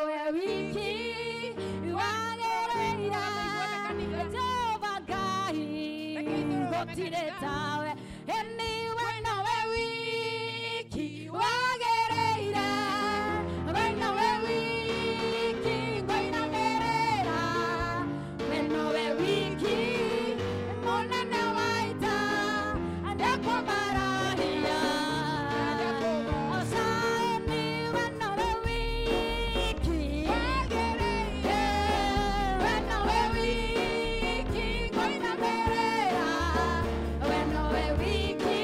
we wiki wagereira Jehova Ngai gotire tawe eniwe nowe wiki wagereira we nowe wiki ngoinamerera we nowe wiki monene waita andako marahia osaeni we nowe wiki wagereira we nowe wiki ngoinamerera we nowe wiki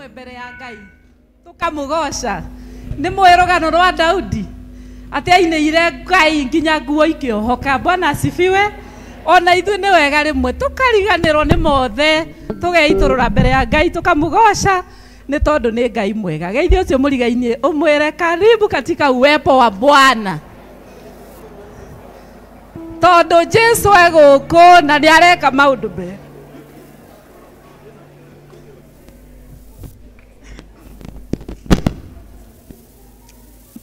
rĩmwe mbere ya Ngai tukamũgoca. Nĩ mwĩrũgano rwa Daudi atĩ ainĩire Ngai nginya nguo ikĩohoka. Bwana asifiwe. Ona ithuĩ nĩ wega rĩmwe tukariganĩrwo nĩ mothe tugeitũrũra mbere ya Ngai tukamũgoca nĩ tondũ nĩ Ngai mwega. Geithia ũcio mũrigainĩ ũmwĩre karibu katika uwepo wa Bwana. Tondũ Jesu egũkũ na nĩ areka maũndũ mega.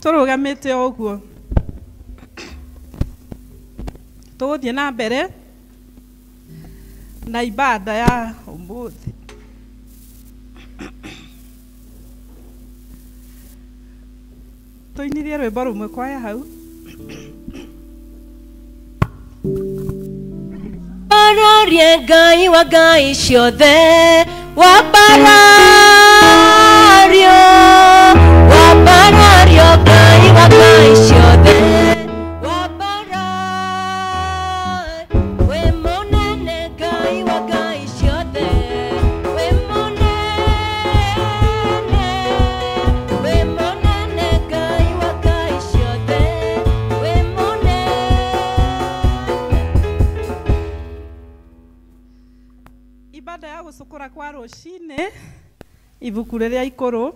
Tũrũgamĩte ũguo tũgũthiĩ na mbere na ibada ya ũmũthĩ. Tũinithie rwĩmbo rũmwe kwaya hau. Bararie Ngai wa ngai ciothe, wambarario Ngai wa ngai ciothe, we monene Ngai wa ngai ciothe, we monene Ngai wa ngai ciothe, we monene. Ibada ya gũcũkũra kwa rũcinĩ ibuku rĩrĩa ikũrũ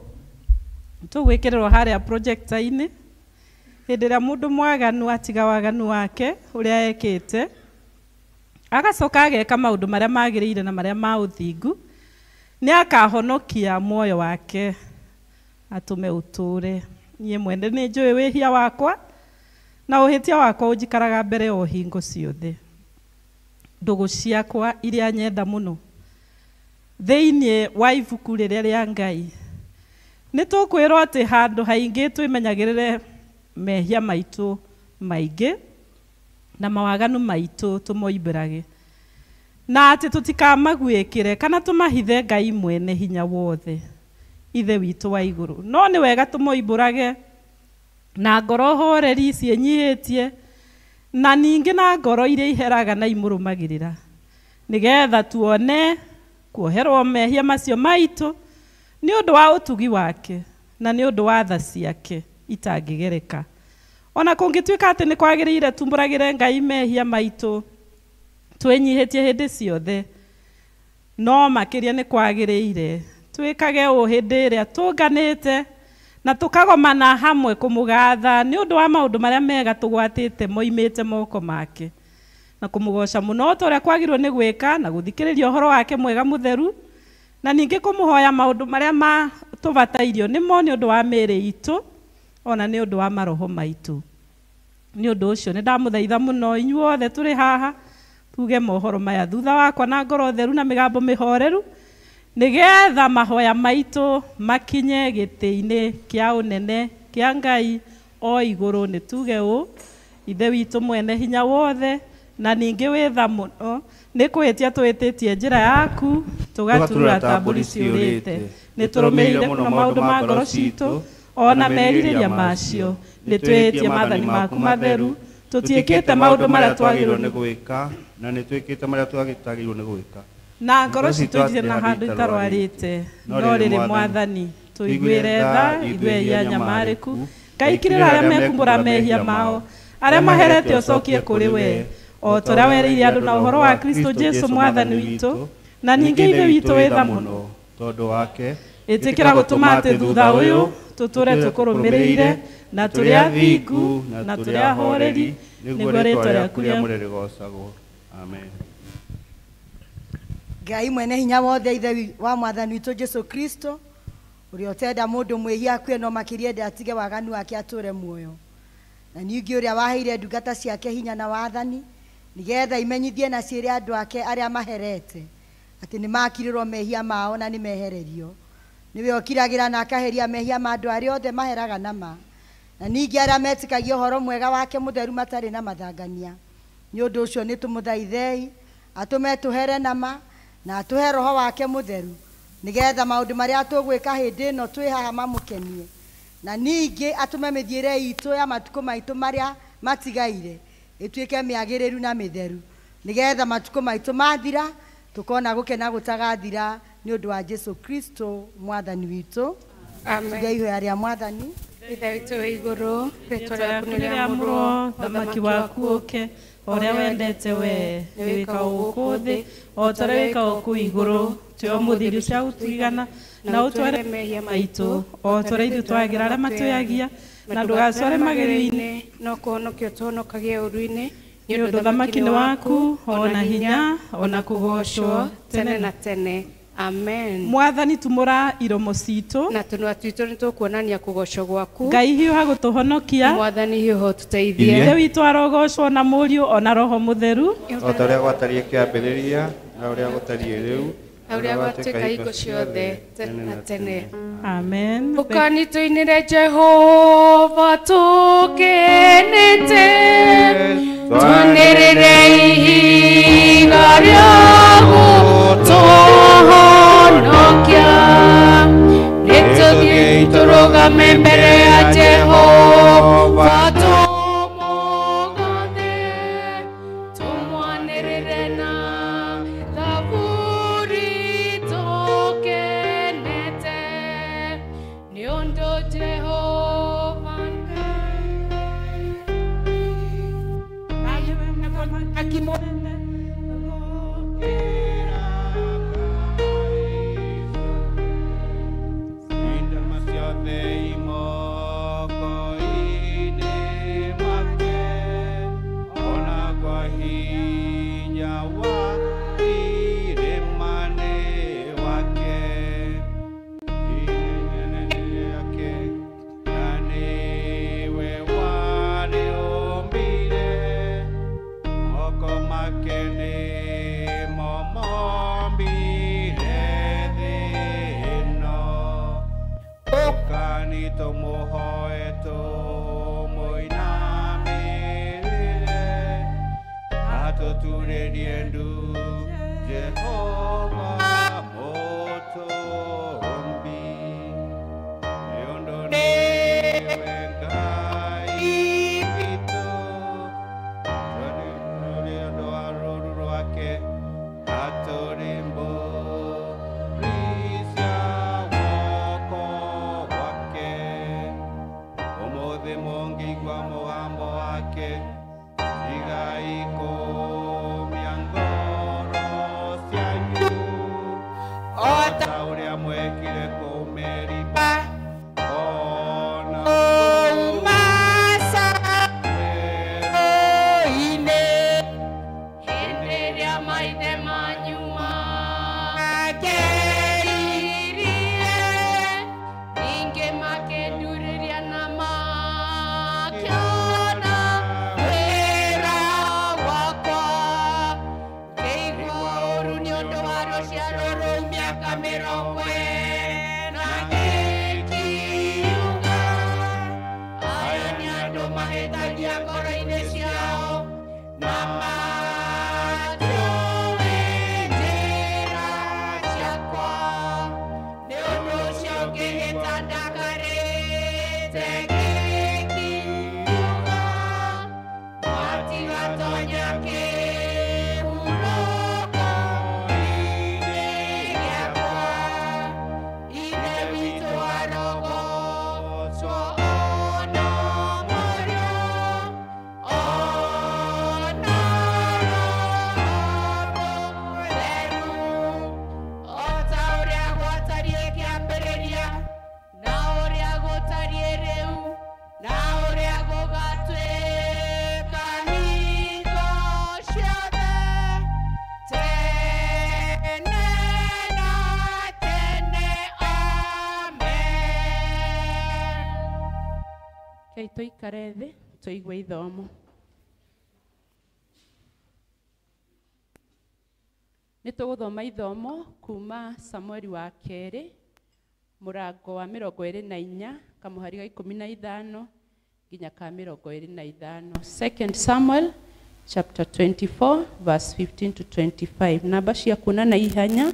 tũgwĩkĩrĩrwo harĩa projector-inĩ hĩndĩ ĩrĩa mũndũ mwaganu atiga waganu wake ũrĩa ekĩte agacoka ageka maũndũ marĩa magĩrĩire na marĩa ma ũthingu nĩ akahonokia muoyo wake atũme ũtũre. Niĩ mwene nĩ njũĩ wĩhia wakwa na ũhĩtia wakwa ũnjikaraga mbere o hingo ciothe. Ndũgũ ciakwa iria nyenda mũno thĩinĩ wa ibuku rĩrĩa rĩa Ngai nĩ tũkwĩrwo atĩ handũ haingĩ twĩmenyagĩrĩre mehia maitũ maingĩ na mawaganu maitũ tũmoimbĩrage na atĩ tũtikamaguĩkĩre kana tũmahithe Ngai mwene hinya wothe ithe witũ wa igũrũ. No nĩ wega tũmoimbũrage na ngoro horeri ciĩnyihĩtie na ningĩ na ngoro iria iheraga na imũrũmagĩrĩra nĩgetha tuone kuoherwo mehia macio maitũ nĩ ũndũ wa ũtugi wake na nĩ ũndũ wa tha ciake itangĩgereka. Ona kũngĩtuĩka atĩ nĩ kwagĩrĩire tumũragĩre Ngai mehia maitũ twĩnyihĩtie hĩndĩ ciothe, no makĩria nĩ kwagĩrĩire twĩkage ũũ hĩndĩ ĩrĩa tũnganĩte na tũkagomana hamwe kũmũgatha nĩ ũndũ wa maũndũ marĩa mega tũgwatĩte moimĩte moko make na kũmũgoca mũno ũrĩa kwagĩrĩirwo nĩ gwĩka na gũthikĩrĩria ũhoro wake mwega mũtheru na ningĩ kũmũhoya maũndũ marĩa matũbatairio nĩmo nĩ ũndũ wa mĩĩrĩ itũ ona nĩ ũndũ wa maroho maitũ. Nĩ ũndũ ũcio nĩ ndamũthaitha mũno inyuothe tũrĩ haha tuge mohoro maya thutha wakwa na ngoro theru na mĩgambo mĩhoreru nĩgetha mahoya maitũ makinye gĩtĩ-inĩ kĩa ũnene kĩa Ngai o igũrũ. Nĩ tuge ũũ: ithe witũ mwene hinya wothe na ningĩ wĩtha mũno nĩ kwĩtia twĩtĩtie njĩra yaku tũgaturura ta mbũri ciũrĩte. Nĩ tũrũmĩrĩire mũno maũndũ ma ngoro citũ ona merirĩria macio. Nĩ twĩtie maathani maku matheru, tũtiĩkĩte maũndũ marĩa twagĩrĩirwo nĩ gwĩka na nĩ twĩkĩte marĩa twagĩrĩirwo nĩ gwĩka na ngoro citũ irĩ na handũ itarwarĩte. No rĩrĩ Mwathani tũiguĩre tha ithuĩ ehia nyamarĩku, ngaikĩrĩra arĩa mekumbũra mehia mao, arĩa maherete ũcokie kũrĩ we, o tũrĩa wereire andũ na ũhoro wa Kristo Jesu Mwathani witũ. Na ningĩ ithe witũ wĩtha mũno tondũ wake ĩtĩkĩra gũtũma atĩ thutha ũyũ tũtũre tũkũrũmĩrĩire na tũrĩ athingu na tũrĩ ahoreri nĩguo rĩĩtwa rĩaku rĩrĩgocagwo. Amen. Ngai mwene hinya wothe ithe wa Mwathani witũ Jesu Kristo ũrĩa ũtenda mũndũ mwĩhia akue no makĩria ende atige waganu wake atũre muoyo, na ningĩ ũrĩa waheire ndungata ciake hinya na wathani nĩgetha imenyithie na ciĩre andũ ake arĩa maherete atĩ nĩ makirĩrwo mehia mao na nĩ mehererio. Nĩwe okiragĩra na akaheria mehia ma andũ arĩa othe maheraga nama, na ningĩ arĩa metĩkagia ũhoro mwega wake mũtheru matarĩ na mathangania. Nĩ ũndũ ũcio nĩ tũmũthaithei atũme tũhere nama na atũhe roho wake mũtheru nĩgetha maũndũ marĩa tũgwĩka hĩndĩ ĩno twĩ haha mamũkenie, na ningĩ atũme mĩthiĩre itũ ya matukũ maitũ marĩa matigaire ĩtuĩke mĩagĩrĩru na mĩtheru nĩgetha matukũ maitũ mathira tũkona gũkena gũtagathira nĩ ũndũ wa Jesu Kristo mwathani witũ. Amen. Tuge ihoya rĩa mwathani. Ithe witũ wĩ igũrũ, rĩĩtwa rĩaku nĩ rĩamũrwo, thamaki waku ũke, o ũrĩa wendete we nĩ wĩkagwo gũkũ thĩ, o ta ũrĩa wĩkagwo kũu igũrũ. Tuoe mũthithũ cia gũtũigana na ũtware mehia maitũ, o ta ũrĩa ithuĩ twagĩra arĩa matwĩyagia, na ndũgatware magerio-inĩ, no kũhonokia ũtũhonokagie ũũru-inĩ, nĩ ũndũ thamaki nĩ waku, ona hinya, ona kũgocwo tene na tene. Amen. Mwathani tumũra iromo citũ, Na tũnua twitũ nĩ tũkuonania kũgocwo gwaku. Ngai hiũha gũtũhonokia, Mwathani hiũha ũtũteithie. Ithe witũ arogocwo na Mũriũ ona Roho Mũtheru, o ta ũrĩa gwatariĩ kĩambĩrĩria na ũrĩa gũtariĩ rĩu na ũrĩa gwatuĩka hingo ciothe tene na tene. Amen. Ũkani tũinĩre Jehova tũkenete, twanĩrĩre ihiga rĩa gũtũhonokia. Nĩtũthiĩ tũrũgame mbere ya Jehova tũmũgathe, tũmwanĩrĩre na thaburi tũkenete, nĩ ũndũ Jehova Tũikare thĩ tũigue ithomo. Nĩtũgũthoma ithomo kuma Samueli wa kerĩ mũrango wa 24 kamũhari ga 15 nginya ka 25. 2 Samuel chapter 24 verse 15 to 25. Namba cia kuonana ihenya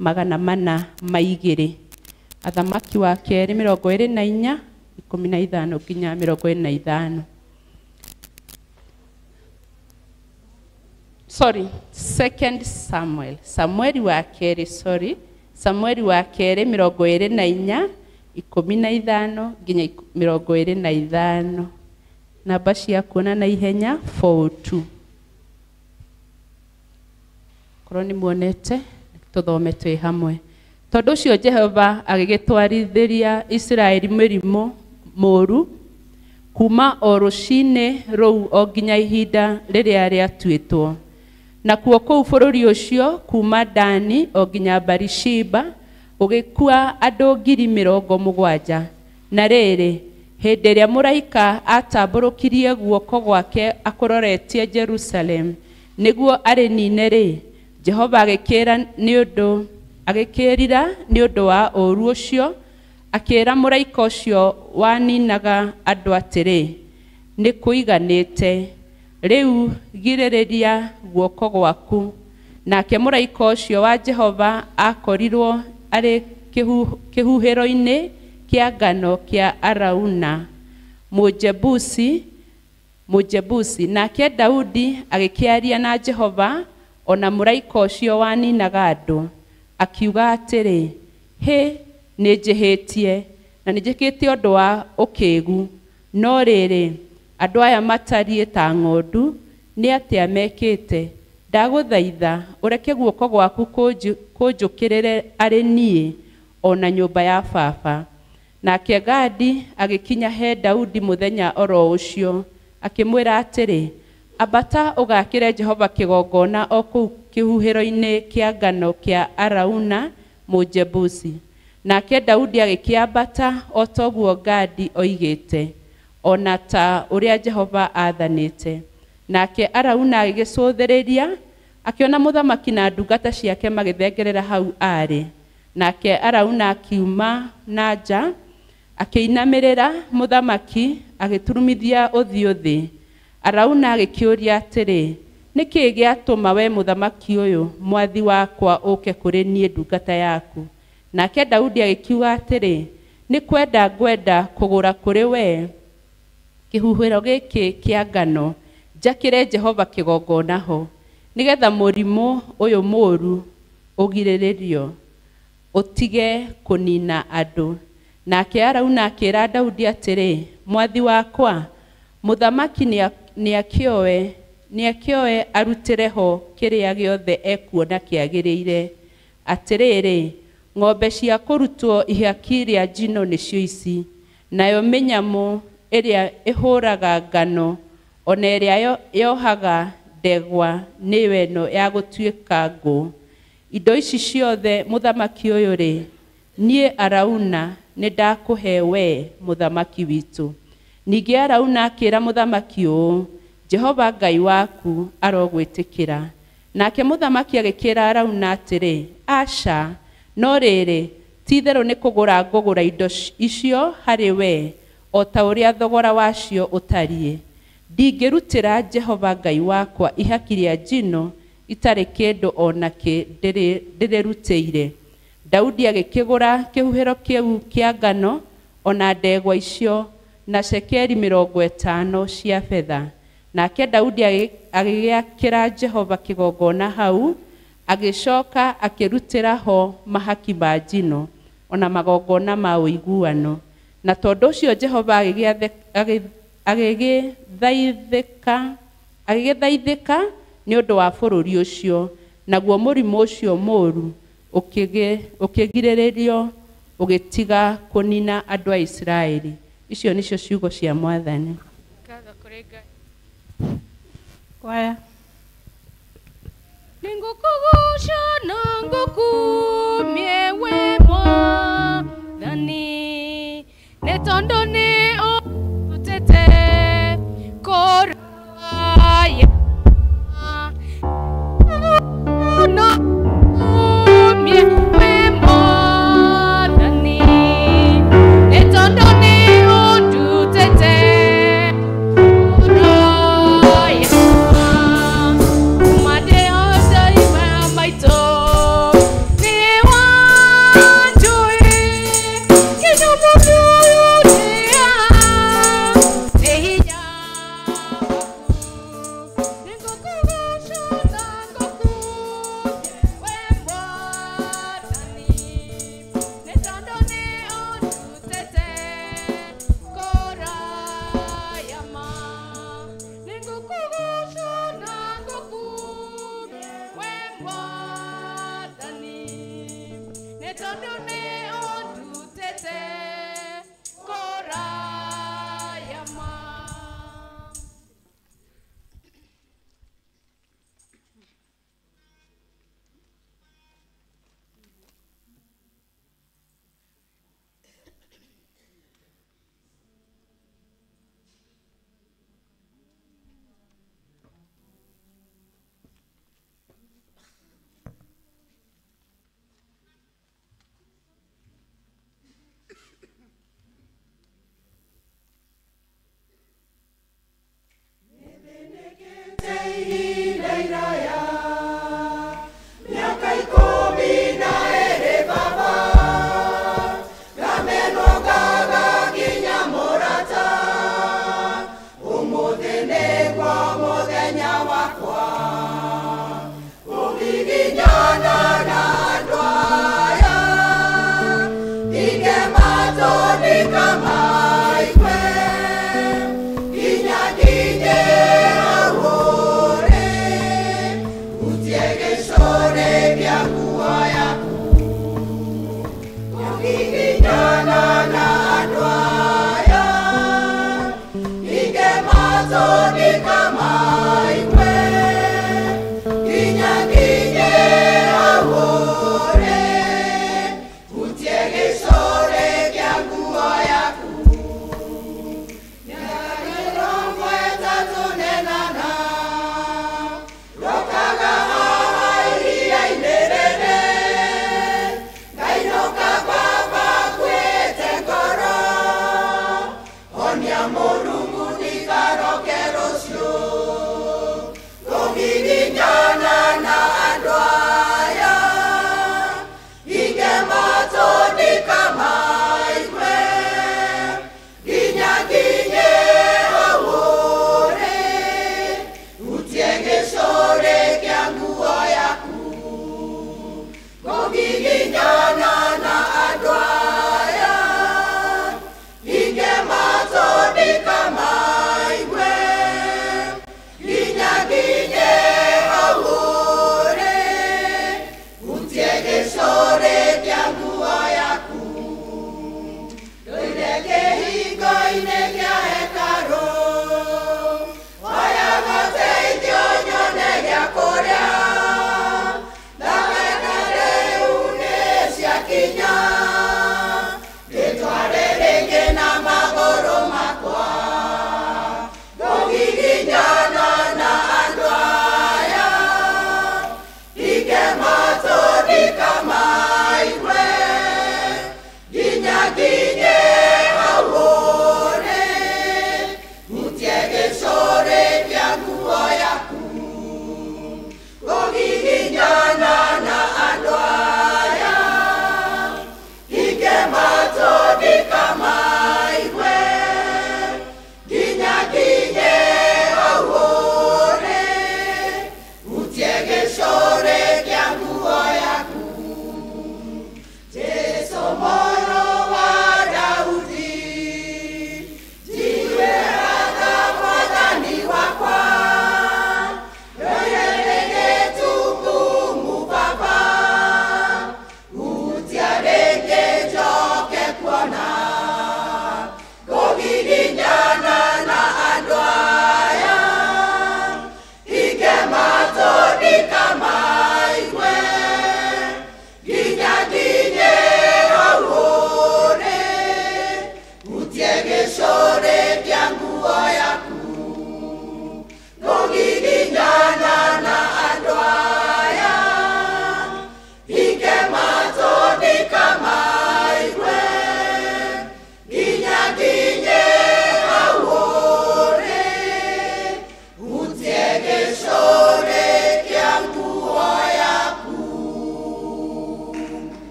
402. Athamaki wa kerĩ 24 15 nginya 25. Sorry, 2 Samuel. Samueli wa kerĩ, sorry. Samueli wa kerĩ 24 15 nginya 25. Namba cia kuona na ihenya 42. Korwo nĩ muonete tũthome twĩ hamwe. Tondũ ũcio Jehova agĩgĩtwarithĩria Isiraeli mĩrimũ mũru kuma o rũcinĩ rũu o nginya ihinda rĩrĩa rĩatuĩtwo. Nakuo kũu bũrũri ũcio kuma Dani o nginya Barishiba gũgĩkua andũ 70,000. Na rĩrĩ, hĩndĩ ĩrĩa mũraika atambũrũkirie guoko gwake akũroretie Jerusalem nĩguo arĩnine-rĩ, Jehova agĩkĩrira nĩ ũndũ wa ũru ũcio, akĩra mũraika ũcio waninaga andũ atĩrĩ, nĩ kũiganĩte, rĩu girĩrĩria guoko gwaku. Nake mũraika ũcio wa Jehova akorirwo arĩ kĩhuhĩro-inĩ kĩa ngano kĩa Arauna Mũjebusi. Nake Daudi agĩkĩaria na Jehova ona mũraika ũcio waninaga andũ, akiuga atĩrĩ, hĩ, nĩ njĩhĩtie na nĩ njĩkĩte ũndũ wa ũkĩgu. No rĩrĩ, andũ aya matariĩ ta ng'ondu, nĩ atĩa mekĩte? Ndagũthaitha ũreke guoko gwaku kũnjũkĩrĩre arĩ niĩ ona nyũmba ya baba. Nake Gadi agĩkinya he Daudi mũthenya oro ũcio, akĩmwĩra atĩrĩ, ambata ũgakĩre Jehova kĩgongona o kũu kĩhuhĩro-inĩ kĩa ngano kĩa Arauna Mũjebusi. Nake Daudi agĩkĩambata o toguo Gadi oigĩte, ona ta ũrĩa Jehova athanĩte. Nake Arauna agĩgĩcũthĩrĩria, akĩona mũthamaki na ndungata ciake magĩthengerera hau arĩ. Nake Arauna akiuma na nja, akĩinamĩrĩra mũthamaki, agĩturumithia ũthiũ thĩ. Arauna agĩkĩũria atĩrĩ, nĩkĩ gĩatũma we mũthamaki ũyũ mwathi wakwa ũke kũrĩ niĩ ndungata yaku? Nake Daudi agĩkiuga atĩrĩ, nĩ kwenda ngwenda kũgũra kũrĩ we kĩhuhĩro gĩkĩ kĩa ngano, njakĩre Jehova kĩgongona ho, nĩgetha mũrimũ ũyũ mũru ũgirĩrĩrio, ũtige kũnina andũ. Nake Arauna akĩra Daudi atĩrĩ, mwathi wakwa, mũthamaki nĩakĩoe arutĩre ho kĩrĩa gĩothe ekuona kĩagĩrĩire. Atĩrĩrĩ, ng'ombe cia kũrutwo ihaki rĩa njino nĩcio ici, nayo mĩnyamũ ĩrĩa ĩhũraga ngano, ona ĩrĩa yohaga ndegwa nĩyo ĩno ya gũtuĩka ngũ. Indo ici ciothe mũthamaki ũyũ-rĩ, niĩ Arauna nĩ ndakũhe we mũthamaki witũ. Ningĩ Arauna akĩra mũthamaki ũũ, Jehova Ngai waku arogwĩtĩkĩra. Nake mũthamaki agĩkĩra Arauna atĩrĩ, aca, no rĩrĩ, ti-itherũ nĩ kũgũra ngũgũra indo icio harĩ we, o ta ũrĩa thogora wacio ũtariĩ. Ndingĩrutĩra Jehova Ngai wakwa ihaki rĩa njino itarĩ kĩndũ ona kĩ ndĩrĩrutĩire. Daudi agĩkĩgũra kĩhuhĩro kĩu kĩa ngano ona ndegwa icio na cekeri 50 cia betha. Nake Daudi agĩgĩakĩra Jehova kĩgongona hau, agĩcoka akĩrutĩra ho mahaki ma njino ona magongona ma ũiguano. Na tondũ ũcio Jehova agĩgĩthaithĩka nĩ ũndũ wa bũrũri ũcio, naguo mũrimũ ũcio mũru ũkĩgirĩrĩrio, ũgĩtiga kũnina andũ a Isiraeli. Icio nĩcio ciugo cia Mwathani. Kwaya. Ningukugusha na ngukumie we Mwathani, netondo ni utete koraya no kumie we Mwathani, netondo ni utete koraya umade osai maito ni wanjoi kinomudu ya ehija ngoku ngoku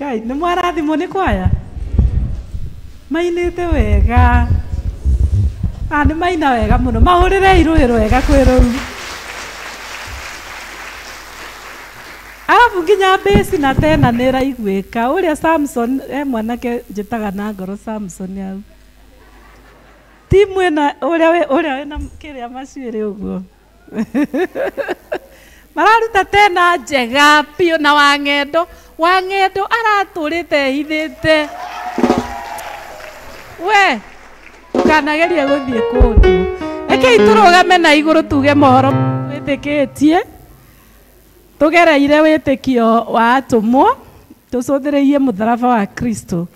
Ngai nĩ mwarathimwo nĩ kwaya mainĩte wega nĩ maina wega mũno mahũrĩre irũĩ rwega kwĩ rũu arabu nginya bĩci na tena nĩ ĩraiguĩka ũrĩa Samson mwanake njĩtaga na ngoro Samson au timu ĩna ũrĩa wĩna kĩrĩa macuĩrĩ ũguo mararuta tena njega piũ na Wang'endo aratũrĩte ehithĩte we ndũkanagerie gũthiĩ kũndũ rekei tũrũgame na igũrũ tuge mohoro wĩtĩkĩtie tũgereire wĩtĩkio wa atũmwo tũcũthĩrĩirie mũtharaba wa Kristo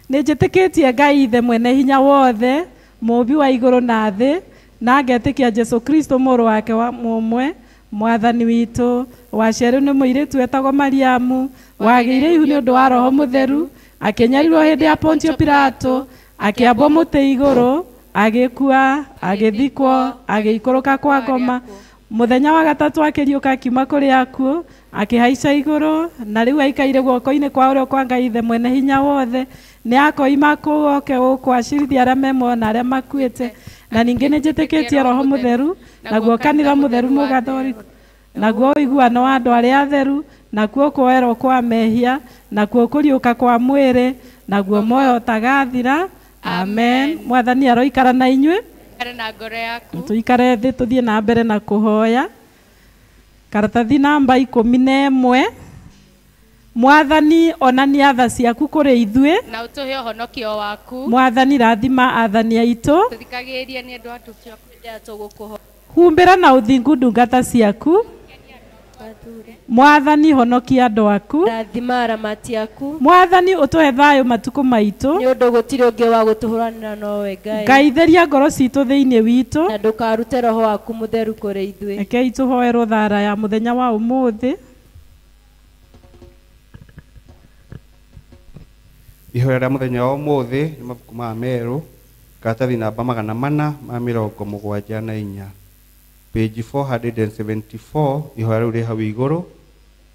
nĩ njĩtĩkĩtie Ngai ithe mwene hinya wothe mũmbi wa igũrũ na thĩ na ngetĩkia Jesu Kristo mũrũ wake wa mũmwe mwathani witũ waciarĩirwo nĩ mũirĩtu wetagwo Mariamu wagĩire ihu nĩ ũndũ wa Roho Mũtheru akĩnyarirwo hĩndĩ ya Pontio Pilato akĩambwo mũtĩ igũrũ agĩkua agĩthikwo agĩikũrũka kwa ngoma mũthenya wa gatatũ akĩriũka akiuma kũrĩ akuũ akĩhaica igũrũ na rĩu aikaire guoko-inĩ kwa ũrĩo kwa Ngai ithe mwene hinya wothe nĩ akoima kũu oke gũkũacirithia arĩa me muoyo na arĩa makuĩte na ningĩ nĩ njĩtĩkĩtie Roho Mũtheru naguo kanitha mũtheru mũgathoriku naguo ũiguano wa andũ arĩa atheru nakuo kuoerwo kwa mehia nakuo kũriũka kwa mwĩrĩ naguo muoyo ũtagathira amen mwathani aroikara na inyuĩ na ngoro yaku tuikare thĩ tũthiĩ na mbere na kũhoya karatathi namba 11 Mwathani onania tha ciaku kũrĩ ithuĩ na ũtũhe ũhonokio waku Mwathani rathima athani aitũ tũthikagĩrĩrie nĩ andũ atu ciaku tũgũkũhoya humbĩra na ũthingu ndungata ciaku Mwathani honokia andũ aku rathima aramati aku Mwathani ũtũhe thayũ matukũ maitũ nĩ ũndũ gũtirĩ ũngĩ wa gũtũhũranĩra nowe Ngai Ngai theria ngoro citũ thĩinĩ witũ na ndũkarute Roho waku Mũtheru kũrĩ ithuĩ rekei tũhoerwo thara ya mũthenya wa ũmũthĩ Ihoya rĩa mũthenya wa ũmũthĩ nĩ mabuku ma merũ karatathi namba 474 page 474 ihoya rĩu rĩ hau igũrũ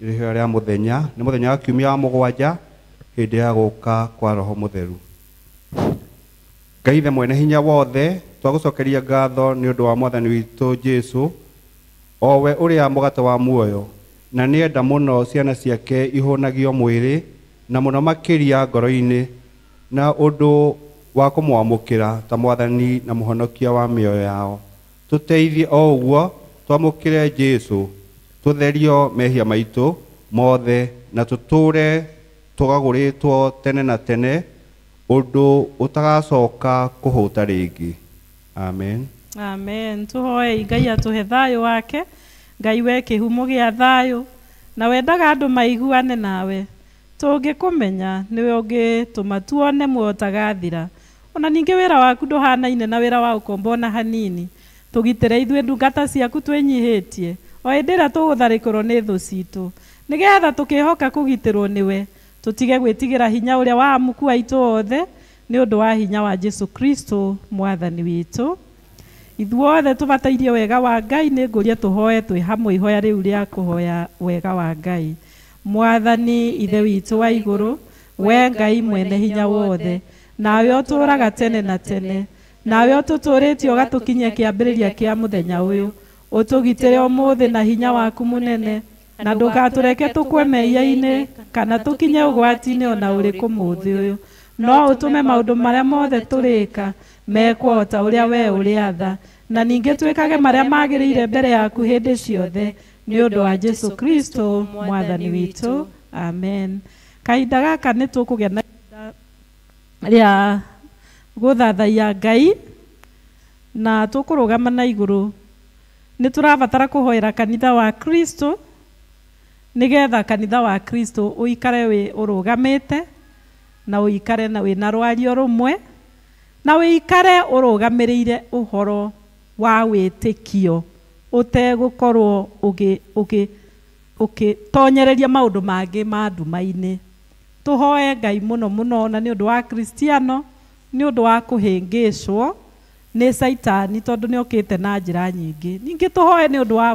nĩ ihoya rĩa mũthenya nĩ mũthenya wa kiumia wa mũgwanja hĩndĩ ya gũka kwa Roho Mũtheru Ngai ithe mwene hinya wothe twagũcokeria ngatho nĩ ũndũ wa mwathani witũ Jesu o we ũrĩa mũgate wa muoyo na nĩ enda mũno ciana ciake ihũnagio mwĩrĩ na mũno makĩria ngoro-inĩ na ũndũ wa kũmwamũkĩra ta mwathani na mũhonokia wa mĩoyo yao tũteithie o ũguo twamũkĩre Jesu tũtherio mehia maitũ mothe na tũtũre tũgagũrĩtwo tene na tene ũndũ ũtagacoka kũhũta rĩngĩ amen amen tũhoe Ngai atũhe thayũ wake Ngai we kĩhumo gĩa thayũ na wendaga andũ maiguane nawe tũngĩkũmenya nĩwe ũngĩtũma tuone muoyo ũtagathira ona ningĩ wĩra waku ndũhanaine na wĩra wa ũkombo ona hanini tũgitĩre ithuĩ ndungata ciaku twĩnyihĩtie o hĩndĩ ĩrĩa tũgũtharĩkĩrwo nĩ thũ citũ nĩgetha tũkĩhoka kũgitĩrwo nĩwe tũtige gwĩtigĩra hinya ũrĩa wa amuku aitũ othe nĩ ũndũ wa hinya wa Jesu Kristo mwathani witũ ithuothe tũbatairie wega wa Ngai nĩ ngũria tũhoe twĩ hamwe ihoya rĩu rĩa kũhoya wega wa Ngai Mwathani ithe witũ wa igũrũ we Ngai mwene hinya wothe nawe ũtũũraga tene na tene nawe ũtũtũrĩtie ũgatũkinyia kĩambĩrĩria kĩa mũthenya ũyũ ũtũgitĩre ũmũthĩ na hinya waku mũnene na ndũgatũreke tũkue mehia-inĩ kana tũkinye ũgwati-inĩ ona ũrĩkũ mũthĩ ũyũ no ũtũme maũndũ marĩa mothe tũrĩka mekwo o ta ũrĩa we ũrĩ atha na ningĩ twĩkage marĩa magĩrĩire mbere yaku hĩndĩ ciothe nĩ ũndũ wa Jesu Kristo mwathani witũ amen kahinda gaka nĩ tũkũgĩa na ihinda rĩa gũthathaiya Ngai na tũkũrũgama na igũrũ nĩ tũrabatara kũhoera kanitha wa Kristo nĩgetha kanitha wa Kristo ũikare wĩ ũrũgamĩte na ũikare na wĩna rwario rũmwe na ũikare ũrũgamĩrĩire ũhoro wa wĩtĩkio ũtegũkorwo ũgĩtonyereria maũndũ mangĩ ma nduma-inĩ tũhoe Ngai mũno mũno na nĩ ũndũ wa Kristiano nĩ ũndũ wa kũhĩngĩcwo nĩ Saitani tondũ nĩ okĩte na njĩra nyingĩ ningĩ tũhoe nĩ ũndũ wa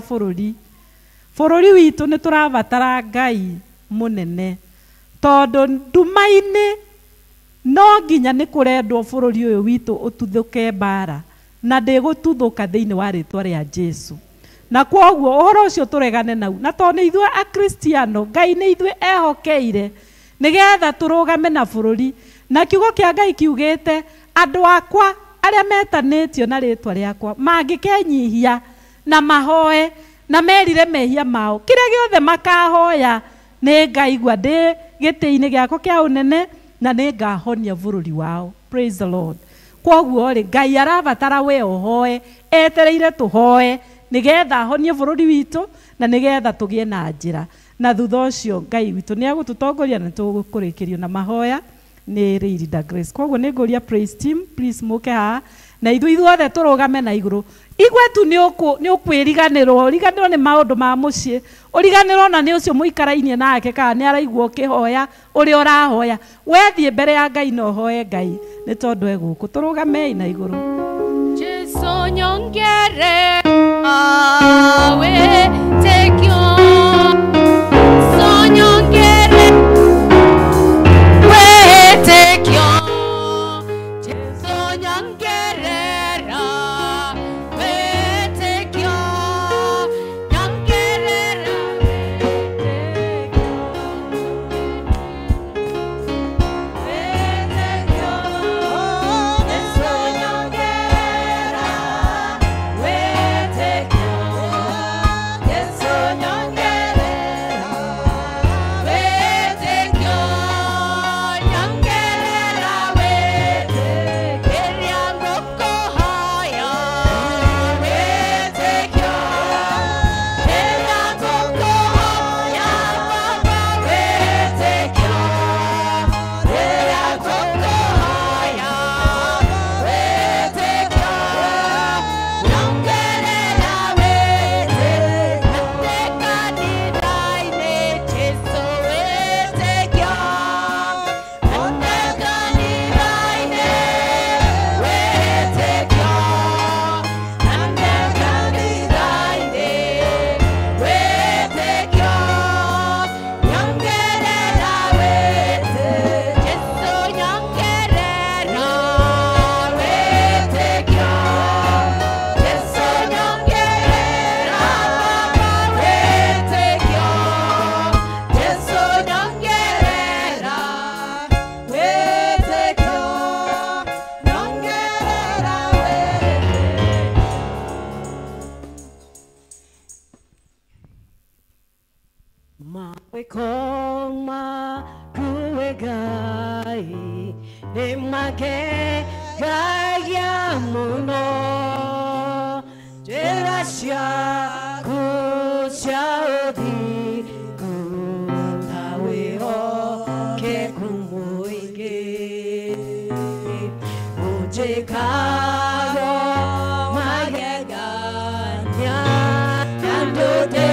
bũrũri witũ nĩ tũrabatara Ngai mũnene tondu nduma-ini no nginya nĩ kũrendwo bũrũri ũyũ witũ ũtuthũke mbara na ndĩgũtuthũka thĩinĩ wa rĩtwa rĩa Jesu. Na kwoguo ũhoro ũcio tũregane nau, na tondũ nĩ ithuĩ akristiano Ngai nĩ ithuĩ ehokeire nĩgetha tũrũgame na bũrũri, na kiugo kĩa Ngai kiugĩte andũ akwa arĩa metanĩtio na rĩtwa rĩakwa mangĩkenyihia na mahoe na merire mehia mao, kĩrĩa gĩothe makahoya nĩ ngaigua ndĩ gĩtĩ-inĩ gĩakwa kĩa ũnene na nĩ ngahonia bũrũri wao. Praise the Lord. Kwoguo rĩ, Ngai arabatara we ũhoe, etereire tũhoe nĩgetha ahonie bũrũri witũ na nĩgetha tũgĩe na njĩra, na thutha ũcio Ngai witũ nĩ agũtũtongoria na tũgũkũrĩkĩrio na mahoya nĩ Linda Grace. Kwoguo nĩ ngũria praise team please mũke haha na ithuothe tũrũgame na igũrũ. Igwetu nĩ ũkwĩriganĩrwo, ũriganĩrwo nĩ maũndũ ma mũciĩ, ũriganĩrwo na nĩ ũcio mũikarainie nake kana nĩ araigua ũkĩhoya ũrĩa ũrahoya. Wethiĩ mbere ya Ngai na ũhoe Ngai nĩ tondũ e gũkũ. Tũrũgamei na igũrũ. Jesu nyongere awe tekyo sonyongere we tekyo Jesu nyongere ra we tekyo nyongere ra Koma kuwe gai nemage gaya muno jerasya kusyadi kuntawe o ke kumuige ujekaro mageganya yandote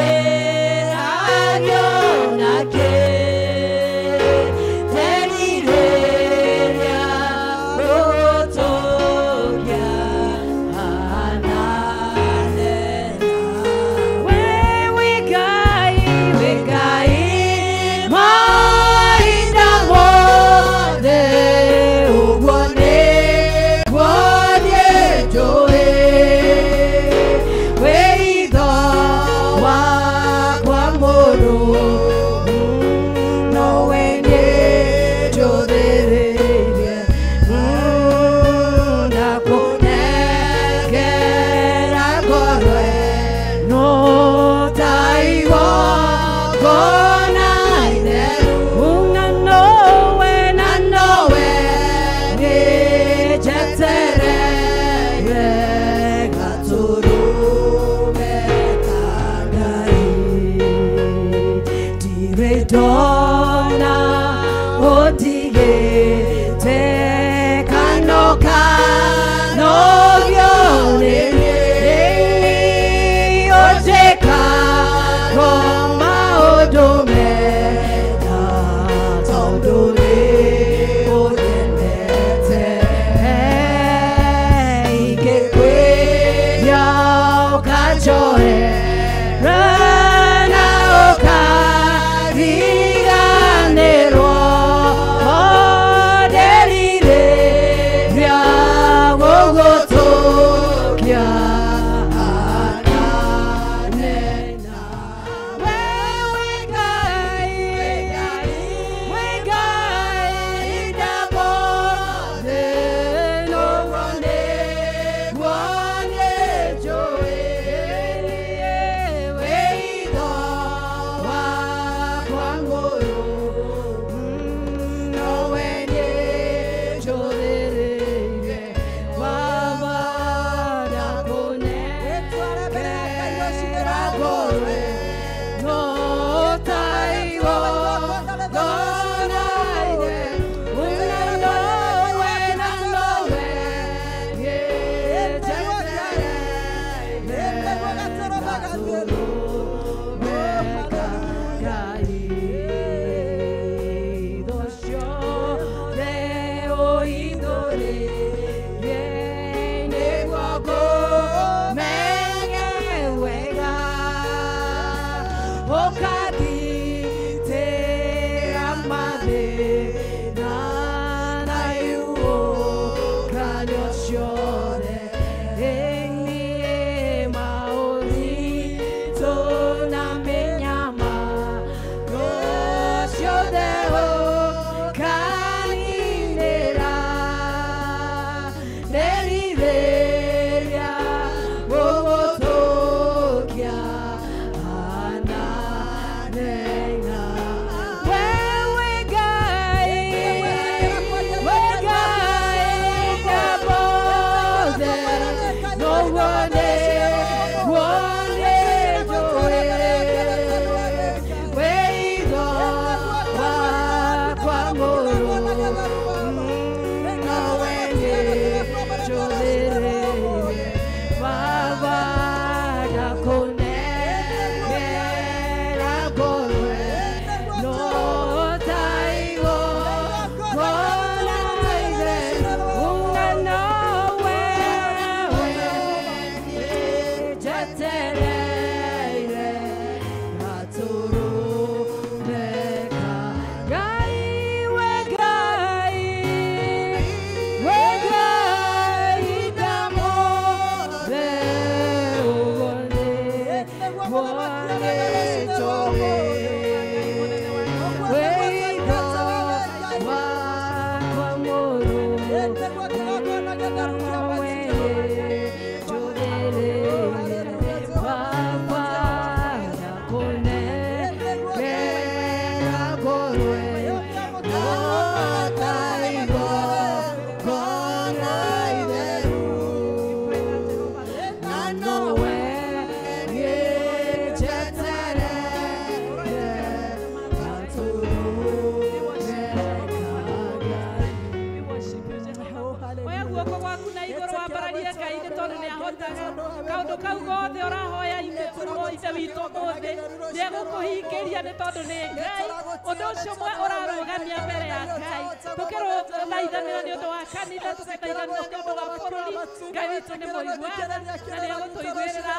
kaundu kau gothe orahoya ine ithe witũ mũthĩ nĩegũkũhingĩria nĩ tondũ nĩ Ngai. Ũndũ ũcio ũmwe ũrarũgamia mbere ya Ngai. Tũkĩrũthaithanĩra nĩ ũndũ wa kanitha, tũkĩthaithanĩra nĩ ũndũ wa bũrũri. Ngai witũ nĩ mũiguana na nĩegũtũiguĩra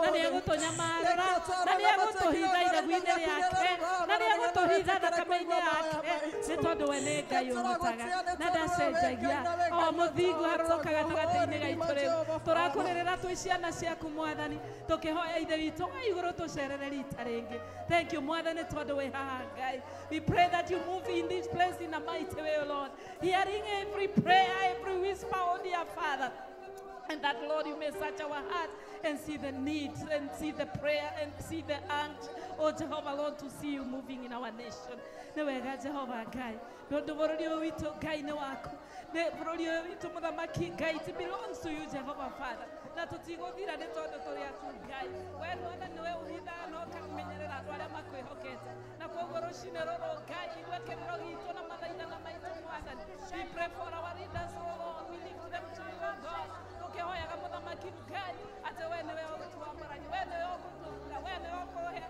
na nĩegũtũnyamarĩra na nĩegũtũhitha ithagu-inĩ rĩake na nĩegũtũhitha thakame-inĩ yake nĩ tondũ we nĩ Ngai ũhotaga na ndacenjagia. O mũthingu harũrũka gatagatĩ-inĩ gaitũ rĩu tũrakũrĩrĩra twĩ ciana ciaku Mwathani, tũkĩhoya ithe witũ wa igũrũ tũcerere rita rĩngĩ. Thank you Mwathani tondũ wĩ haha Ngai. We pray that you move in this place in a mighty way, O Lord, hearing every prayer, every whisper, O dear Father. And that, Lord, you may search our heart and see the needs and see the prayer and see the angst. Oh, Jehovah, Lord, to see you moving in our nation. Newega Jehovah Ngai. Lord, bũrũri ũyũ witũ Ngai nĩ waku. Bũrũri ũyũ witũ mũthamaki Ngai, it belongs to you, Jehovah Father. Na tũtigũthira nĩ tondũ tũrĩ aku Ngai. We Mwathani nĩwe ũhithaga na ũkamenyerera andũ arĩa makwĩhokete. Na koguo rũciinĩ rũrũ Ngai, igua kĩrĩro gitũ na mathaithana maitũ Mwathani. We pray for our leaders, O Lord. We lift them to you, O God. Tũkĩhoyaga mũthamaki Ngai atĩ we nĩwe ũgũtuambarani, we nĩwe ũgũtũruta, we nĩwe ũkũhe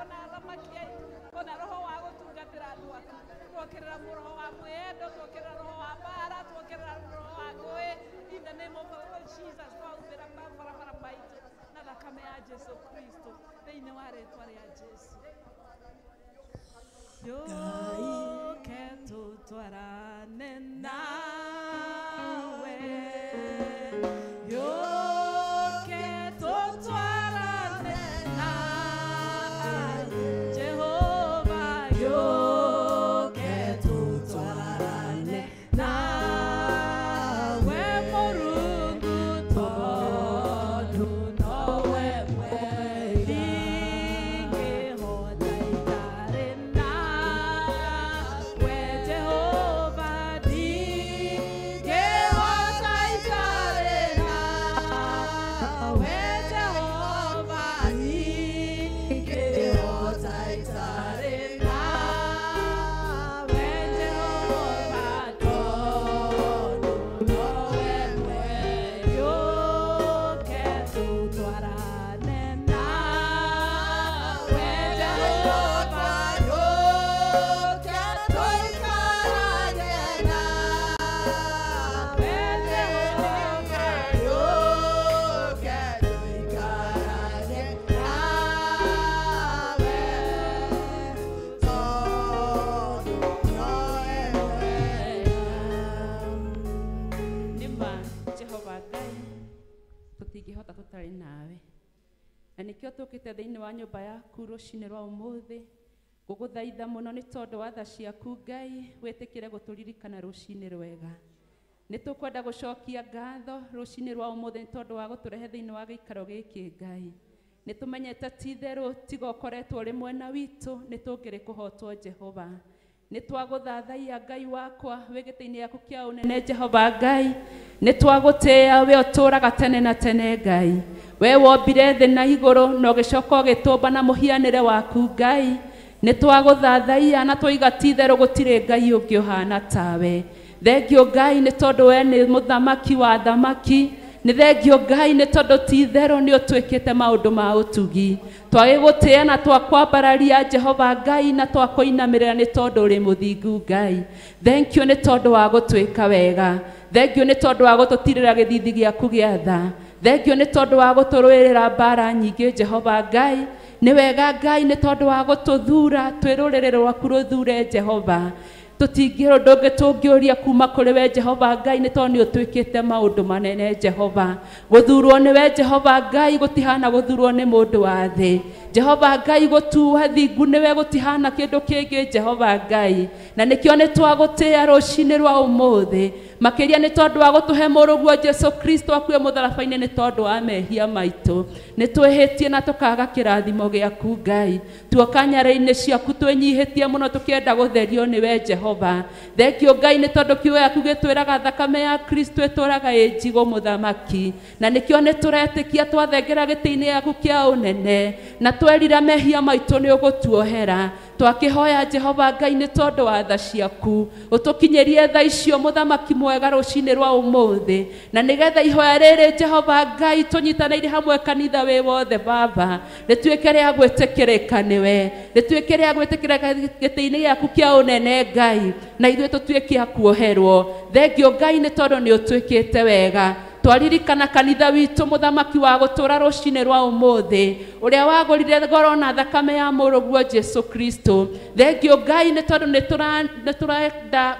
ona athamaki aitũ ona roho wa gũtungatĩra andũ aku. Tuokĩrĩra roho wa mwĩyendo, tuokĩrĩra roho wa mbara, tuokĩrĩra roho wa ngũĩ. In the name of the Lord Jesus, twahumbĩra barabara maitũ na thakame ya Jesu Kristo thĩinĩ wa rĩĩtwa rĩa Jesu. Yũke tũtwarane nawe, yũke tũtwarane nawe, Jehova, yũke tũtwarane nawe, Mũrungu, tondũ nowe mwene ingĩhota itarĩ nawe, Jehova, ndingĩhota itarĩ nawe, Jehova, ndingĩhota itarĩ nawe, Jehova, tondũ nowe mwene yũke tũtwarane nawe, Jehova, yũke tũikarage nawe, Jehova, yũke tũikarage nawe, tondũ nowe nĩma Jehova Ngai tũtingĩhota tũtarĩ nawe, na nĩkĩo tũkĩte thĩinĩ wa nyũmba yaku rũciinĩ rwa ũmũthĩ gũgũthaitha mũno nĩ tondũ wa tha ciaku Ngai, wĩtĩkĩre gũtũririkana rũciinĩ rwega. Nĩ tũkwenda gũcokia ngatho rũciinĩ rwa ũmũthĩ nĩ tondũ wa gũtũrehe thĩinĩ wa gĩikaro gĩkĩ Ngai. Nĩ tũmenyete ti-itherũ tiga ũkoretwo ũrĩ mwena witũ nĩ tũngĩrĩ kũhotwo Jehova. Nĩ twagũthathaia Ngai wakwa wĩ gĩtĩ-inĩ gĩaku kĩa ũnene Jehova Ngai, nĩ twagũtĩĩa we ũtũũraga tene na tene Ngai. We wombire thĩ na igũrũ na ũgĩcoka ũgĩtũmba na mũhianĩre waku Ngai. Nĩ twagũthathaia na twoiga ti-itherũ gũtirĩ Ngai ũngĩ ũhana tawe. Thengio Ngai nĩ tondũ we nĩ mũthamaki wa thamaki. Nĩ thengio Ngai nĩ tondũ ti-itherũ nĩ ũtwĩkĩte maũndũ ma ũtugi. Twagĩgũtĩĩa na twakwambararia Jehova Ngai na twakũinamĩrĩra nĩ tondũ ũrĩ mũthingu Ngai. Thengio nĩ tondũ wa gũtwĩka wega. Thengio nĩ tondũ wa gũtũtirĩra gĩthithi gĩaku gĩa tha. Thengio nĩ tondũ wa gũtũrũĩrĩra mbara nyingĩ Jehova Ngai. Nĩ wega Ngai nĩ tondũ wa gũtũthura twĩ rũrĩrĩ rwaku rũthure Jehova. Tũtingĩrwo ndũngĩ tũngĩũria kuma kũrĩ we Jehova Ngai nĩ tondũ nĩ ũtwĩkĩte maũndũ manene Jehova. Gũthurwo nĩ we Jehova Ngai gũtihana gũthurwo nĩ mũndũ wa thĩ. Jehova Ngai gũtuha thingu nĩ we gũtihana kĩndũ kĩngĩ Jehova Ngai. Na nĩkĩo nĩ twagũtĩĩa rũciinĩ rwa ũmũthĩ makiria nĩ tondũ wa gũtũhe mũrũguo Jesu Kristo akuĩ mũtharaba-inĩ nĩ tondũ wa mehia maitũ nĩ twĩhĩtie na tũkaga kĩrathimo gĩaku Ngai tuoka nyara-inĩ ciaku twĩnyihĩtie mũno tũkĩenda gũtherio nĩwe Jehova thengio Ngai nĩ tondũ kiugo gĩaku gĩtwĩraga thakame ya Kristo ĩtũũraga ĩ njigũ mũthamaki na nĩkĩo nĩ tũretĩkia twathengera gĩtĩ-inĩ gĩaku kĩa ũnene na twerira mehia maitũ nĩ ũgũtuohera twakĩhoya Jehova Ngai nĩ tondũ wa tha ciaku ũtũkinyĩrie tha icio mũthamaki mwega rũcinĩ rwa ũmũthĩ na nĩgetha ihoya rĩrĩ Jehova Ngai tũnyitanĩire hamwe kanitha wĩ wothe Baba rĩtuĩke rĩa gwĩtĩkĩrĩka nĩwe rĩtuĩke rĩa gwĩtĩkĩrĩka gĩtĩ-inĩ gĩaku kĩa ũnene Ngai na ithuĩ tũtuĩke a kuoherwo thengio Ngai nĩ tondũ nĩ ũtuĩkĩte wega twaririkana kanitha witũ mũthamaki wa gũtũra rũcinĩ rwa ũmũthĩ ũrĩa wagũrire goro na thakame ya mũrũguo Jesu Kristo thengio Ngai nĩ tondũ nĩ tũrenda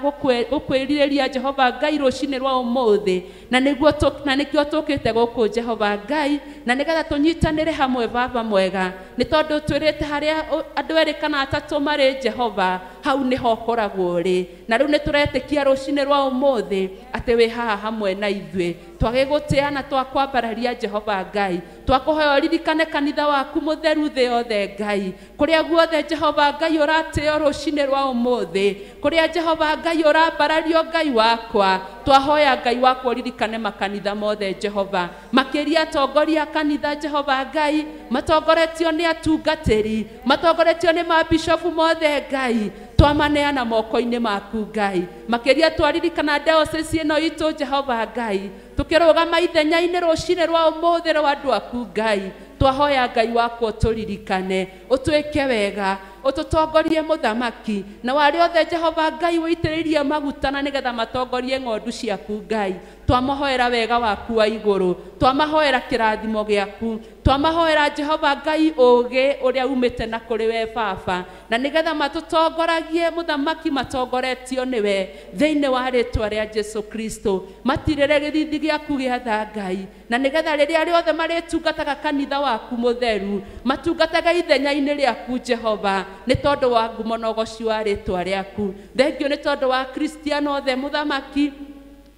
gũkwĩrirĩria Jehova Ngai rũcinĩ rwa ũmũthĩ na nĩkĩo tũkĩte gũkũ Jehova Ngai na nĩgetha tũnyitanĩre hamwe Baba mwega nĩ tondũ twĩrĩte harĩa andũ erĩ kana atatũ marĩ Jehova hau nĩho ũkoragwo ũrĩ na rĩu nĩ tũretĩkia rũcinĩ rwa ũmũthĩ atĩ wĩ haha hamwe na ithuĩ twagĩgũtĩa na twakwambararia Jehova Ngai twakũhoya ririkane kanitha waku mũtheru thĩ yothe Ngai kũrĩa guothe Jehova Ngai ũratĩo rũcinĩ rwa ũmũthĩ kũrĩa Jehova Ngai ũrambarario Ngai wakwa twahoya Ngai wakwa ririkane makanitha mothe Jehova makĩria atongoria kanitha Jehova Ngai matongoretio nĩ atungatĩri matongoretio nĩ mabishofu mothe Ngai twamaneana moko-inĩ maku Ngai makĩria twaririkana diocese ĩno itũ Jehova Ngai tukĩrũgama ithenya-inĩ rũcinĩ rwa ũmũthĩ rwa andũ aku Ngai twahoya Ngai wakwa ũtũririkane ũtwĩke wega ũtũtongorie mũthamaki na warĩ othe Jehova Ngai wĩitĩrĩirie maguta na nĩgetha matongorie ng'ondu ciaku Ngai twamahoera wega waku wa igũrũ twamahoera kĩrathimo gĩaku twamahoera Jehova Ngai ũũgĩ ũrĩa umĩte na kũrĩ we Baba na nĩgetha matũtongoragie mũthamaki matongoretio nĩwe thĩinĩ wa rĩtwa rĩa Jesu Kristo matirĩre gĩthithi gĩaku gĩa tha Ngai na nĩgetha rĩrĩa rĩothe marĩtungataga kanitha waku mũtheru matungataga ithenya-inĩ rĩaku Jehova nĩ tondũ wa ngumonogoci wa rĩtwa rĩaku thengio nĩ tondũ wa Kristiano othe mũthamaki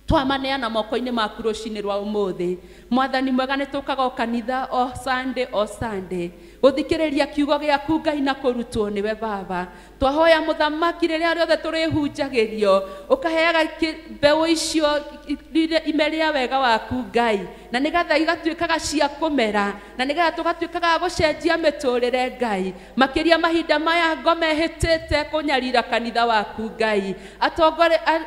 twamaneana moko-inĩ maku rũcinĩ rwa ũmũthĩ mwathani mwega nĩ tũkaga o kanitha o Sunday gũthikĩrĩria kiugo gĩaku Ngai na kũrutwo nĩwe Baba twahoya mũthamaki rĩrĩa rĩothe tũrĩhunjagĩrio ũkaheaga mbeũ icio imeria wega waku Ngai na nĩgetha igatuĩkaga cia kũmera na nĩgetha tũgatuĩkaga gũcenjia mĩtũrĩre Ngai makĩria mahinda maya ngomehĩtĩte kũnyarira kanitha waku Ngai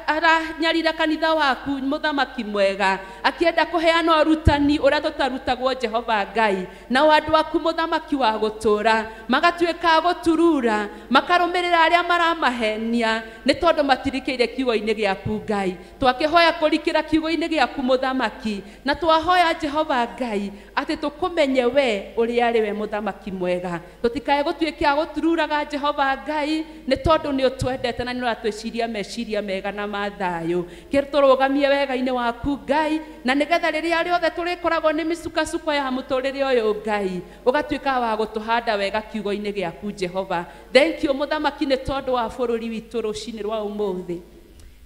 aranyarira kanitha waku mũthamaki mwega akĩenda kũheana ũrutani ũrĩa tũtarutagwo Jehova Ngai na andũ aku mũthamaki wa gũtũra magatuĩka gũturura makarũmĩrĩra arĩa maramahenia nĩ tondũ matirikĩire kiugo-inĩ gĩaku Ngai twakĩhoya kũrikĩra kiugo-inĩ gĩaku mũthamaki na twahoya Jehova Ngai atĩ tũkũmenye we ũrĩa arĩ we mũthamaki mwega tũtikae gũtuĩka gũtururaga Jehova Ngai nĩ tondũ nĩ ũtwendete na nĩ ũratwĩciria meciria mega na mathayũ kĩrũgamie wega-inĩ waku Ngai na nĩgetha rĩrĩa rĩothe tũrĩkoragwo nĩ mĩcukacuko ya mũtũrĩre ũyũ Ngai ũgatuĩka wa gũtũhanda wega kiugo-inĩ gĩaku Jehova thank you mũthamaki nĩ tondũ wa bũrũri witũ rũcinĩ rwa ũmũthĩ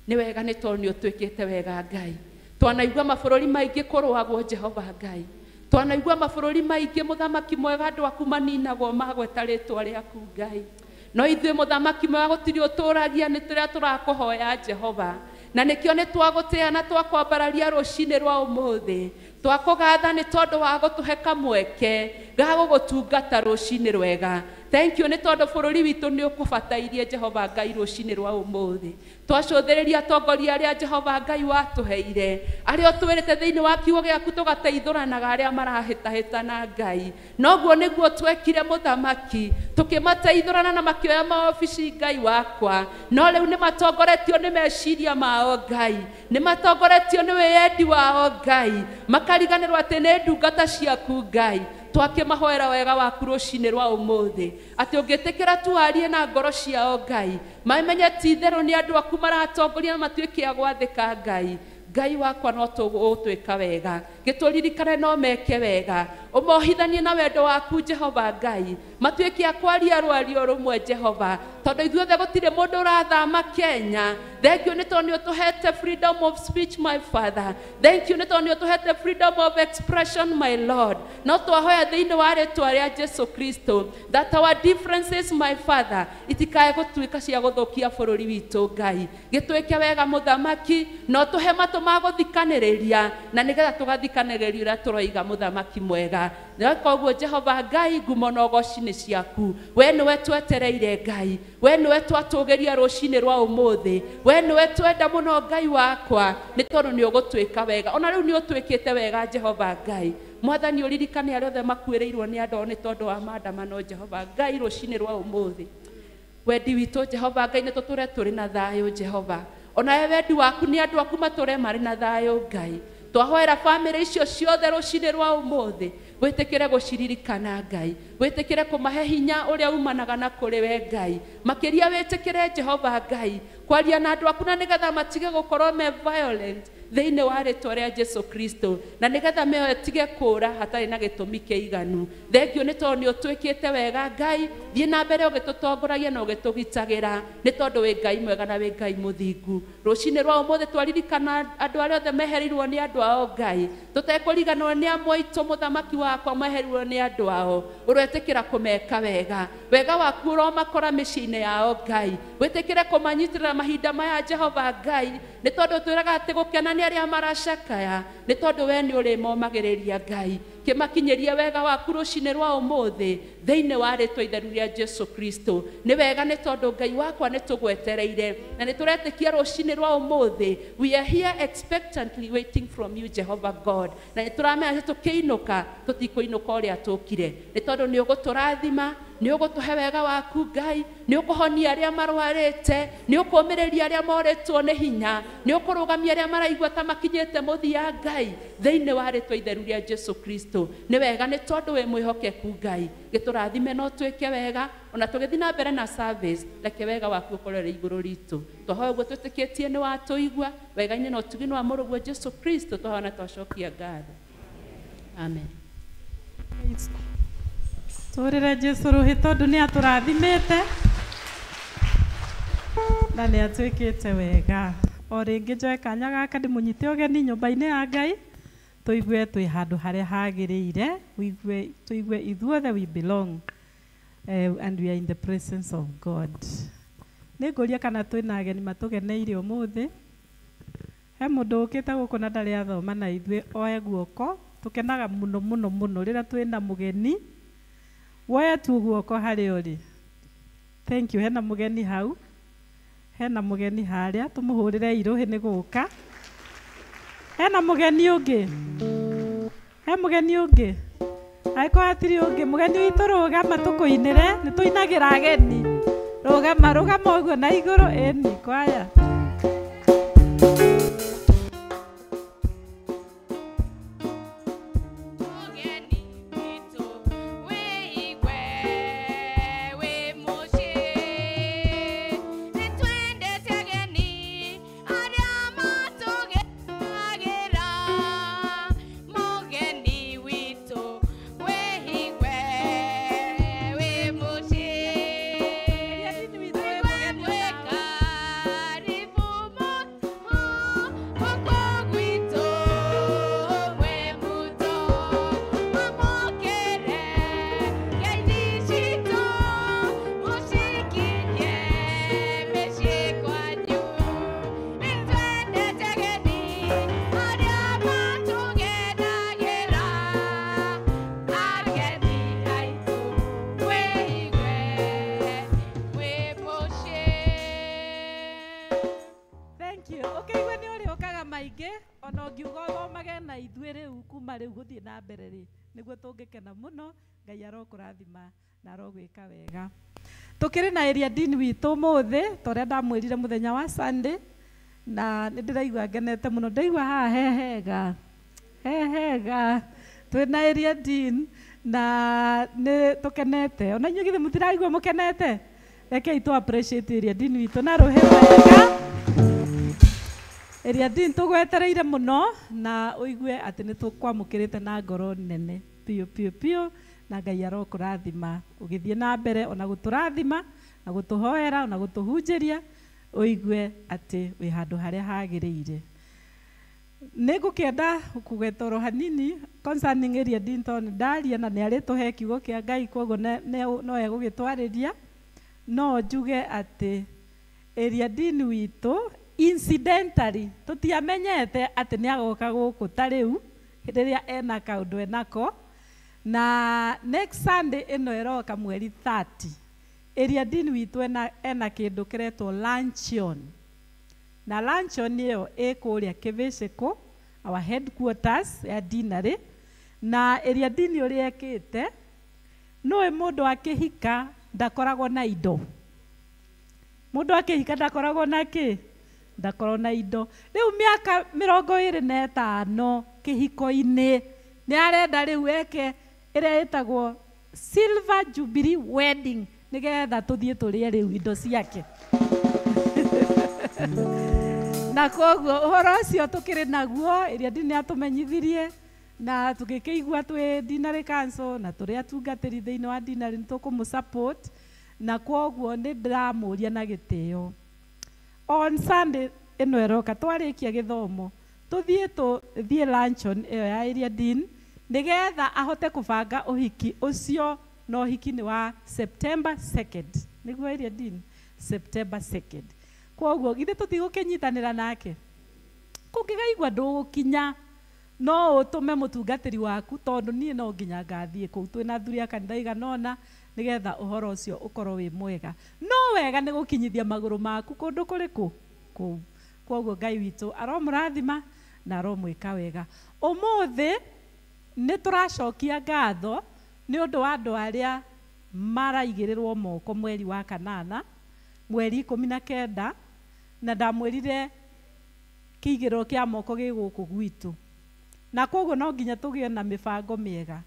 nĩ wega nĩ tondũ nĩ ũtwĩkĩte wega Ngai twanaigua mabũrũri maingĩ kũrũagwo Jehova Ngai twanaigua mabũrũri maingĩ mũthamaki mwega andũ aku maninagwo magweta rĩtwa rĩaku Ngai no ithuĩ mũthamaki mwega gũtirĩ ũtũragia nĩ tũrĩa tũrakũhoya Jehova na nĩkĩo nĩ twagũtĩa na twakwambararia rũcinĩ rwa ũmũthĩ twakũgatha nĩ tondũ wa gũtũhe kamweke ga gũgũtungata rũcinĩ rwega thank you nĩ tondũ bũrũri witũ nĩ ũkũbatairie Jehova Ngai rũcinĩ rwa ũmũthĩ twacũthĩrĩria atongoria arĩa Jehova Ngai watũheire arĩa ũtwĩrĩte thĩinĩ wa kiugo gĩaku tũgateithũranaga arĩa marahĩtahĩtana Ngai noguo nĩguo twekire mũthamaki tũkĩmateithũrana na makĩoya maobici Ngai wakwa no rĩu nĩ matongoretio nĩ meciria mao Ngai nĩ matongoretio nĩ wĩyendi wao Ngai makariganĩrwo atĩ nĩ ndungata ciaku Ngai twakĩmahoera wega waku rũcinĩ rwa ũmũthĩ atĩ ũngĩtĩkĩra tuarie na ngoro ciao Ngai mamenye ti-itherũ nĩ andũ aku maratongoria na matuĩke a gwathĩka Ngai Ngai wakwa no tũgũtwĩka wega gĩtũririkane no meke wega umohithanie na wendo waku Jehova Ngai matuike akwaria rwario rumwe Jehova tondu ithuothe gutire mundu urathama Kenya. Thank you nĩ tondũ nĩ ũtũhete freedom of speech my Father. Thank you nĩ tondũ nĩ ũtũhete freedom of expression my Lord. No twahoya thĩinĩ wa rĩtwa rĩa Jesu Kristo that our differences my Father itikae gũtuĩka cia gũthũkia bũrũri witũ Ngai. Gĩtuĩke wega mũthamaki no tũhe matũ ma gũthikanĩrĩria na nĩgetha tũgathikanĩrĩria ũrĩa tũroiga mũthamaki mwega. Koguo Jehova Ngai ngumo na ũgoci nĩ ciaku. We nĩwe twetereire Ngai. We nĩwe twatũgĩria rũcinĩ rwa ũmũthĩ. We nĩwe twenda mũno Ngai wakwa nĩ tondũ nĩ ũgũtuĩka wega. Ona rĩu nĩ ũtuĩkĩte wega Jehova Ngai. Mwathani ũririkane arĩa othe makuĩrĩirwo nĩ andũ nĩ tondũ wa maandamano Jehova Ngai rũcinĩ rwa ũmũthĩ. Wendi witũ Jehova Ngai nĩ tũtũre tũrĩ na thayũ Jehova. Ona wendi waku nĩ andũ aku matũre marĩ na thayũ Ngai. Twahoera family icio ciothe rũcinĩ rwa ũmũthĩ wĩtĩkĩre gũciririkana Ngai, wĩtĩkĩre kũmahe hinya ũrĩa umanaga na kũrĩ we Ngai, makĩria wĩtĩkĩre Jehova Ngai kwaria na andũ aku na nĩgetha matige gũkorwo me violent thĩinĩ wa rĩtwa rĩa Jesu Kristo na nĩgetha mĩoyo ĩtige kũũra hatarĩ na gĩtũmi kĩiganu. Thengio nĩ tondũ nĩ ũtwĩkĩte wega Ngai, thiĩ na mbere ũgĩtũtongoragia na ũgĩtũgitagĩra nĩ tondũ wĩ Ngai mwega na wĩ Ngai mũthingu. Rũcinĩ rwa ũmũthĩ twaririkana andũ arĩa othe meherirwo nĩ andũ ao Ngai, tũtekũriganĩrwo nĩ amwe aitũ mũthamaki wakwa meherirwo nĩ andũ ao, ũrwĩtĩkĩra kũmeka wega, wega waku ũromakora mĩciĩ-inĩ yao Ngai, wĩtĩkĩre kũmanyitĩrĩra mahinda maya Jehova Ngai, nĩ tondũ twĩraga atĩ gũkena nĩ arĩa maracakaya, nĩ tondũ we nĩ ũrĩmomagĩrĩria Ngai. Kĩmakinyĩrie wega waku rũcinĩ rwa ũmũthĩ thĩinĩ wa rĩtwa itheru rĩa Jesu Kristo. Nĩ wega nĩ tondũ Ngai wakwa nĩ tũgwetereire na nĩ tũretĩkia rũcinĩ rwa ũmũthĩ. We are here expectantly waiting from you Jehovah God. Na nĩ tũramenya atĩ tũkĩinũka tũtikũinũka ũrĩa tũkire, nĩ tondũ nĩ ũgũtũrathima, nĩ ũgũtũhe wega waku Ngai, nĩ ũkũhonia arĩa marwarĩte, nĩ ũkũũmĩrĩria arĩa morĩtwo nĩ hinya, nĩ ũkũrũgamia arĩa maraigua ta makinyĩte mũthia Ngai thĩinĩ wa rĩtwa itheru rĩa Jesu Kristo. Nĩ wega nĩ tondũ wĩ mwĩhokeku Ngai, gĩtũrathime no twĩke wega ona tũgĩthiĩ na mbere na service, reke wega waku ũkorere igũrũ ritũ. Twahoya ũguo twĩtĩkĩtie nĩ watũigua wega-inĩ na ũtugi wa mũrũguo Jesu Kristo, twahoya na twacokia ngatho. Amen. Tũrĩre Jesu rũhĩ tondũ nĩ atũrathimĩte na nĩ atwĩkĩte wega. O rĩngĩ njoe kanya gaka ndĩmũnyite ũgeni nyũmba-inĩ ya Ngai, tũigue twĩ handũ harĩa hagĩrĩire, tũigue ithuothe we belong and we are in the presence of God. Nĩ ngũria kana twĩna ageni matũgeneire ũmũthĩ. He mũndũ ũkĩte gũkũ na ndarĩ athoma na ithuĩ oe guoko, tũkenaga mũno mũno mũno rĩrĩa twĩna mũgeni. Woya tu guoko harĩa ũrĩ. Thank you. Hena mũgeni hau, hena mũgeni harĩa, tũmũhũrĩre irũhĩ nĩ gũka. Hena mũgeni ũngĩ, he mũgeni ũngĩ, angĩkorwo hatirĩ ũngĩ, mũgeni witũ rũgama tũkũinĩre, nĩ tũinagĩra ageni. Rũgama ũguo na igũrũ, ĩni kwaya. Nĩguo tũngĩkena mũno, Ngai arokũrathima na arogwĩka wega. Tũkĩrĩ na area dean witũ ũmũthĩ, torĩa ndamwĩrire mũthenya wa Sunday, na nĩ ndĩraigua ngenete mũno, ndaigua haha hehega. Twĩna area dean na nĩ tũkenete. Ona inyuĩ githĩ mũtiraigua mũkenete? Rekei tũ appreciate area dean witũ na rũhĩ wega. Area dean tũgwetereire mũno na ũigue atĩ nĩ tũkwamũkĩrĩte na ngoro nene. piũ piũ piũ na Ngai arokũrathima ũgĩthiĩ na mbere ona gũtũrathima na gũtũhoera ona gũtũhunjĩria ũigue atĩ wĩ handũ harĩa hagĩrĩire. Nĩngũkĩenda kũgetoro hanini concerning area Dinton ndaria na nĩ arĩtũhe kiugo kĩa Ngai koguo no egũgĩtwarĩria no njuge atĩ area Din witũ incidentally tũtiamenyete atĩ nĩ agoka gũkũ ta rĩu hĩndĩ ĩrĩa ena kaũndũ enako na next Sunday ĩno ĩroka mweri 30 area Din witũ ena kĩndũ kĩretwo luncheon na luncheon ĩyo ĩkũrĩa Kĩbĩcĩkũ our headquarters ya dinarĩ na area Din ũrĩa ekĩte nũĩ mũndũ akĩhika ndakoragwo na indo. Mũndũ akĩhika ndakoragwo na kĩ? Ndakoragwo na indo. Rĩu mĩaka 25 kĩhiko-inĩ nĩ arenda rĩu eke ĩrĩa ĩtagwo Silver Jubilee Wedding nĩgetha tũthiĩ tũrĩe rĩu indo ciake. Na koguo ũhoro ũcio tũkĩrĩ naguo ĩrĩa Din atũmenyithirie na tũgĩkĩigua twĩ Dinarĩ Council na tũrĩ atungatĩri thĩinĩ wa Dinarĩ nĩ tũkũmũ-support na koguo nĩ ndĩramũria na gĩtĩo. On Sunday ĩno ĩroka twarĩkia gĩthomo tũthiĩ luncheon ĩyo ya area Din nĩgetha ahote kũbanga ũhiki ũcio na ũhiki nĩ wa September 2nd nĩguo area Din September 2nd. Koguo githĩ tũtigũkĩnyitanĩra nake kũngĩgaigua ndũgũkinya no ũtũme mũtungatĩri waku tondũ niĩ no nginya ngathiĩ kũu twĩna athuri a kanitha iganona nĩgetha ũhoro ũcio ũkorwo wĩ mwega no wega nĩ gũkinyithia magũrũ maku kũndũ kũrĩkũ kũu. Koguo Ngai witũ aromũrathima na aromwĩka wega. Ũmũthĩ nĩ tũracokia ngatho nĩ ũndũ wa andũ arĩa maraigĩrĩrwo moko mweri wa kanana mweri 19 na ndamwĩrire kĩigĩrĩro kĩa moko gĩgũkũ gwitũ na koguo no nginya tũgĩe na mĩbango mĩega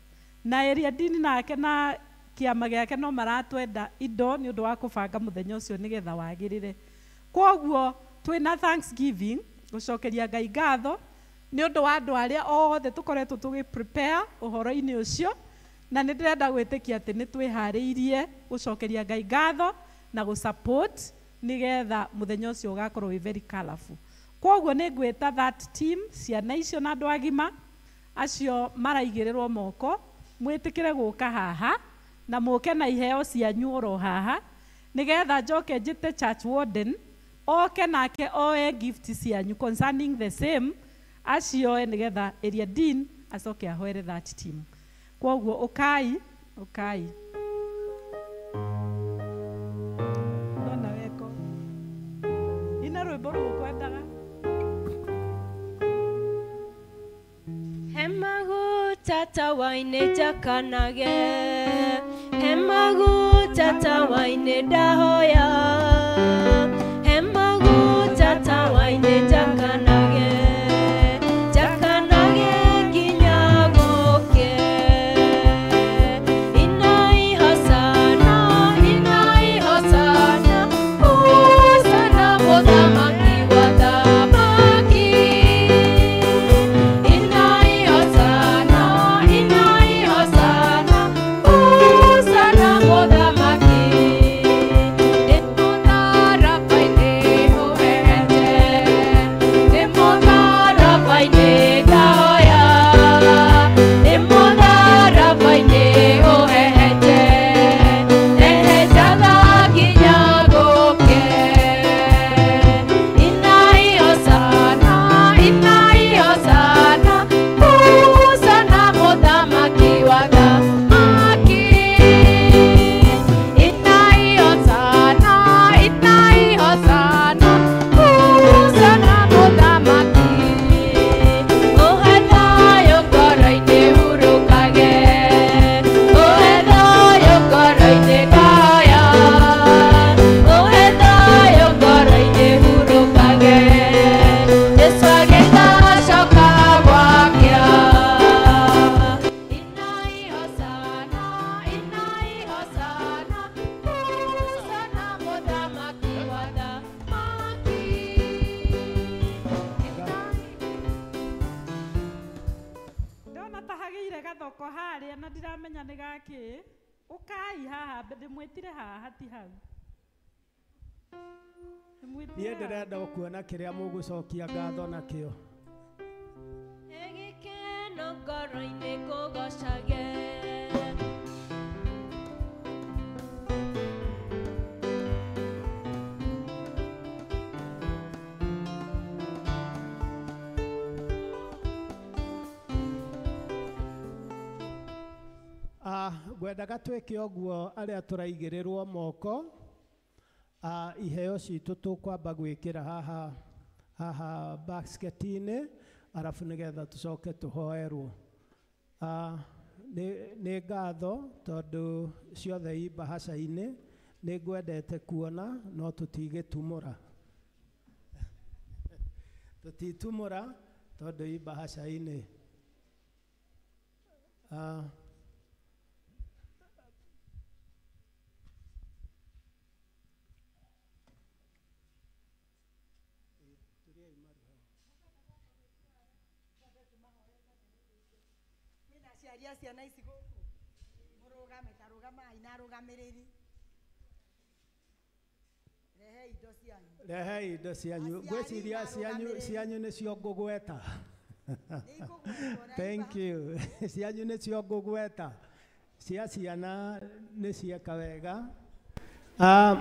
na area Din nake na kĩama gĩake no maratwenda indo nĩ ũndũ wa kũbanga mũthenya ũcio nĩgetha wagĩrĩre. Koguo twĩna Thanksgiving gũcokeria Ngai ngatho nĩ ũndũ wa andũ arĩa othe tũkoretwo tũgĩ-prepare ũhoro-inĩ ũcio na nĩ ndĩrenda gwĩtĩkia atĩ nĩ twĩharĩirie gũcokeria Ngai ngatho na gũ-support nĩgetha mũthenya ũcio ũgakorwo wĩ very colorful. Koguo nĩ ngwĩta that team ciana icio na andũ agima acio maraigĩrĩrwo moko mwĩtĩkĩre gũka haha na mũke na iheo cianyu oro haha nĩgetha njoke njĩte church warden oke nake oe gift cianyu concerning the same acioe nĩgetha area Din acoke ahoere that team. Koguo ũkai nona weko ina rwĩmbo rũkwendaga Hemaguta tawa-inĩ njakanage Hemaguta tawa-inĩ ndahoya Hemaguta tawa-inĩ njakanage njakanage nginya gũke Inai hosana hosana mũthamaki wa thamaki Inai hosana hosana mũthamaki Nĩ mũtharaba-inĩ ũhete harĩa na ndiramenya nĩ gakĩ. Ũkai haha ndĩmwĩtire haha ti hau. Niĩ ndĩrenda kuona kĩrĩa mũgũcokia ngatho nakĩo. Gĩkeno ngoro-inĩ kũgocage. Ngwendaga twĩke ũguo arĩa tũraigĩrĩrwo moko. Iheo citũ tũkwamba gwĩkĩra haha basket-inĩ, arabu nĩgetha tũcoke tũhoerwo. Nĩ ngatho tondũ ciothe i bahaca-inĩ nĩ ngwendete kuona no tũtigĩtumũra. Tũtitumũra tondũ i bahaca-inĩ. Ciaria ciana ici gũkũ mũrũgame tarũgamai na arũgamĩrĩri. Rehe indo cianyu. Rehe indo cianyu. Ngwĩciria cianyu nĩcio ngũgweta. Thank you. Cianyu nĩcio ngũgweta. Cia ciana nĩ cieka wega.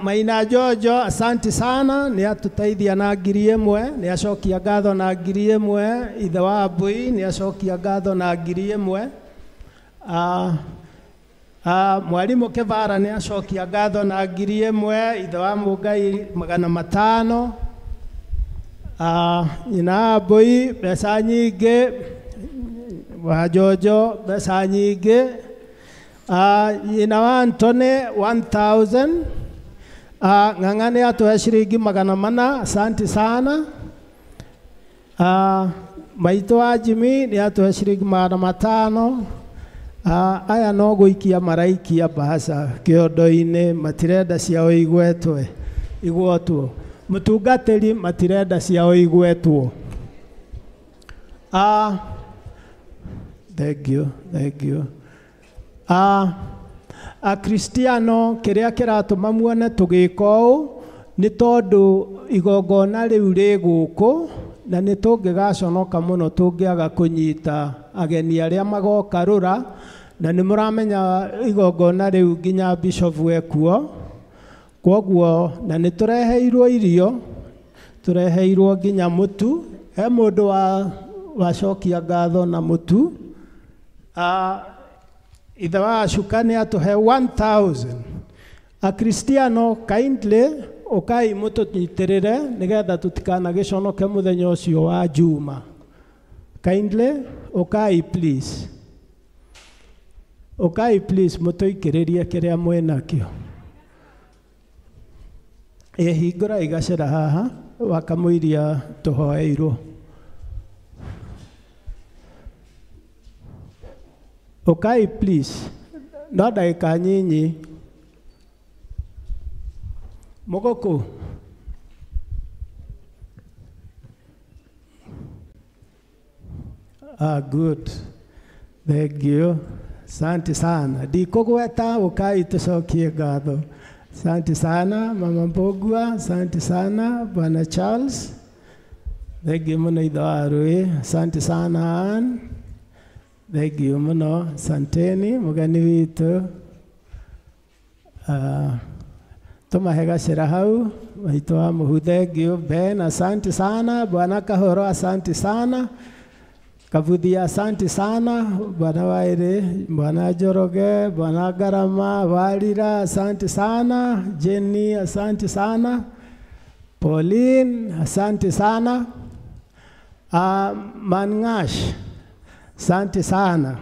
Maina Jojo, asante sana, nĩ atũteithia na 1,000, nĩ acokia ngatho na 1,000, ithe wa Mbui nĩ acokia ngatho na 1,000. Mwalimu Kivara nĩ acokia ngatho na 1,000, ithe wa Mũngai 500. Nyina Mbui mbeca nyingĩ, wa Jojo mbeca nyingĩ. Nyina wa Antone 1,000. Ng'ang'ane atuhe shilingi 400, asante sana. Maitũ wa Jimmy nĩ atuhe shilingi 500. Aya no gũikia maraikia bahaca kĩondo-inĩ, matirenda ciao igwetwo. Mũtungatĩri matirenda ciao igwetwo. Thank you. Kristiano kĩrĩa kĩratũma muone tũgĩka ũũ nĩ tondũ igongona rĩu rĩ gũkũ na nĩ tũngĩgaconoka mũno tũngĩaga kũnyita ageni arĩa magoka rũra, na nĩ mũramenya igongona rĩu nginya Bishop ekuo. Kwoguo na nĩ tũreheirwo irio, tũreheirwo nginya mũtu. He mũndũ wacokia ngatho na mũtu. Ithe wa Acuka nĩ atũhe 1,000. Kristiano kindly ũkai mũtũnyitĩrĩre nĩgetha tũtikanagĩconoke mũthenya ũcio wa Juma. Kindly ũkai please. Ũkai please mũtũikĩrĩrie kĩrĩa mwĩnakĩo. Hingũra igacĩra haha wakamũiria tũhoeirwo. Okay, please. No ndagĩka nyinyi. Mũgũkũ. Good. Thank you. Asante sana. Ndikũgweta ũkai tũcokie ngatho. Asante sana Mama Mbogua, asante sana Bwana Charles. Thank you mũno ithe wa Rũĩ. Asante sana Ann. Thank you mũno, asanteni mũgeni witũ. Tũmahe gacĩra hau, maitũ wa mũhu. Thank you Ben, asante sana. Bwana Kahoro, asante sana. Kabuthia, asante sana. Bwana Wairi, Bwana Njoroge, Bwana Garama, Warira, asante sana. Jenny, asante sana. Pauline, asante sana. Mangash, asante sana.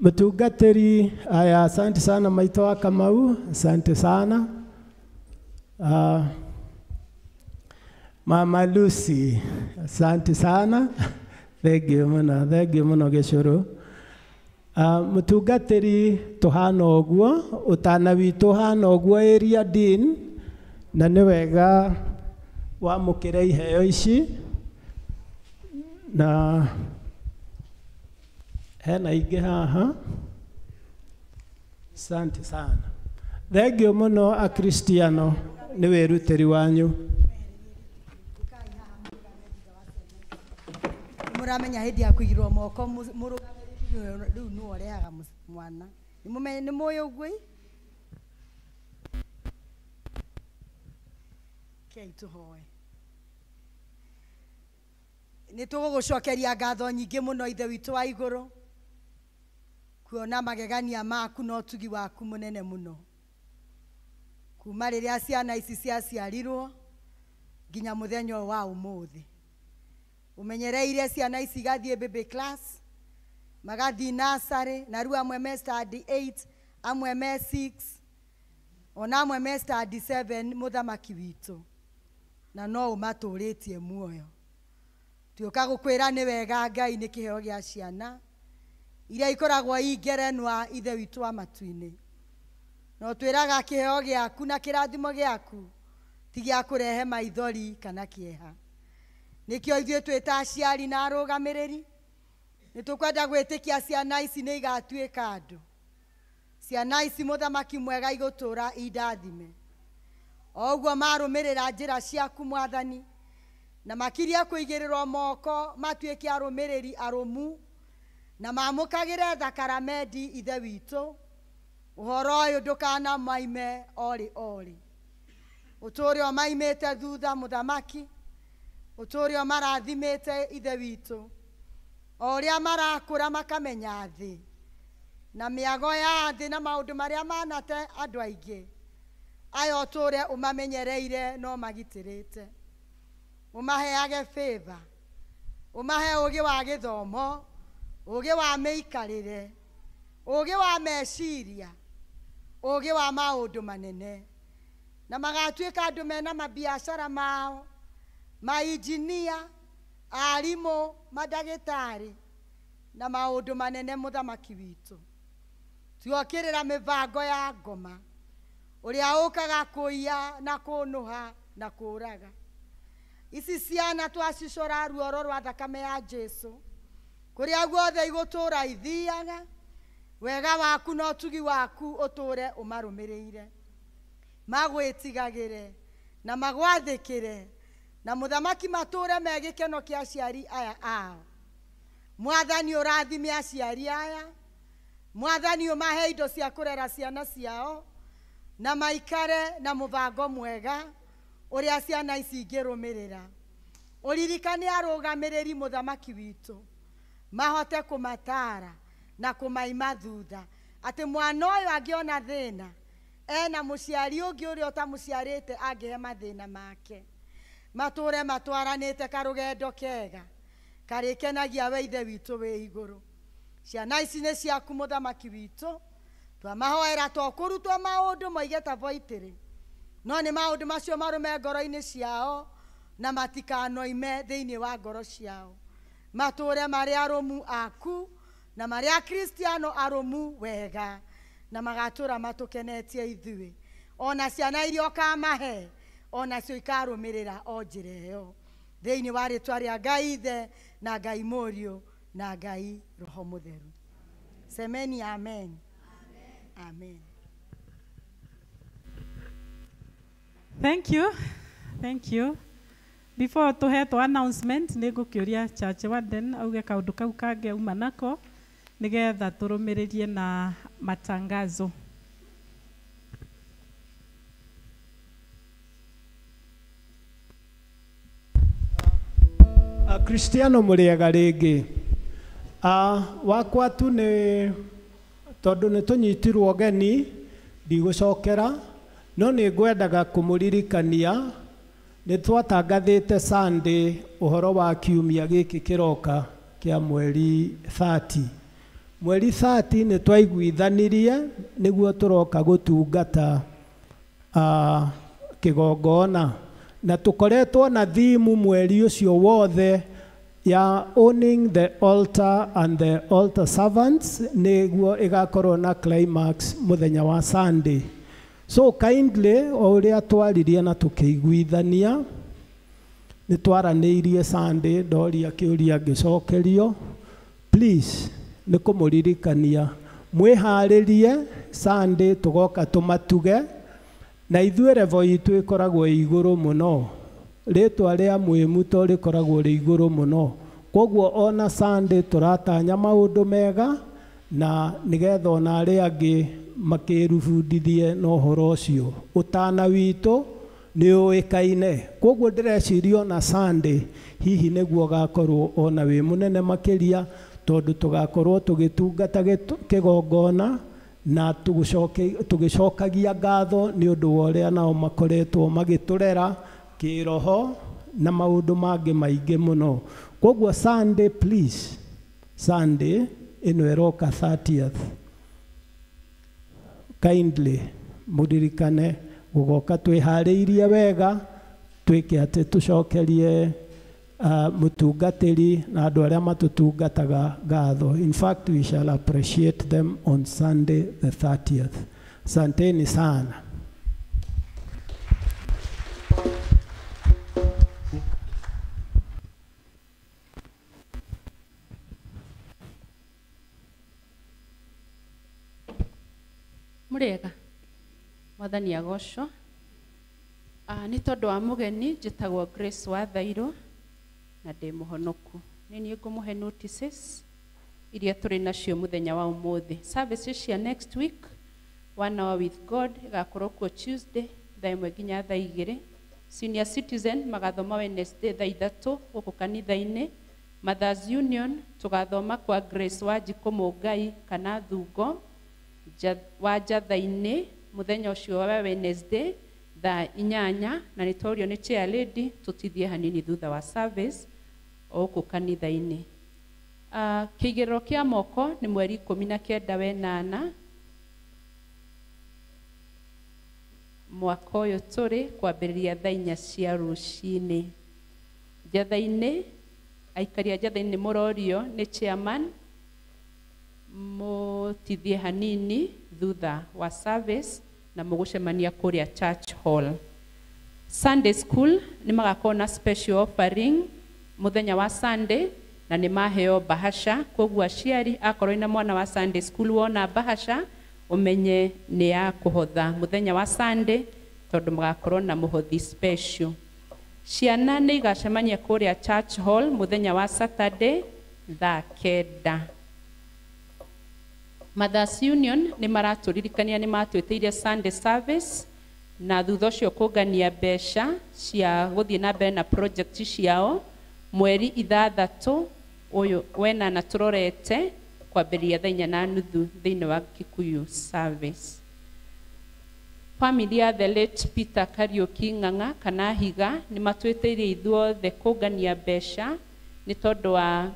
Mũtungatĩri aya, asante sana. Maitũ wa Kamau, asante sana. Mama Lucy, asante sana. Thank you mũno Gĩcũrũ. Mũtungatĩri tũhana ũguo, ũtana witũ ũhana ũguo area dean, na nĩ wega wamũkĩre iheo ici. Na Hena ingĩ haha. Asante sana. Thengio mũno Akristiano nĩ wĩrutĩri wanyu. Muramenya hĩndĩ ya kũigirwo moko mũrũgamĩrĩri rĩu nĩ ũreaga mwana. Nĩ mũĩ ũguo? Kei tũhoe. Nĩ tũgũgũcokeria ngatho nyingĩ mũno Ithe witũ wa igũrũ, kuona magegania maku na ũtugi waku mũnene mũno. Kuma rĩrĩa ciana ici ciaciarirwo nginya mũthenya wa ũmũthĩ. Umenyereire ciana ici igathiĩ baby class, magathiĩ nursery, na rĩu amwe me study 8, amwe me 6, ona amwe me study 7 mũthamaki witũ. Na no ũmatũrĩtie muoyo. Tuoka gũkwĩra nĩ wega Ngai nĩ kĩheo gĩa ciana iria ikoragwo ingerenwa Ithe witũ wa matu-inĩ. No twĩraga kĩheo gĩaku na kĩrathimo gĩaku ti gĩa kũrehe maithori kana kĩeha. Nĩkĩo ithuĩ twĩta aciari na arũgamĩrĩri nĩ tũkwenda gwĩtĩkia ciana ici nĩ igatuĩka andũ. Ciana ici mũthamaki mwega igũtũra indathime. O ũguo marũmĩrĩra njĩra ciaku Mwathani, na makiria kũigĩrĩrwo moko matuĩke arũmĩrĩri arũmu, na mamũkagĩre thakaramendi Ithe witũ. Ũhoro ũyũ ndũkana maime orĩ. Ũtũũre o maimĩte thutha mũthamaki, ũtũũre o marathimĩte Ithe witũ, o ũrĩa marakũra makamenya thĩ na mĩago ya thĩ na maũndũ marĩa manate andũ aingĩ. Aya ũtũũre ũmamenyereire no magitĩrĩte. Ũmaheage favor, ũmahe ũgĩ wa gĩthomo, ũgĩ wa mĩikarĩre, ũgĩ wa meciria, ũgĩ wa maũndũ manene. Na magatuĩka andũ mena mabiacara mao, mainjinia, arimũ, mandagĩtarĩ na maũndũ manene mũthamaki witũ. Tuokĩrĩra mĩbango ya ngoma, ũrĩa ũkaga kũiya na kũnũha na kũũraga. Ici ciana twacicora ruoro rwa thakame ya Jesu, kũrĩa guothe igũtũũra ithiaga, wega waku na ũtugi waku ũtũũre ũmarũmĩrĩire. Magwĩtigagĩre na magwathĩkĩre, na mũthamaki matũũre me gĩkeno kĩa aciari aya ao. Mwathani ũrathime aciari aya, Mwathani ũmahe indo cia kũrera ciana ciao, na maikare na mũbango mwega ũrĩa ciana ici ingĩrũmĩrĩra. Ũririkane arũgamĩrĩri mũthamaki witũ, mahote kũmatara na kũmaima thutha, atĩ mwana ũyũ angĩona thĩna ena mũciari ũngĩ ũrĩa ũtamũciarĩte angĩhe mathĩna make. Matũũre matwaranĩte karũgendo kega karĩkenagia we Ithe witũ wĩ igũrũ. Ciana ici nĩ ciaku mũthamaki witũ, twamahoera tokũrutwo maũndũ moige ta voitĩrĩ, no nĩ maũndũ macio marũme ngoro-inĩ ciao na matikanoime thĩinĩ wa ngoro ciao. Matũũre marĩ arũmu aku na marĩ Akristiano arũmu wega, na magatũũra matũkenetie ithuĩ. Ona ciana iria ũkamahe onacio ikarũmĩrĩra o njĩra ĩyo, thĩinĩ wa rĩtwa rĩa Ngai Ithe na Ngai Mũriũ na Ngai Roho Mũtheru. Semeni amen. Amen. Thank you. Before tuheto announcement nĩngũkĩũria Church Warden auge kaũndũ kau kangĩauma nako nĩgetha tũrũmĩrĩrie na matangazo. Akristiano mũrĩega rĩngĩ. Wakwa tu nĩ tondũ nĩ tũnyitirwo ũgeni ndigũcokera, no nĩ ngwendaga kũmũririkania nĩ twatangathĩte Sunday ũhoro wa kiumia gĩkĩ kĩroka kĩa mweri 30. Mweri 30 nĩ twaiguithanirie nĩguo tũroka gũtungata kĩgongona, na tũkoretwo na thimu mweri ũcio wothe ya owning the altar and the altar servants, nĩguo ĩgakorwo na climax mũthenya wa Sunday. So kindly o ũrĩa twaririe na tũkĩiguithania nĩ twaranĩirie Sunday, ndoria kĩũria ngĩcokerio, please nĩ kũmũririkania mwĩharĩrie Sunday tũgoka tũmatuge na ithuĩ revo itũ ĩkoragwo igũrũ mũno, rĩtwa rĩa mwĩmuto rĩkoragwo rĩ igũrũ mũno, koguo ona Sunday tũratanya maũndũ mega na nĩgetha ona arĩa angĩ makĩrubundithie na ũhoro ũcio. Ũtana witũ nĩ ũĩkaine, koguo ndĩreciria ona Sunday hihi nĩguo gakorwo ona wĩ mũnene makĩria, tondũ tũgakorwo tũgĩtungata kĩgongona na tũgĩcokagia ngatho nĩ ũndũ wa ũrĩa nao makoretwo magĩtũrera kĩroho na maũndũ mangĩ maingĩ mũno. Koguo Sunday please, Sunday ĩno ĩroka 30th, kindly mũririkane gũgoka twĩharĩirie wega, twĩke atĩ tũcokerie mũtungatĩri na andũ arĩa matũtungataga ngatho. In fact, we shall appreciate them on Sunday the 30th. Asanteni sana. Murega mwathani agocwo. Nĩ tondũ wa mũgeni njĩtagwo Grace wa Thairũ na ndĩ mũhonoku. Nĩ niĩ ngũmũhe notices iria tũrĩ nacio mũthenya wa ũmũthĩ. Services cia next week, 1 hour with God, igakorwo kuo Tuesday thaa 1 nginya thaa 2. Senior citizen magathoma Wednesday thaa 3 gũkũ kanitha-inĩ. Mothers Union tũgathoma kwa Grace wa Njikũmũngai kana Thungo wa Njatha-inĩ mũthenya ũcio wa Wednesday thaa 8, na nĩ twaũrio nĩ chair lady tũtithie hanini thutha wa service o gũkũ kanitha-inĩ. Kĩigĩrĩro kĩa moko nĩ mweri 19 wa 8 mwaka ũyũ tũrĩ kwambĩrĩria thaa 4 cia rũcinĩ. Njatha-inĩ, aikari a Njatha-inĩ mũrorio nĩ chairman mũtithie hanini thutha wa service na mũgũcemania kũrĩa church hall. Sunday school nĩ magakorwo na special offering mũthenya wa Sunday na nĩ maheo bahasha, koguo aciari akorwo na mwana wa Sunday school wona bahasha umenye nĩ ya kũhotha mũthenya wa Sunday tondũ magakorwo na mũhothi special. Ciana nĩ igacemania kũrĩa church hall mũthenya wa Saturday thaa 9. Mothers Union nĩ maratũririkania nĩ matwĩtĩire Sunday service na thutha ũcio kũngania mbeca cia gũthiĩ na mbere na project ciao mweri 6 ũyũ wena na tũrorete kwambĩrĩria thaa 4:30 thĩinĩ wa Kikuyu service. Family ya the late Peter Kariuki Ng'ang'a kana Higa nĩ matwĩtĩire ithuothe kũngania mbeca nĩ tondũ wa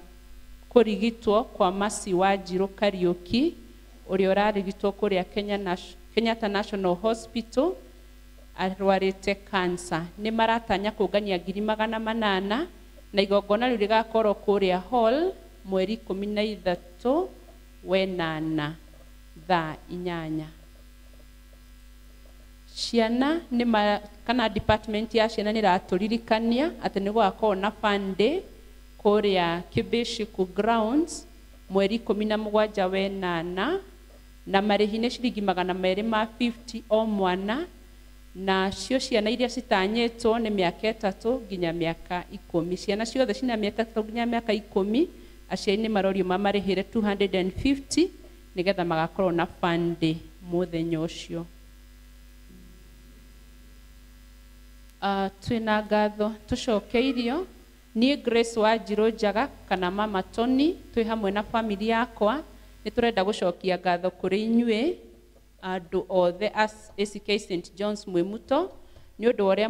kũrigitwo kwa Mercy Wanjiru Kariuki ũrĩa ũrarigitwo kũrĩa Kenyatta National Hospital arwarĩte cancer. Nĩ maratanya kũngania 800,000 na igongona rĩu rĩgakorwo kũrĩa hall mweri 13 wa 8 thaa 8. Ciana kana department ya ciana nĩ ratũririkania atĩ nĩ gũgakorwo na fun day kũrĩa Kibishiku grounds mweri 17 wa 8 na marĩhi nĩ ciringi 250 o mwana, na cio ciana iria citanyĩtwo nĩ mĩaka 3 nginya mĩaka 10. Ciana ciothe cina mĩaka 3 nginya mĩaka 10 aciari nĩ marorio mamarĩhĩre 250 nĩgetha magakorwo na fun day mũthenya ũcio. Twĩna ngatho tũcokeirio niĩ Grace wa Njirũ Njaga kana Mama Tony twĩ hamwe na family yakwa nĩ tũrenda gũcokia ngatho kũrĩ inyuĩ andũ othe ACK St John's Mwĩmuto nĩ ũndũ ũrĩa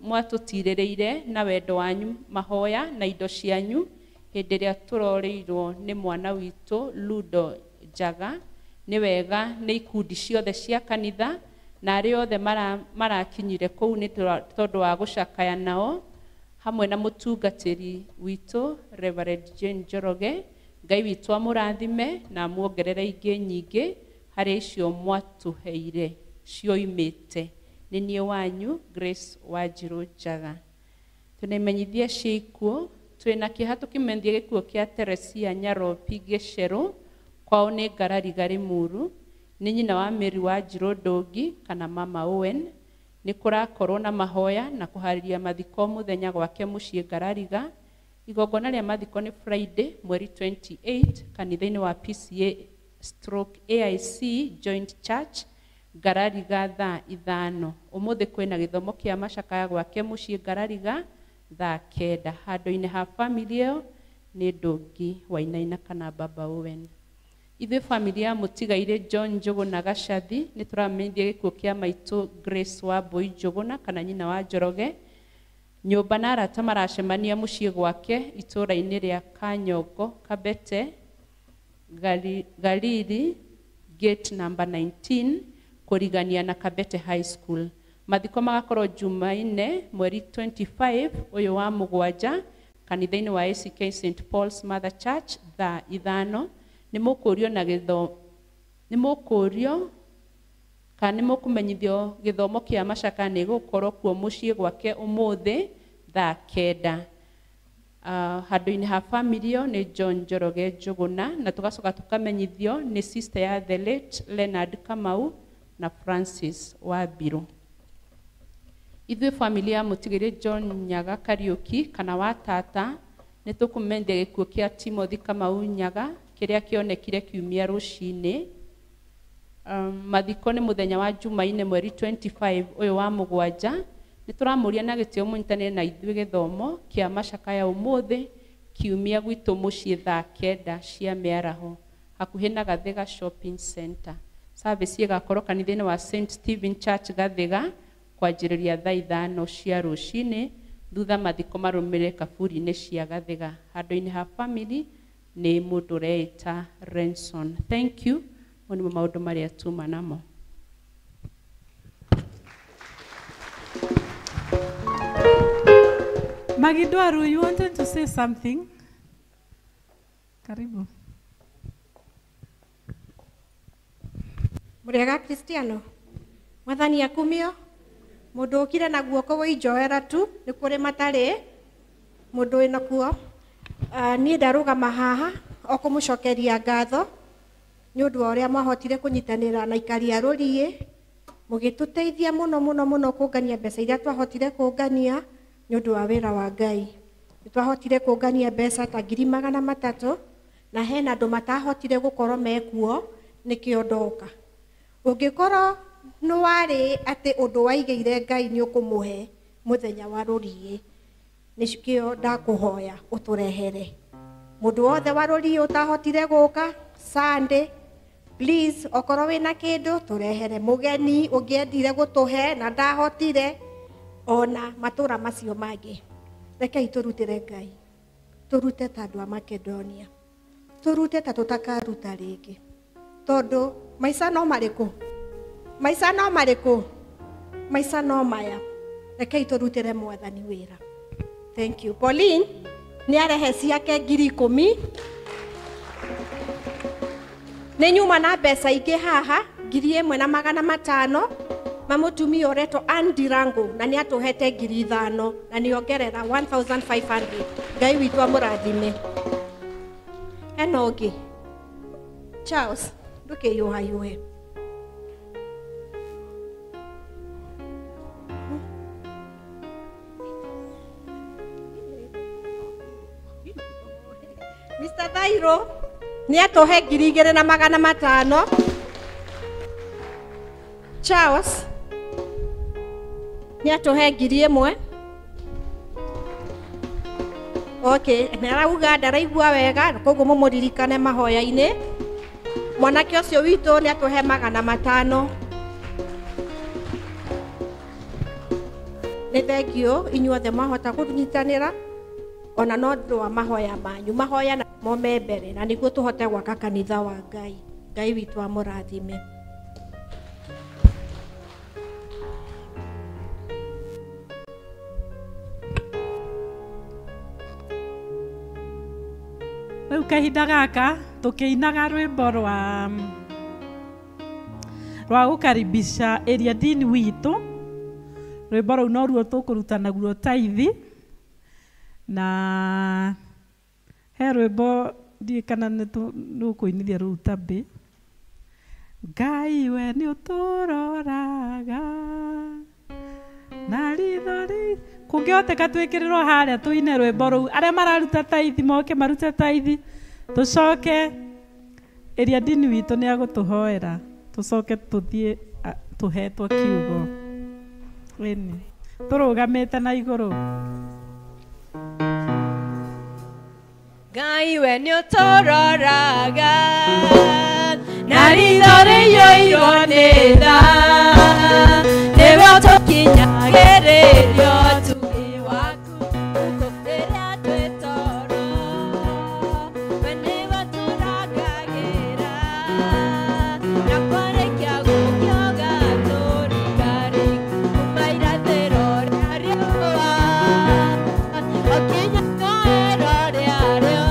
mwatũtirĩrĩire na wendo wanyu mahoya na indo cianyu hĩndĩ ĩrĩa tũrorĩirwo nĩ mwana witũ Ludo Njaga. Nĩ wega nĩ ikundi ciothe cia kanitha na arĩa othe marakinyire kũu nĩ tondũ wa gũcakaya nao hamwe na mũtungatĩri witũ Reverend Jane Njoroge. Ngai witũ amũrathime na muongerere ingĩ nyingĩ harĩ icio mwatũheire cioimĩte. Nĩ niĩ wanyu Grace wa Njirũ Njaga. Tũnemenyithia ciĩkuo twina kiha tukimenthia gikuo kia Teresia Nyarobi Gicero kwao ni Ngarariga Limuru, ni nyina wa Mary wa Njiro Ndungi kana Mama Owen. Ni kurakorwo na mahoya na kuhariria mathiko muthenya gwake mucii Ngarariga. Igongona ria mathiko ni Friday mweri 28 kanitha-ini wa PCA/AIC Joint Church Ngarariga thaa 5. Umuthi kwina githomo kia macakaya gwake mucii Ngarariga thaa 9. Handu-ini ha family io ni Ndungi Wainaina kana Baba Owen. Ithuĩ family ya Mũtigaire John Njũgũna Gacathi nĩ tũramenyithia gĩkuũ kĩa maitũ Grace Wambui Njũgũna kana nyina wa Njoroge. Nyũmba na arata maracemania mũciĩ gwake itũũra-inĩ rĩa Kanyongo Kabete Galili gate number 19 kũrigania na Kabete High School. Mathiko magakorwo Jumaine mweri 25 ũyũ wa Mũgwanja kanitha-inĩ wa ACK St Paul's Mother Church thaa 5. Nĩ mũkũrio kana nĩ mũkũmenyithio gĩthomo kĩa macaka nĩ gũkorwo kuo mũciĩ gwake ũmũthĩ thaa 9. Handũ-inĩ ha family ĩyo nĩ John Njoroge Njũgũna na tũgacoka tũkamenyithio nĩ sister ya the late Leonard Kamau na Francis Wabiru. Ithuĩ family ya Mũtigaire John Nyaga Kariuki kana wa tata nĩ tũkũmenyithia gĩkuũ kĩa Timothy Kamau Nyaga kĩrĩa kĩonekire kiumia rũcinĩ. Mathiko nĩ mũthenya wa Jumaine mweri 25 ũyũ wa Mũgwanja. Nĩ tũramũria na gĩtĩo mũnyitanĩre na ithuĩ gĩthomo kĩa macakaya ũmũthĩ kiumia gwitũ mũciĩ thaa 9 cia mĩaraho hakuhĩ na Gathega Shopping Center. Service ĩgakorwo kanitha-inĩ wa St Stephen Church Gathega kwanjĩrĩria thaa 5 cia rũcinĩ, thutha mathiko marũmĩrĩre kaburi-inĩ cia Gathega. Handũ-inĩ ha family nĩ mũndũ ũreĩta Renson. Thank you. Mo nĩmo maũndũ marĩa tuma namo. Magidwaru, you wanted to say something? Karibu. Muriega Kristiano. Mwathani akumio. Mundu ukire na guoko wa ijoera tu ni kuri matari mundu ina kuo. Ni ndarugama haha okumucokeria ngatho ni undu wa uria mwahotire kunyitanira na ikari a Rũriĩ mugituteithia muno kungania mbeca iria twahotire kungania ni undu wa wira wa Ngai. Twahotire kungania mbeca ta 300,000 na hena andu matahotire gukorwo mekuo nikio ndoka. Ungikorwo ni wari ati undu waigeire Ngai ni ukumuhe muthenya wa Rũriĩ nikio ndakuhoya uturehere. Mundu wothe wa Rũriĩ utahotire guka Sunday, please okorwo wina kindu turehere. Mugeni ungiendire gutuhe na ndahotire ona matura macio mangi, rekei turutire Ngai, turute ta andu a Makedonia, turute ta tutakaruta ringi, tondu maica no mariku, maica no mariku, maica no maya. Rekei turutire Mwathani wira. Thank you. Pauline ni arehe ciake 10,000 ni nyuma na mbeca ingĩ haha 1,500 mamutumia uretwo Andy Rango na ni atuhete 5,000 na ni ongerera 1,500. Ngai witũ amũrathime. Hena ũngĩ Charles ndũkĩyũhayũhe. Mr. Thairo ni atuhe 2,500. Charles ni atuhe 1,000. Okay, narauga ndaraigua wega koguo mumuririkane mahoya-inĩ. Mwanake ũcio witũ ni atuhe 500. Nĩ thengio inyuothe mwahota kũnyitanĩra ona no ndũ wa mahoya manyu. Mahoya na mome mbere na nĩguo tũhote gwaka kanitha wa Ngai. Ngai witũ amũrathime. Rĩu kahinda gaka tũkĩinaga rwĩmbo rwa gũkaribisha area dean witũ. Rwĩmbo rũu no ruo tũkũruta naguo taithi na he rwĩmbo ndiĩ kana nĩũkũinithia rũu tabĩ. Ngai we nĩ ũtũroraga na ritho rĩ kũngĩhoteka twĩkĩrĩrwo harĩa tũine rwĩmbo rũu. Arĩa mararuta taithi moke marute taithi, tũcoke ĩrĩa ndini witũ nĩ agũtũhoera, tũcoke tũthiĩ tũhetwo kiugo. Ĩni tũrũgamĩte na igũrũ. Ngai we nĩ ũtũroraga na ritho rĩiyũirwo nĩ tha, nĩwe ũtũkinyagĩrĩria ũtugi waku rĩrĩa twĩ toro, we nĩwe ũtũrangagĩra na kwarĩkia gũkĩa ũgatũringaringa kuma irathĩro rĩa riũa ũkinya ithũĩro rĩarĩo.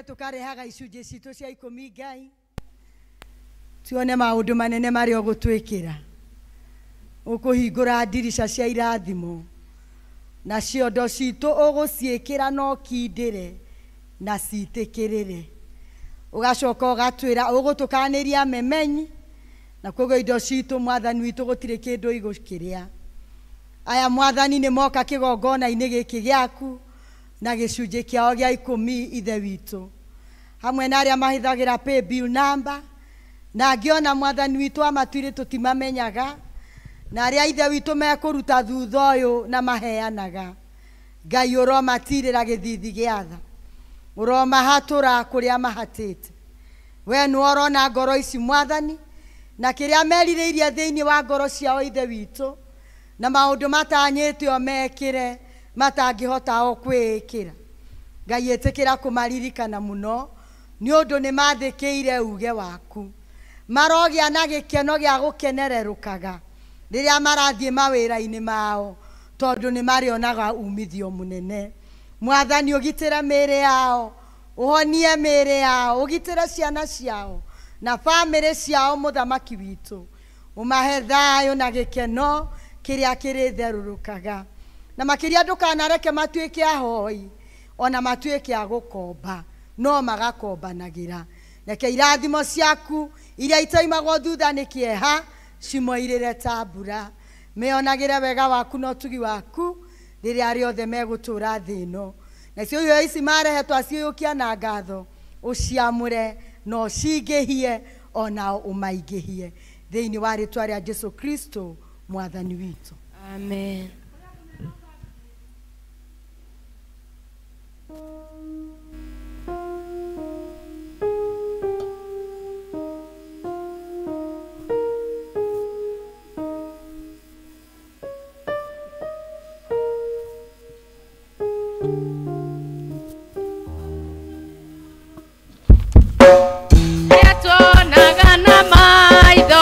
Tukarehaga icunjĩ citũ cia 10 Ngai, tuone maũndũ manene marĩa ũgũtwĩkĩra. Ũkũhingũra ndirica cia irathimo, na ciondo citũ ũgũciĩkĩra no kindĩre na citĩkĩrĩre. Ũgacoka ũgatwĩra ũgũtũkanĩria memenyi, na koguo indo citũ Mwathani witũ gũtirĩ kĩndũ igũkĩrĩa. Aya Mwathani nĩ moka kĩgongona-inĩ gĩkĩ gĩaku na gĩcunjĩ kĩao gĩa 10 ithe witũ, hamwe na arĩa mahithagĩra pay bill number, na angĩona Mwathani witũ amatuire tũtimamenyaga, na arĩa ithe witũ mekũruta thutha ũyũ na maheanaga. Ngai ũromatirĩra gĩthithi gĩa tha, ũromahatũra kũrĩa mahatĩte. We nĩ ũrona ngoro ici Mwathani, na kĩrĩa merirĩirie thĩinĩ wa ngoro ciao ithe witũ, na maũndũ matanyĩte o mekĩre matangĩhota o kwĩĩkĩra. Ngai ĩtĩkĩra kũmaririkana mũno, nĩ ũndũ nĩ mathĩkĩire uge waku. Marogĩa na gĩkeno gĩa gũkenererũkaga rĩrĩa marathiĩ mawĩra-inĩ mao, tondũ nĩ marĩonaga umithio mũnene. Mwathani ũgitĩre mĩĩrĩ yao, ũhonie mĩĩrĩ yao, ũgitĩre ciana ciao na bamĩrĩ ciao mũthamaki witũ. Ũmahe thayũ na gĩkeno kĩrĩa kĩrĩtherũrũkaga. Na makĩria ndũkanareke matuĩke ahoi, ona matuĩke a gũkomba, no magakombanagĩra. Reke irathimo ciaku iria itaimagwo thutha nĩ kĩeha cimoirĩre ta mbura. Meonagĩre wega waku na ũtugi waku rĩrĩa rĩothe megũtũũra thĩ ĩno. Nacio irio ici marehetwo aciũkia na ngatho, ũciamũre na ũcingĩhie ona ũmaingĩhie, thĩinĩ wa rĩĩtwa rĩa Jesũ Kristo Mwathani witũ. Amen. Maitho,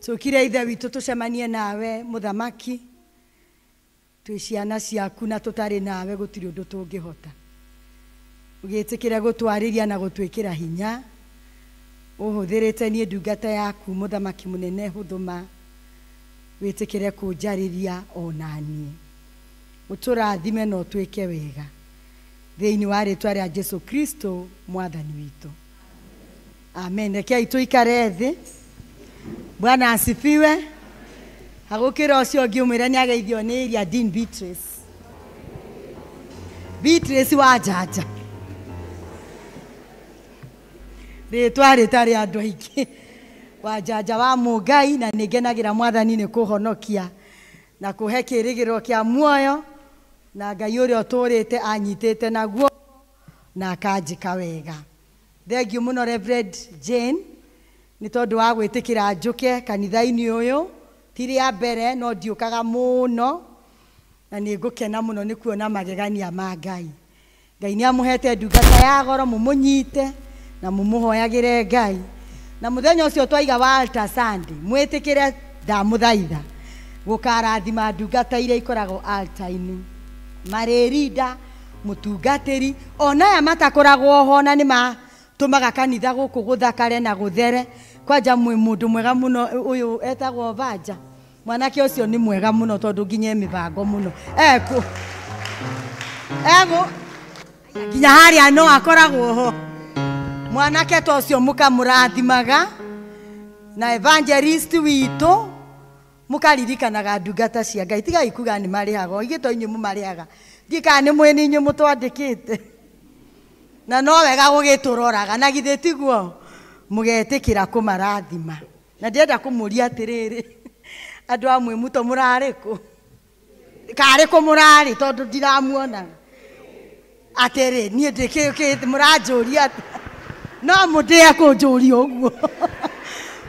tukire ithe witũ tũcemanie nawe mũthamaki twĩ ciana ciaku na tũtarĩ nawe gũtirĩ ũndũ tũngĩhota ũgĩtĩkĩra gũtwarĩria na gũtwĩkĩra hinya ũhũthĩrĩte niĩ ndungata yaku mũthamaki mũnene hũthũma wĩtĩkĩre kũnjarĩria ona niĩ ũtũrathime na ũtwĩke wega thĩinĩ wa rĩtwa rĩa Jesu Kristo mwathani witũ amen. Rekei tũikare thĩ. Bwana asifiwe. Hagũkĩra ũcio ũngĩ ũmwĩre nĩ ageithio nĩ Iria Dean Beatrice wa Jaja. Rĩtwa rĩtarĩ andũ aingĩ wa Jaja wa Mũngai na nĩngenagĩra mwathani nĩ kũhonokia na kũhe kĩĩrĩgĩrĩro kĩa muoyo na Ngai ũrĩa ũtũrĩte anyitĩte naguo na akanjĩka wega. Thengiũ mũno Reverend Jane nĩ tondũ wa gwĩtĩkĩra njũke kanitha-inĩ ũyũ ti rĩa mbere no ndiũkaga mũno na nĩ ngũkena mũno nĩ kuona magegania ma Ngai. Ngai nĩ amũhete ndungata ya goro mũmũnyite na mũmũhoyagĩre Ngai na mũthenya ũcio twaiga wa altar Sunday mwĩtĩkĩre ndamũthaitha gũkarathima ndungata iria ikoragwo altar-inĩ marĩrinda mũtungatĩri ona aya matakoragwo ho na nĩ matũmaga kanitha gũkũ gũthakare na gũthere. Kwanja mũndũ mwega mũno ũyũ etagwo Vanja mwanake ũcio nĩ mwega mũno tondũ nginya mĩbango mũno ego nginya harĩa no akoragwo ho mwanake ta ũcio mũkamũrathimaga na evangelist witũ mũkaririkanaga ndungata cia Ngai tigai kuga nĩ marĩhaga igĩto inyuĩ mũmarĩhaga ndika nĩ mwĩni inyuĩ mũtwandĩkĩte na no wega gũgĩtũroraga na githĩ tiguo mũgetĩkĩra kũmarathima na ndĩrenda kũmũria atĩrĩrĩ andũ amwe mũto mũrarĩkũ karĩ kũ mũrarĩ tondũ ndiramuona atĩrĩ niĩ ndĩkĩte mũranjũria no mũndĩe kũnjũria ũguo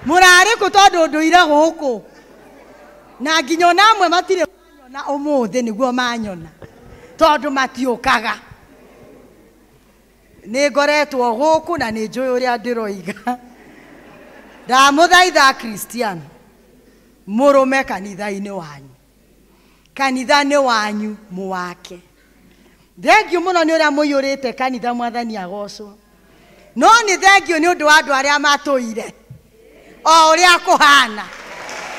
mũrarĩkũ tondũ ndũire gũkũ na nginya ona amwe matirĩ manyona ũmũthĩ nĩguo manyona tondũ matiũkaga. Nĩ ngoretwo gũkũ na nĩ njũĩ ũrĩa ndĩroiga ndamũthaitha Christian mũrũme kanitha-inĩ wanyu kanitha-inĩ wanyu mũwake. Thengiũ mũno nĩ ũrĩa mũiyũrĩte kanitha mwathani agocwo no nĩ thengiũ nĩ ũndũ wa andũ arĩa matũire o ũrĩa kũhana.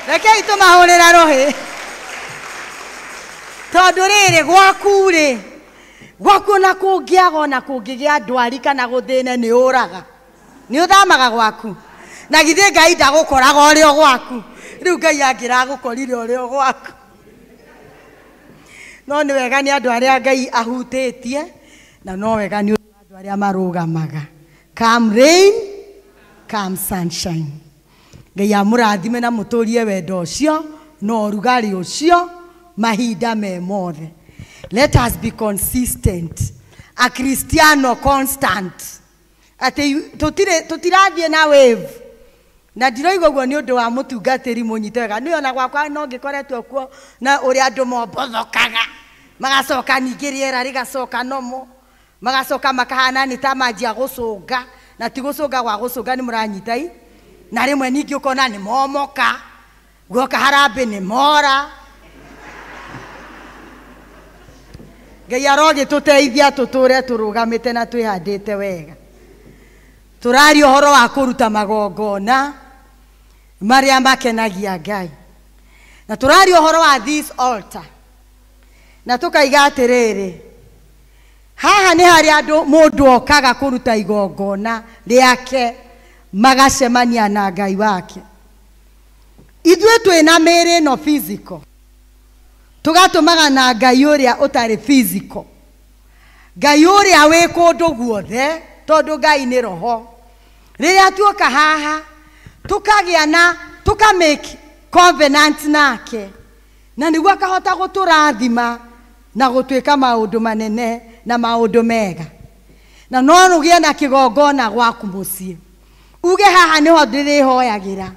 Rekei tũmahũrĩra rũhĩ tondũ rĩrĩ gwaku na kũngĩaga na kũngĩgĩa ndwari kana gũthĩne nĩ ũraga nĩ ũthamaga gwaku na githĩ Ngai ndagũkoraga ũrĩ o gwaku rĩu Ngai angĩragũkorire ũrĩ o gwaku no nĩ wega nĩ andũ arĩa Ngai ahutĩtie na no wega nĩ andũ arĩa marũgamaga. Come rain come sunshine. Ngai amũrathime na mũtũrie wendo ũcio no rugarĩ ũcio mahinda me mothe. Let us be consistent. A Cristiano constant. Ati tutirathiĩ na wave. Na ndiroiga ũguo nĩ ũndũ wa mũtungatĩri mũnyite wega. Nĩ ona gwakwa no ngĩkoretwo kuo na ũrĩa andũ mombothokaga. Magacoka ningĩ rĩera rĩgacoka nomo. Magacoka makahana nĩ ta manjia gũcũnga. Na ti gũcũnga gwa gũcũnga nĩ mũranyitai. Na rĩmwe ningĩ ũkona nĩ momoka. Guoka harambĩ nĩ mora. Ngai arogĩtũteithia tũtũre tũrũgamĩte na twĩhandĩte wega. Tũraria ũhoro wa kũruta magongona marĩa makenagia Ngai. Na tũraria ũhoro wa this altar. Na tũkaiga atĩrĩrĩ haha nĩ harĩa mũndũ okaga kũruta igongona rĩake magacemania na Ngai wake. Ithuĩ twĩna mĩĩrĩ no physical tugatũmaga na Ngai ũrĩa ũtarĩ physical. Ngai ũrĩa wĩ kũndũ guothe tondũ Ngai nĩ roho. Rĩrĩa tuoka haha tukagĩa na tukamake covenant nake na nĩguo akahota gũtũrathima na gũtwĩka maũndũ manene na maũndũ mega. Na no ũgĩe na kĩgongona gwaku mũciĩ uge haha nĩho ndĩrĩhoyagĩra.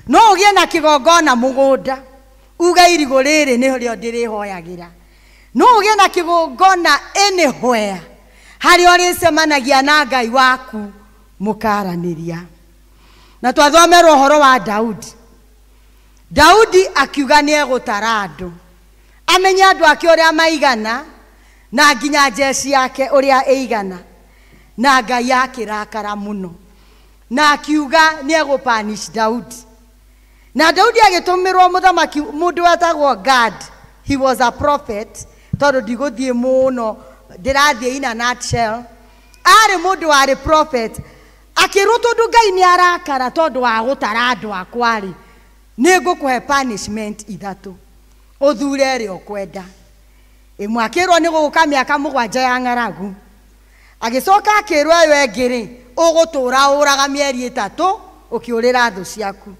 No ũgĩe na kĩgongona mũgũnda uga irigũ rĩrĩ nĩho ndĩrĩhoyagĩra. No ũgĩe na kĩgongona anywhere harĩa ũrĩcemanagia na Ngai waku mũkaranĩria. Na twathomerwo ũhoro wa Daudi Daudi akiuga nĩ egũtara andũ amenye andũ ake ũrĩa maigana na nginya jeshi yake ũrĩa ĩigana, na Ngai akĩrakara mũno na akiuga nĩ egũpunish Daudi. Na Daudi agĩtũmĩrwo mũthamaki mũndũ wetagwo Gad. He was a prophet, tondũ ndigũthiĩ mũno, ndĩrathiĩ in a nutshell. Arĩ mũndũ warĩ prophet, akĩrwo tondũ Ngai nĩ arakara tondũ wa gũtara andũ akwarĩ, nĩ ngũkũhe punishment ithatũ, ũthure ĩrĩa ũkwenda. Ĩmwe akĩrwo nĩ gũgũka mĩaka 7 ya ng'aragu, agĩcoka akĩrwo ĩyo ĩngĩ-rĩ, ũgũtũra ũraga mĩeri 3 ũkĩũrĩra thũ ciaku.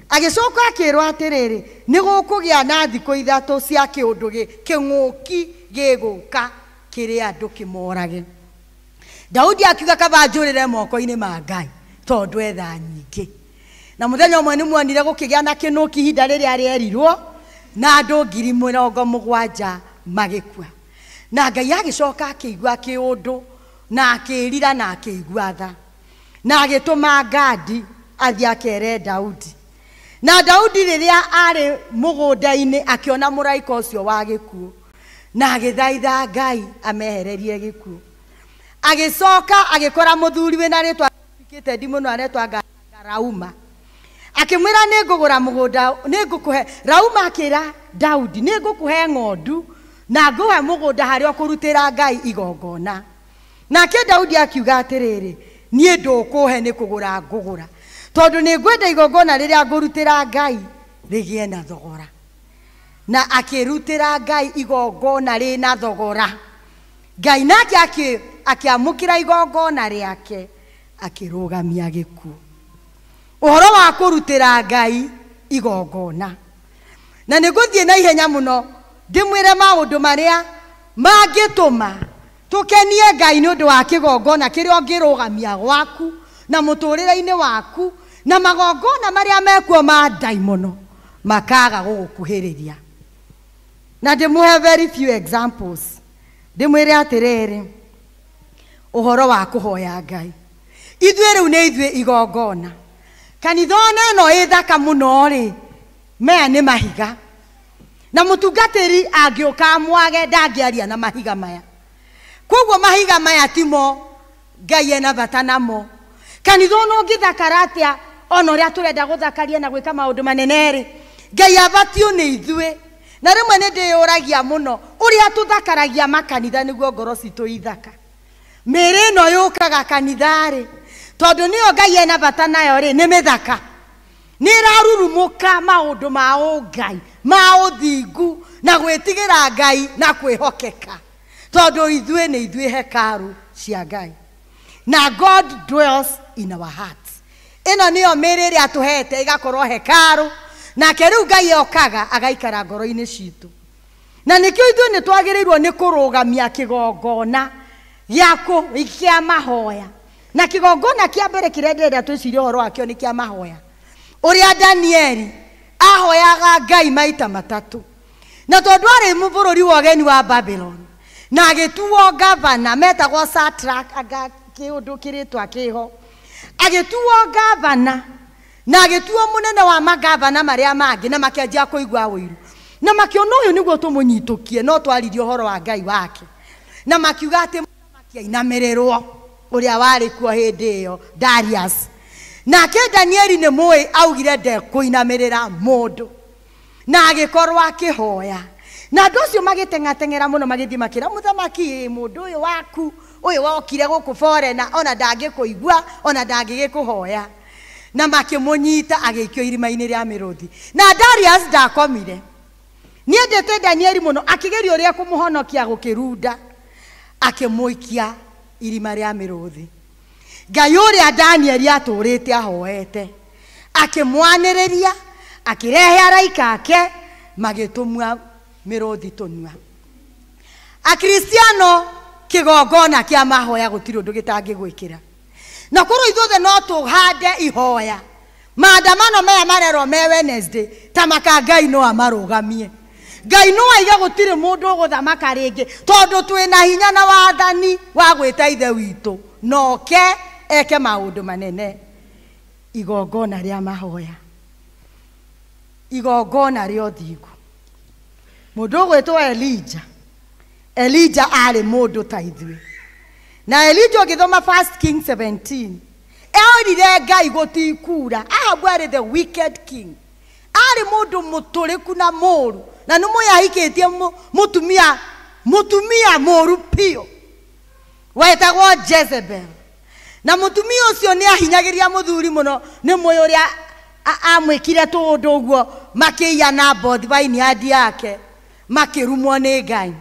Agĩcoka akĩrwo atĩrĩrĩ, nĩ gũkũgĩa na thikũ 3 cia kĩũndũ kĩng'ũki gĩgũka kĩrĩa andũ kĩmorage. Daudi akiuga kaba njũrĩre moko-inĩ ma Ngai tondũ etha nyingĩ. Na mũthenya ũmwe nĩ muonire gũkĩgĩa na kĩng'ũki ihinda rĩrĩa rĩerirwo na andũ 70,000 magĩkua. Na Ngai agĩcoka akĩigua kĩũndũ na akĩrira na akĩigua tha, na agĩtũma Gadi athiĩ akere Daudi. Na Daudi rĩrĩa arĩ mũgũnda-inĩ akĩona mũraika ũcio wa gĩkuũ na agĩthaitha Ngai amehererie gĩkuũ. Agĩcoka agĩkora mũthuri wĩna rĩtwa rĩkĩte ndi mũno aretwa Rauma, akĩmwĩra nĩ ngũgũra mũgũnda, nĩ ngũkũhe. Rauma akĩra Daudi, nĩ ngũkũhe ng'ondu na ngũhe mũgũnda harĩa ũkũrutĩra Ngai igongona. Nake Daudi akiuga atĩrĩrĩ, niĩ ndũkũhe nĩ kũgũra ngũgũra, tondũ nĩ ngwenda igongona rĩrĩa ngũrutĩra Ngai rĩgĩe na thogora. Na akĩrutĩra Ngai igongona rĩna thogora. Ngai nake akĩamũkĩra igongona rĩake akĩrũgamia gĩkuũ. Ũhoro wa kũrutĩra Ngai igongona. Na nĩ ngũthiĩ na ihenya mũno ndĩmwĩre maũndũ marĩa mangĩtũma tũkenie Ngai nĩ ũndũ wa kĩgongona kĩrĩa ũngĩrũgamia gwaku na mũtũrĩre-inĩ waku, na magongona marĩa mekuo ma ndaimono makaga gũgũkuhĩrĩria. Na ndĩmũhe very few examples. Ndĩmwĩre atĩrĩrĩ, ũhoro wa kũhoya Ngai. Ithuĩ rĩu nĩ ithuĩ igongona. Kanitha-ona ĩno ĩ thaka mũno-rĩ, maya nĩ mahiga. Na mũtungatĩri angĩũka mwage ndangĩaria na mahiga maya. Koguo mahiga maya timo Ngai ena bata namo. Kanitha ona ũngĩthakara atĩa, ona ũrĩa tũrenda gũthakaria na gwĩka maũndũ manene-rĩ, Ngai abatio nĩ ithuĩ. Na rĩmwe nĩ ndĩyũragia mũno ũrĩa tũthakaragia makanitha nĩguo ngoro citũ ithaka. Mĩrĩ ĩno yũkaga kanitha-rĩ, tondũ nĩyo Ngai ena bata nayo-rĩ, nĩ mĩthaka. Nĩ ĩrarurumũka maũndũ ma ũngai, ma ũthingu na gwĩtigĩra Ngai na kwĩhokeka, tondũ ithuĩ nĩ ithuĩ hekaru cia Ngai. Na God dwells in our hearts. Ĩno nĩyo mĩrĩ ĩrĩa tũhete ĩgakorwo hekaru, nake rĩu Ngai okaga agaikara ngoro-inĩ citũ. Na nĩkĩo ithuĩ nĩ twagĩrĩirwo nĩ kũrũgamia kĩgongona gĩa mahoya. Na kĩgongona kĩa mbere kĩrĩa ndĩrenda twĩcirie ũhoro wakĩo nĩ kĩa mahoya, ũrĩa Danieli ahoyaga Ngai maita 3. Na tondũ arĩ bũrũri wa ũgeni wa Babylon na agĩtuo gavana metagwo Satrach, kĩũndũ kĩrĩtwa kĩho, agĩtuo gavana na agĩtuo mũnene wa magavana marĩa mangĩ, na makĩanjia kũigua ũiru, na makĩona ũyũ nĩguo tũmũnyitũkie no twaririe ũhoro wa Ngai wake. Na makiuga atĩ makĩinamĩrĩrwo ũrĩa warĩ kuo hĩndĩ ĩyo, Darius. Nake Danieli nĩ mũĩ augire ndekũinamĩrĩra mũndũ, na agĩkorwo akĩhoya. Na andũ acio magĩteng'ateng'era mũno magĩthiĩ makĩra mũthamaki, mũndũ ũyũ waku ũyũ wokire gũkũ forena ona ndangĩkũigua ona ndangĩgĩkũhoya. Na makĩmũnyita agĩikio irima-inĩ rĩa mĩrũthi. Na Darius ndakomire. Niĩ ndĩte Danieli mũno, akĩgeria ũrĩa kũmũhonokia gũkĩrunda, akĩmũikia irima rĩa mĩrũthi. Ngai ũrĩa Danieli atũrĩte ahoete akĩmwanĩrĩria, akĩrehe araika ake magĩtũmua mĩrũthi tũnua. Akristiano kĩgongona kĩa mahoya gũtirĩ ũndũ gĩtangĩgwĩkĩra. Na kũrũ ithuothe no tũhande ihoya. Maandamano maya marerwo me Wednesday ta maka Ngai no amarũgamie. Ngai no aiga gũtirĩ mũndũ ũgũthamaka rĩngĩ tondũ twĩna hinya na wathani wa gwĩta ithe witũ, noke eke maũndũ manene. Igongona rĩa mahoya. igongona rĩa ũthingu. Mũndũ ũgwĩtwo Elijah arĩ mũndũ ta ithuĩ. Na Elijah ũngĩthoma 1 Kings 17, erire Ngai gũtikura. Ahabu arĩ the wicked king. Arĩ mũndũ mũtũrĩku na mũũru. Na nĩmũĩ ahikĩtie mũtumia mũũru piũ wetagwo Jezebel. Na mũtumia ũcio nĩ ahinyagĩria mũthuri mũno, nĩmũĩ ũrĩa amwĩkire tũũndũ ũguo makĩiya Naboth vineyard yake makĩrumwo nĩ Ngai.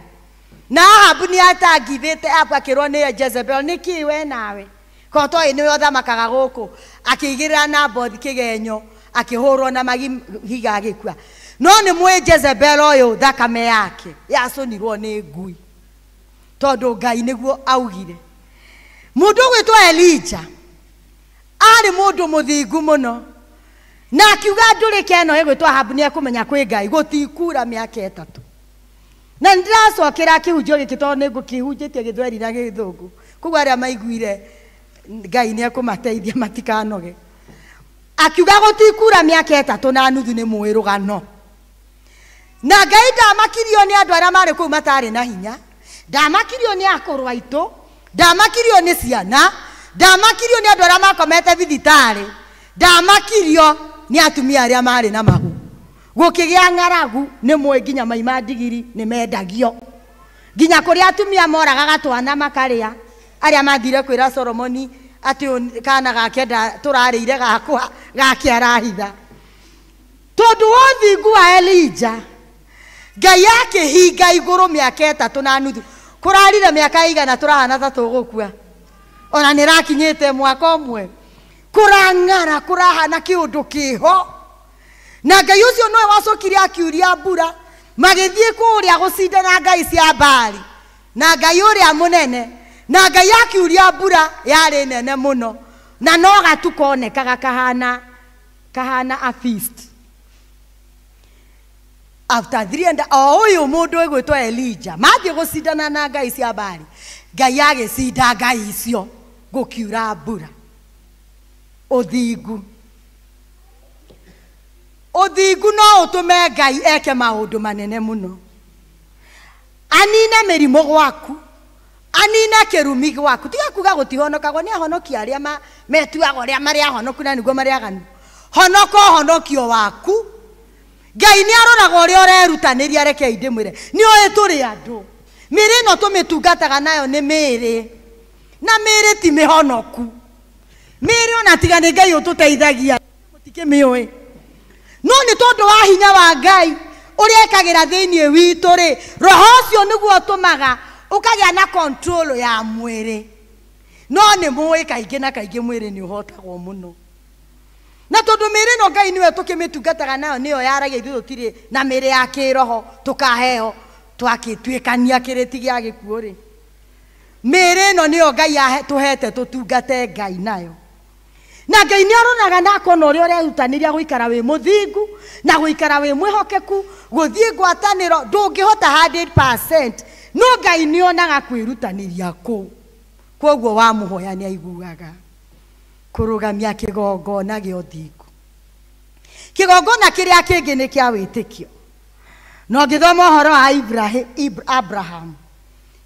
Na Ahabu nĩ atangithĩte akĩrwo nĩ Jezebel, nĩkĩ we nawe koto nĩwe ũthamakaga gũkũ, akĩigĩrĩra Naboth kĩgenyo akĩhũrwo na mahiga agĩkua. No nĩmũĩ Jezebel ũyũ thakame yake yacũnirwo nĩ ngui, tondũ Ngai nĩguo augire. Mũndũ ũgwĩtwo Elijah arĩ mũndũ mũthingu mũno, na akiuga ndũrĩka ĩno ĩgwĩtwo Ahabu nĩ ekũmenya kwĩ Ngai gũtikura mĩaka 3. Na ndiracokera kĩhunjio gĩkĩ tondũ nĩngũkĩhunjĩtie Gĩthweri na Gĩthũngũ, koguo arĩa maiguire Ngai nĩ ekũmateithia matikanoge. Akiuga gũtikura mĩaka 3 na nuthu nĩ mũĩ rũgano. Na Ngai ndamakirio nĩ andũ arĩa marĩ kũu matarĩ na hinya, ndamakirio nĩ akũrũ aitũ, ndamakirio nĩ ciana, ndamakirio nĩ andũ arĩa makomete thibitarĩ, ndamakirio nĩ atumia arĩa marĩ na mahu. Gũkĩgĩa ng'aragu nĩmũĩ nginya maima ndigiri nĩ mendagio, nginya kũrĩa atumia moragaga twana makarĩa. Arĩa mathire kwĩra Solomoni atĩ kana gake tũrarĩire gakwa gake arahitha. Tondũ ũthingu wa Elijah, Ngai akĩhinga igũrũ mĩaka 3 na nuthu. Kũrarire mĩaka igana tũrahana ta tũgũkua, ona nĩrakinyĩte mwaka ũmwe. Kũrang'ara kũrahana kĩũndũ kĩho. Na Ngai ũcio nowe wacokire akiuria mbura, magĩthiĩ kũrĩa gũcindana ngai cia Baali na Ngai ũrĩa mũnene. Na Ngai akiuria mbura yarĩ nene mũno, na no gatukonekaga kahana a feast. After 300 ũyũ mũndũ egwĩtwo Elijah mathiĩ gũcindana na ngai cia Baali, Ngai agĩcinda ngai icio gũkiura mbura. Ũthingu no ũtũme Ngai eke maũndũ manene mũno. Anine mĩrimũ gwaku, anine kĩrumi gwaku. Tiga kuga gũtihonokagwo, nĩ ahonokia arĩa metuaga ũrĩa marĩ ahonoku na nĩguo marĩ aganu. Honoka ũhonokio waku. Ngai nĩ aroraga ũrĩa ũrerutanĩria. Reke ndĩmwĩre, nĩ oĩ tũrĩ andũ mĩrĩ ĩno tũmĩtungataga nayo nĩ mĩrĩ, na mĩrĩ ti mĩhonoku. Mĩrĩ ona tiga nĩ Ngai ũtũteithagia mũtikĩmĩũĩ, no nĩ tondũ wa hinya wa Ngai ũrĩa ekagĩra thĩinĩ witũ rĩ, roho ũcio nĩguo ũtũmaga ũkagĩa na control ya mwĩrĩ. No nĩ mũĩ kaingĩ na kaingĩ mwĩrĩ nĩ ũhotagwo mũno. Na tondũ mĩrĩ ĩno Ngai nĩwe tũkĩmĩtungataga nayo, nĩyo yaragia ithuĩ tũtirĩ na mĩrĩ ya kĩroho tũkaheo twakĩtuĩkania kĩrĩti gĩa gĩkuũ rĩ. Mĩrĩ ĩno nĩyo Ngai tũhete tũtungate Ngai nayo. Na Ngai nĩ aronaga na akona ũrĩa ũrerutanĩria gũikara wĩ mũthingu na gũikara wĩ mwĩhokeku, gũthiĩ ngwatanĩro. Ndũngĩhota 100%, no Ngai nĩ onaga kwĩrutanĩria kũu. Koguo wamũhoya nĩ aiguaga. Kũrũgamia kĩgongona gĩa ũthingu. Kĩgongona kĩrĩa kĩngĩ nĩ kĩa wĩtĩkio. No ngĩthoma ũhoro wa Abraham.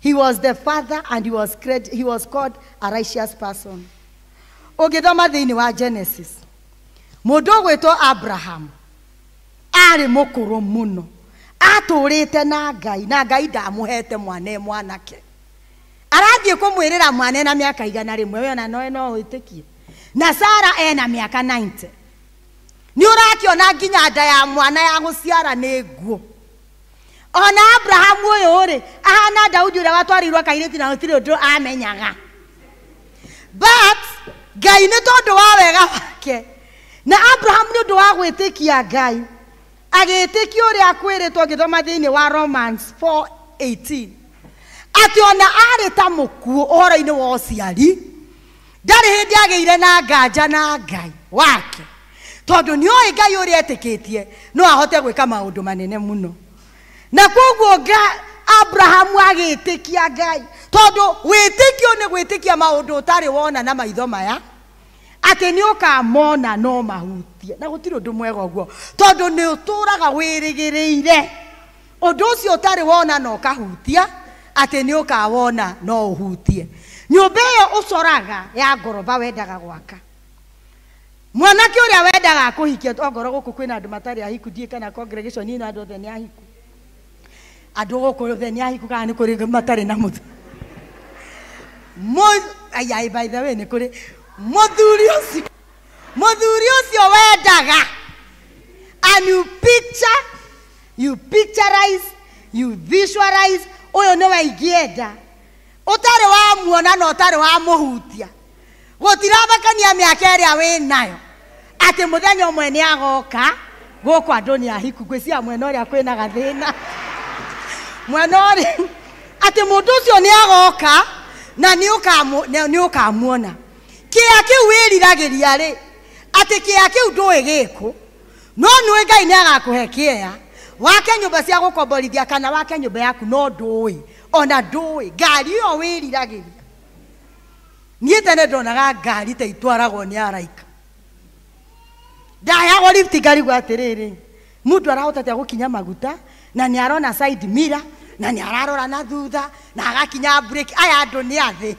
He was the father and he was called a righteous person. Ũngĩthoma thĩinĩ wa Genesis, mũndũ ũgwĩtwo Abraham arĩ mũkũrũ mũno, atũrĩte na Ngai, na Ngai ndamũhete mwanake. Arathiĩ kũmwĩrĩra mwana na mĩaka igana rĩmwe, we ona no wĩtĩkie. Na Sara ena mĩaka 90. Nĩ ũrakĩona nginya nda ya mwana ya gũciara nĩ nguo. Ona Abraham ũyũ rĩ, ahana Daudi ũrĩa watwarirwo kairĩti na gũtirĩ ũndũ amenyaga. But Ngai nĩ tondũ wa wega wake, na Abraham nĩ ũndũ wa gwĩtĩkia Ngai, agĩtĩkia ũrĩa akwĩrĩtwo ngĩthoma thĩinĩ wa Romans 4:18, atĩ ona arĩ ta mũkuũ ũhoro-inĩ wa ũciari, ndarĩ hĩndĩ agĩire na nganja na Ngai wake, tondũ nĩ oĩ Ngai ũrĩa etĩkĩtie no ahote gwĩka maũndũ manene mũno. Na koguo Abrahamu agĩtĩkia Ngai, tondũ wĩtĩkio nĩ gwĩtĩkia maũndũ ũtarĩ wona na maitho maya. ati ni ukamona no mahutie na gutiri undu mwega uguo tondu ni uturaga wirigireire undu ucio utari wona no kahutia ati ni ukawona no uhutie nyumba iyo ucoraga ya ngoroba wendaga gwaka mwanake uria wendaga kuhikia ongoro guku kwina andu matari ahiku die kana congregation ino andu othe ni ahiku andu guku othe ni ahiku kana ni kuri matari na muthu ayai by the way ni kuri muthuri ucio wendaga and you picturize you visualize uyo ni waigienda utari wa muona na utari wa muhutia gutiravakania miaka iria winayo ati muthenya umwe ni agoka guku andu ni ahiku gwisia mwena uria kwina gathina mwena uria ati mundu ucio ni agoka na ni ukamuona kia kiu wiriragiria ri ati kia kiu ndui giku no nui Ngai ni agakuhe kia wake nyumba cia gukomborithia kana wake nyumba yaku no ndui ona ndui ngari yo wiriragiria nie tene ndonaga ngari ta itwaragwo ni araika ndayago lift ngari gwa atiriri mundu arahota gukinya maguta na ni arona side mirror na ni ararora na thutha na agakinya break aya andu ni athi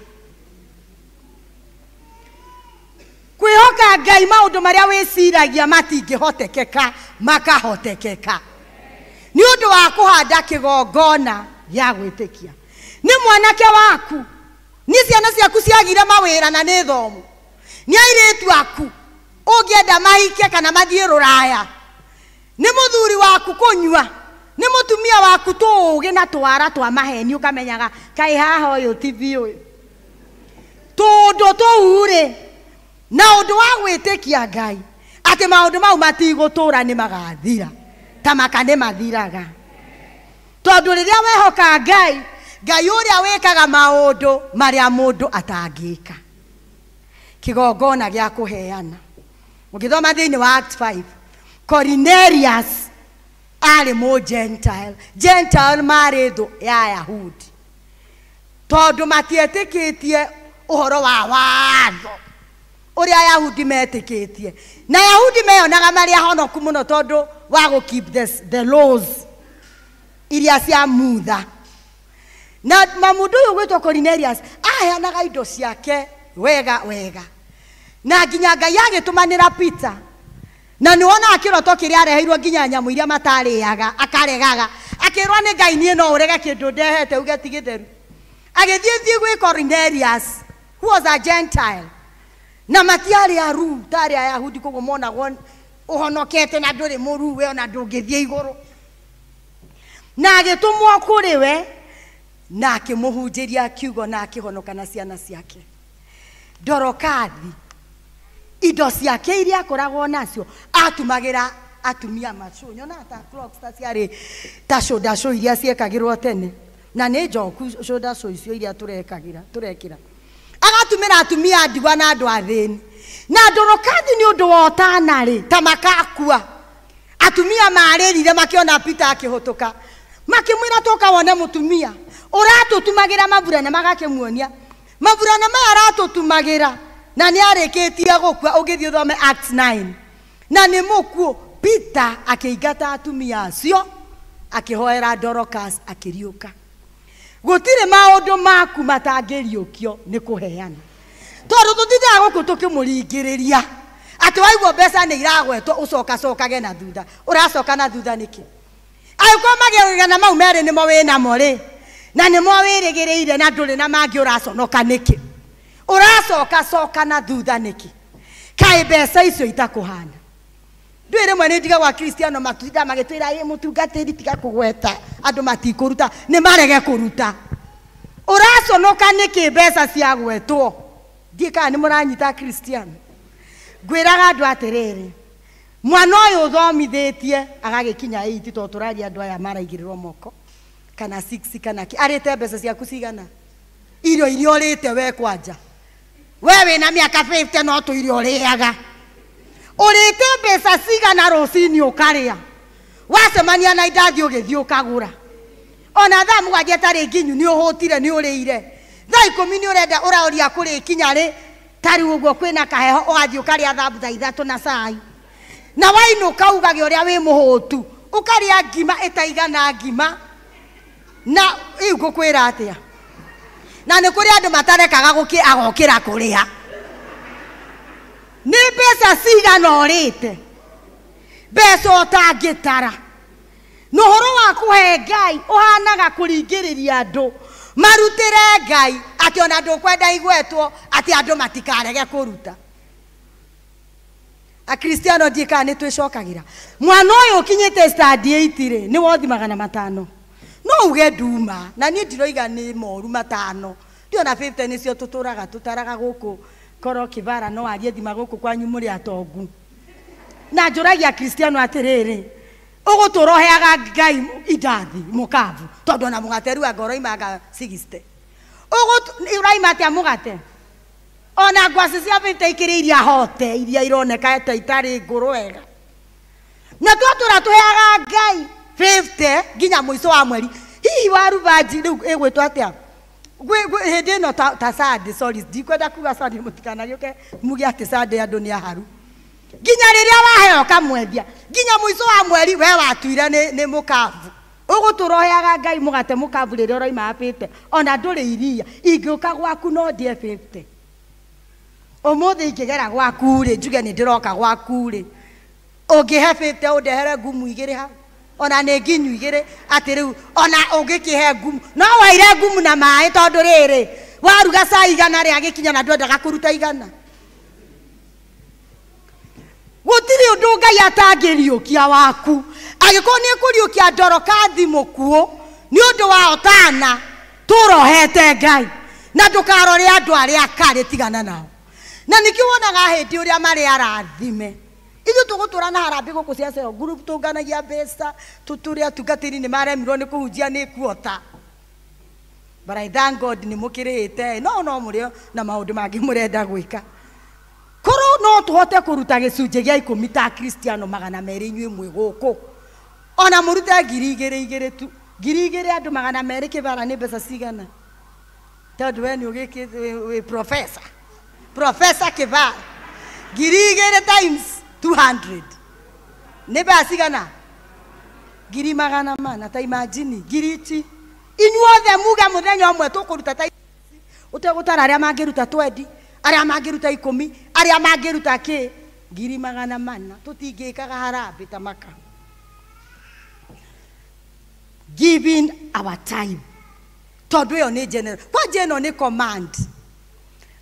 kwihoka Ngai maundu maria wiciragia matingihotekeka makahotekeka ni undu wa kuhanda kigongona ya gwitikia ni mwanake waku ni ciana ciaku ciagire mawira na ni thomu ni airitu aku ungienda mahike kana mathie ruraya ni muthuri waku kunywa ni mutumia waku tuuge na twara twa maheni ukamenyaga kai haha uyu TV uyu tundu tuure na undu wa gwitikia Ngai ati maundu mau matigutura ni magathira ta makane mathiraga tondu riria wehoka Ngai uria wekaga maundu maria mundu atangika kigongona gia kuheana mugithoma thiini wa Acts 5 Cornelius ari mo Gentile maritho ya Yahudi tondu matietikitie uhoro wa watho uria Yahudi metikitie na Yahudi meyonaga maria honoku muno tondu wa go keep the laws iria cia mutha na mamundu uyu gwitwo Cornelius aheanaga indo ciake wega na nginya Ngai agitumanira Peter na niwona akiroto kiria areheirwo nginya nyamu iria matariaga akaregaga akirwa ni Ngai nie no urega kindu ndehete uge tigitheru agithie gwi Cornelius who was a Gentile na matiari aru tari a Yahudi kogo mona gon uhonokete na nduri muru we na ndungithie iguru na agitumwo kuri we na akimuhunjiria kiugo na akihonoka na ciana ciake Dorokathi indo ciake iria akoragwo nacio atumagira atumia macu nyona ta clocks ta ciari ta shoulder show iria ciekagirwo tene na ni njoku shoulder show icio iria turekira agatumira atumia ndigwa na andu athini na Dorokathi ni undu wotana ri ta makakua atumia maririre makiona Peter akihutuka makimwira toka wone mutumia uratutumagira mavura na magakimuonia mavura na maya aratutumagira na ni areketie gukua ugithio thome Acts 9 na ni mukuo Peter akiingata atumia acio akihoera Dorcas akiriuka gutire maundu maku matangiriukio ni kuheana tondu tutithaga guku tukimuringiriria ati waigwo mbeca ni iragwetwo ucoka na thutha uracoka na thutha niki aiko magirigana mau meri nimo wina mori na nimo wirigireire na nduri na mangi uraconoka niki uracoka na thutha niki kai mbeca icio itakuhana ndwire mwe ndiga gwa Kristiano matunda magitwira ye mutungatiri tiga kugweta andu matikuruta ni marege kuruta uraconoka niki mbeca cia gwetwo ndika ni muranyita Kristiano gwiraga andu atiriri mwana uyu uthomithitie agagikinya 8 to turaria andu aya maraigirirwo moko kana 6 kana ki arite mbeca ciaku cigana irio urite we kwanja wewe na miaka 50 no tu irio uriaga urite mbeca cigana rucini ukaria wacemania na indathi ugithii ukagura ona thaa mugwanja tari nginyu ni uhutire ni uriire thaa 10 ni urenda uraoria kuri kinya ri tari uguo kwina kaheho ugathi ukaria thabutha ithatu na cai na wainuka ugage uria wi muhutu ukaria ngima itaigana ngima na igukwira atia na nä kå rä andå matarekaga agokĩra kũrĩa nĩ mbeca cigana ũrĩte mbeca ũtangĩtara na ũhoro wa kũhe Ngai ũhanaga kũringĩrĩria andũ marutĩre Ngai atĩ ona ndũkwenda igwetwo atĩ andũ matikarege kũruta akristiano ndika nĩ twĩcokagĩra mwana ũyũ ũkinyĩte stadi 8 rĩ nĩ wothi 500 no uge nduma na niĩ ndiroiga nĩ moru 5 ndiona 50 nĩcio tũtũraga tũtaraga gũkũ koro kĩbara no arie thima gũkũ kwanyu mũrĩ atongu na njũragia kristiano atĩrĩrĩ ũgũtũra ũheaga Ngai indathi mũkavu tondũ na mũgate rĩu ngoro imaga 60 ũraima atĩa mũgate ona ngwaci cia 50 ikĩrĩ iria hote iria ironeka ta itarĩ ngũrũ wega na twatũra tũheaga Ngai 50 nginya mũico wa mweri hihi waru vaji rĩu ĩgwĩtwo atĩa hĩndĩ ĩno ta Sunday sorry ndikwenda kuga Sunday mũtikanagĩũke muge atĩ Sunday andũ nĩ aharu nginya rĩrĩa waheo kamwendia nginya mũico wa mweri we watuire nĩ mũkavu ũgũtũra ũheaga Ngai mũgate mũkavu rĩrĩa ũroima apĩte ona ndũrĩ iria ingĩũka gwaku no ndĩe 50 ũmũthĩ ingĩgera gwaku rĩ njuge nĩ ndĩroka gwaku rĩ ũngĩhe 50 ũndehere ngumu igĩrĩ hau ona nĩ nginyu igĩrĩ atĩ rĩu ona ũngĩkĩhe ngumu no waire ngumu na maĩ tondũ rĩrĩ waruga cai igana rĩa gĩkinya na ndwendaga kũruta igana gũtirĩ ũndũ Ngai atangĩriũkia waku angĩkorwo nĩ kũriũkia Ndorokathi mũkuũ nĩ ũndũ wa otana tũrohete Ngai na ndũkarore andũ arĩa akarĩ tigana nao na nĩkĩo wonaga hĩndĩ ũrĩa marĩ arathime ithu tũgũtũra na harambĩ gũkũ cia cell group tũnganagia mbeca tũtũrĩa tungatĩri nĩ maremirwo nĩ kũhunjia nĩ kuota but I thank God nĩ mũkĩrĩte no mũrĩo na maũndũ mangĩ mũrenda gwĩka korwo no tũhote kũruta gĩcunjĩ gĩa 10 ta kristiano 200 inyuĩ mwĩ gũkũ ona mũrute 2,000 tu 2,000 andũ 200 kĩbara nĩ mbeca cigana tondũ we nĩ ũgĩkĩte professor kĩbara 2,000 times 200 nĩ mbeca cigana 100,000 ta imagine 1,000 inyuothe muga mũthenya ũmwe tũkũruta ta ũtegũtara arĩa mangĩruta 20 arĩa mangĩruta 10 arĩa mangĩruta kĩ 100,000 tũtingĩkaga harambĩ ta maka giving our time tondũ ĩyo nĩ general kwanja ĩno nĩ command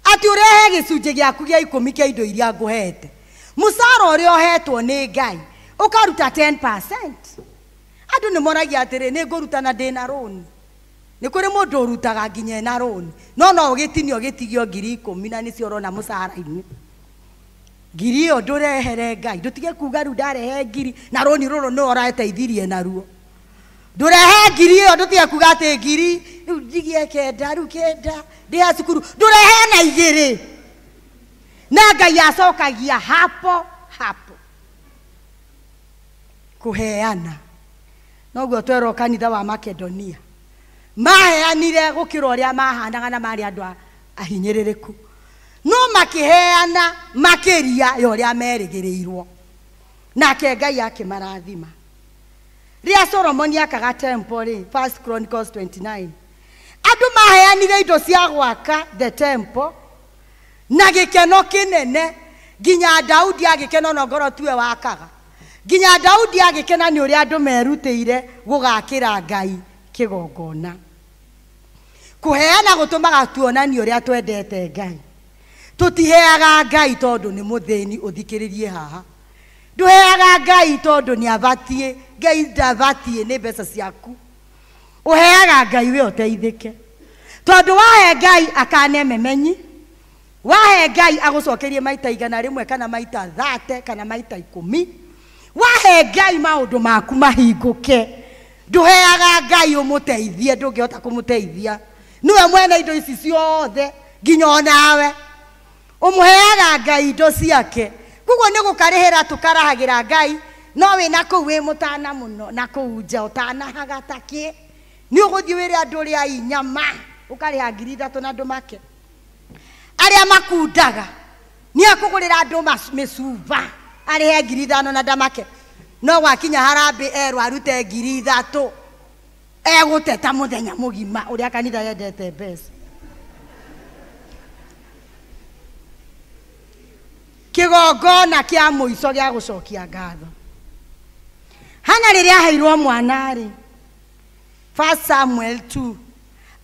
atĩ ũrehe gĩcunjĩ gĩaku gĩa 10 kĩa indo iria ngũhete mũcara ũrĩa ũhetwo nĩ Ngai ũkaruta 10% andũ nĩ moragia atĩrĩ nĩ ngũruta na ndĩna rũni nĩ kũrĩ mũndũ ũrutaga nginya na rũni no ũgĩtinio gĩtigio 10,000 na nĩcio ũrona mũcara-inĩ 1,000 ĩyo ndũrehere Ngai ndũtige kuga rĩu ndarehe 1,000 na rũni rũrũ nĩ ũrateithirie naruo ndũrehe 1,000 ĩyo ndũtige kuga atĩ 1,000 rĩu njigie 9 rĩu 9 ndĩhe cukuru ndũrehe na 2 na Ngai acokagia hapo kuheana noguo twerwo kanitha wa Makedonia maheanire gũkĩra ũrĩa mahanaga na marĩ andũ ahinyĩrĩrĩku no makĩheana makĩria ya ũrĩa merĩgĩrĩirwo nake Ngai akĩmarathima rĩrĩa Solomon akaga temple rĩ 1 Chronicles 29 andũ maheanire indo cia gwaka the temple na gĩkeno kĩnene nginya Daudi agĩkena na ngoro tuwe wakaga nginya Daudi agĩkena nĩ ũrĩa andũ merutĩire gũgakĩra Ngai kĩgongona kũheana gũtũmaga tuonanie ũrĩa twendete Ngai tũtiheaga Ngai tondũ nĩ mũthĩni ũthikĩrĩrie haha ndũheaga Ngai tondũ nĩ abatie Ngai ndabatie nĩ mbeca ciaku ũheaga Ngai we ũteithĩke tondũ wahe Ngai akanememenyi wahe Ngai agũcokerie maita 100 kana maita 30 kana maita 10 wahe Ngai maũndũ maku mahingũke ndũheaga Ngai ũmũteithie ndũngĩhota kũmũteithia niwe mwene indo ici ciothe nginya onawe ũmũheaga Ngai indo ciake koguo nĩ gũkarĩhĩra tũkarahagĩra Ngai no wĩna kũu wĩ mũtana mũno na kũu nja ũtanahaga takĩ nĩ ũgũthiĩ wĩre andũ ũrĩa inyama ũkarĩha 3,000 na ndũ make aria makundaga ni akugurira andu misuva ari he 5,000 na ndamake no gwakinya harambe erwa arute 3,000 eguteta muthenya mugima uria kanitha yendete mbeca kigongona kia muico gia gucokia ngatho hana riria aheirwo mwana ri 1 Samuel 2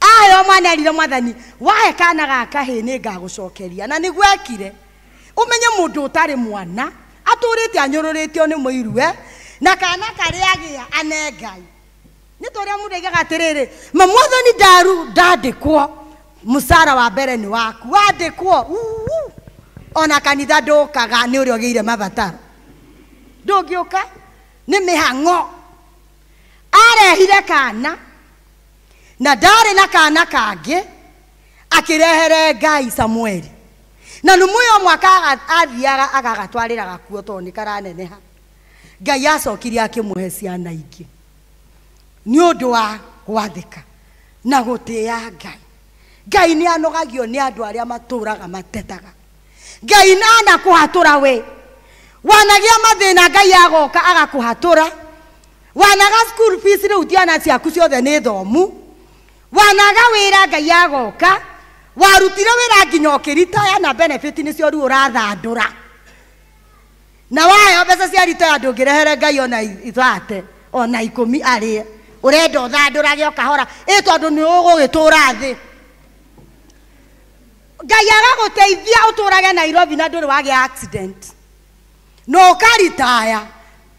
ayo mwana rire mwathani wahe kana gaka he ni ngagucokeria na niguo ekire umenye mundu utari mwana aturite anyururitio ni muirwe na kana kariagia anengai ni toria mundu aigaga atiriri mwathani ndandikwo musara wa mbere ni waku wandikwo ona kanitha ndukaga ni uria ogeire mabataro ndungiuka ni mihango arehire kana na ndari na kana kangi akirehere Ngai Samueli na numuyo mwaka athiaga agagatwarira gakuo toni karaneneha Ngai acokirie akimuhe ciana ingi ni undu wa gwathika na gutia Ngai Ngai ni anogagio ni andu aria maturaga matetaga Ngai nana kuhatura we wanagia mathina Ngai agoka agakuhatura wanaga school fees ri utiana ciaku ciothe ni thomu wanaga wira Ngai agoka warutire wira nginya ukiritaya na benefit ni cio ru urathandura na wayo mbeca cia ritaya ndungirehere Ngai ona ithate ona 10 arie urenda uthandurage ukahora tondu ni ugugitura thi Ngai agaguteithia uturage Nairobi na nduri wage accident no ukaritaya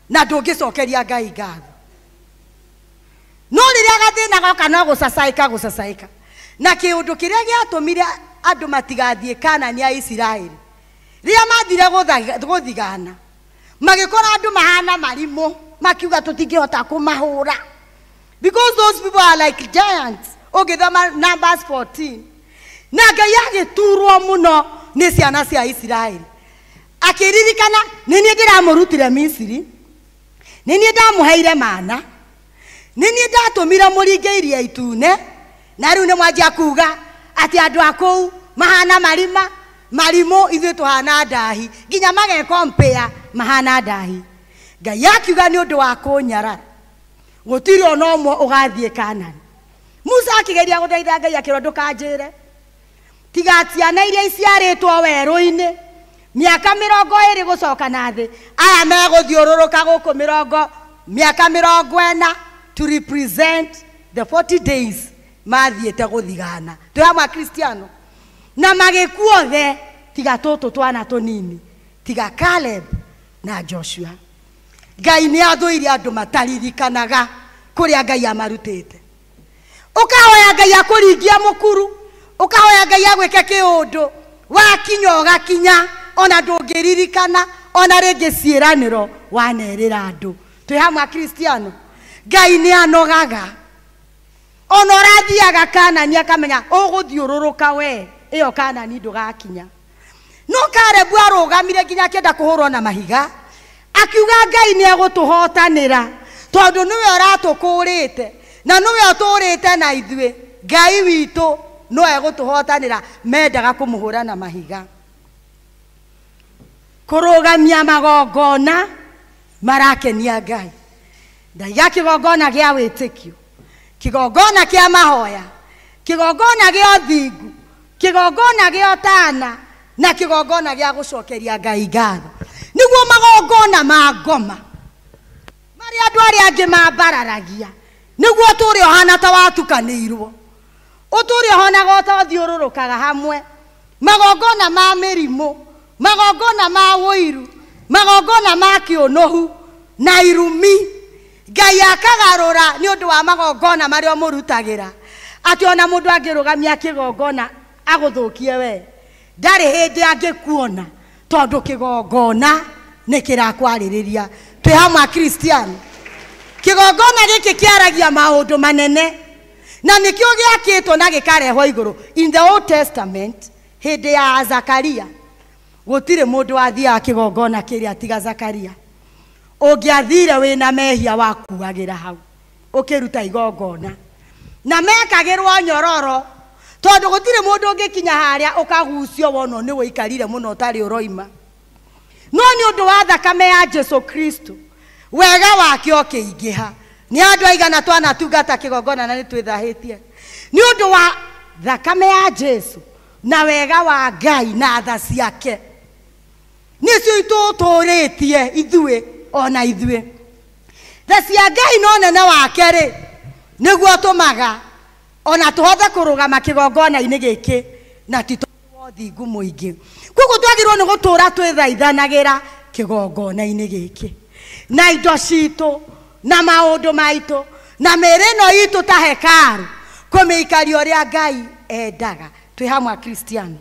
na ndungicokeria Ngai ngatho no riria gathina goka no gucacaika na kiundu kiria giatumire andu matigathie Kanani ya Israeli riria mathire guthigana magikora andu mahana marimo makiuga tutingihota kumahura because those people are like giants ogithoma Numbers 14 na Ngai agiturwo muno ni ciana cia Israeli akiririkana nini ndiramurutire Misiri nini ndamuheire mana nini ndatumira muringe iria itune na riu ni mwanjia kuga ati andu akou mahana marimo ithu tuhana ndahi nginya mage compare mahana ndahi Ngai akiuga ni undu wa kunyara gutiri ona umwe ugathie Kanani Musa akigeria guthaitha Ngai akiro ndukanjire tiga ciana iria iciaritwo weru-ini miaka 20 gucoka na thi aya meguthiururuka guku miaka 40 to represent the 40 days mathiete guthigana tuyama Kristiano na magikuothe tiga tutu twana tunini tiga Caleb na Joshua Ngai ni athuire andu mataririkanaga kuria Ngai amarutite ukahoya Ngai akuringia mukuru ukahoya Ngai agwike kiundu wakinya ugakinya ona ndungiririkana ona ringi ciiraniro wanerira andu tuyama Kristiano Ngai ni anogaga ona rathiaga Kanani akamenya uguthiururuka we iyo Kanani ndugakinya no Karebu arugamire nginya kenda kuhurwo na mahiga akiuga Ngai ni agutuhotanira tondu niwe uratukurite na niwe uturite na ithwe Ngai witu no egutuhotanira mendaga kumuhura na mahiga kurugamia magongona marakenia Ngai ndaiga kigongona gia witikio kigongona kia mahoya kigongona gia thingu kigongona gia tana na kigongona gia gucokeria Ngai ngatho niguo magongona ma ngoma mari andu aria angi mambararagia niguo turi ohana ta watukanirwo uturi ohana gota thiururukaga hamwe magongona ma mirimo magongona ma woiru magongona ma kiunohu na irumi Ngai akagarura ni undu wa magongona mario murutagira ati ona mundu angirugamia kigongona aguthukie we ndari hindi angikuona tondu kigongona ni kirakwariria twi hamwe Kristiano kigongona giki kiaragia maundu manene na nikio giakitwo na gikarehwo iguru in the Old Testament hindi ya Zakaria gutire mundu athia kigongona kiria tiga Zakaria ungiathire wina mehia wakuagira hau ukiruta igongona na mekagirwo nyororo tondu gutire mundu ungikinya haria ukagucio wono ni wikarire muno utari uroima no ni undu wa thakame ya Jesu Kristo wega wake ukiingiha ni andu aigana twana tungata kigongona na ni twithahitie ni undu wa thakame ya Jesu na wega wa Ngai na tha ciake nicio ituturitie ithue ona ithue tha cia Ngai no nene wake ri niguo tumaga ona tuhothe kurugama kigongona-ini giki na titwo thingu muingi koguo twagirwo ni gutura twithaithanagira kigongona-ini giki na indo citu na maundu maitu na mirino itu ta hekaru kumikaria uria Ngai endaga twi hamwe a Kristiano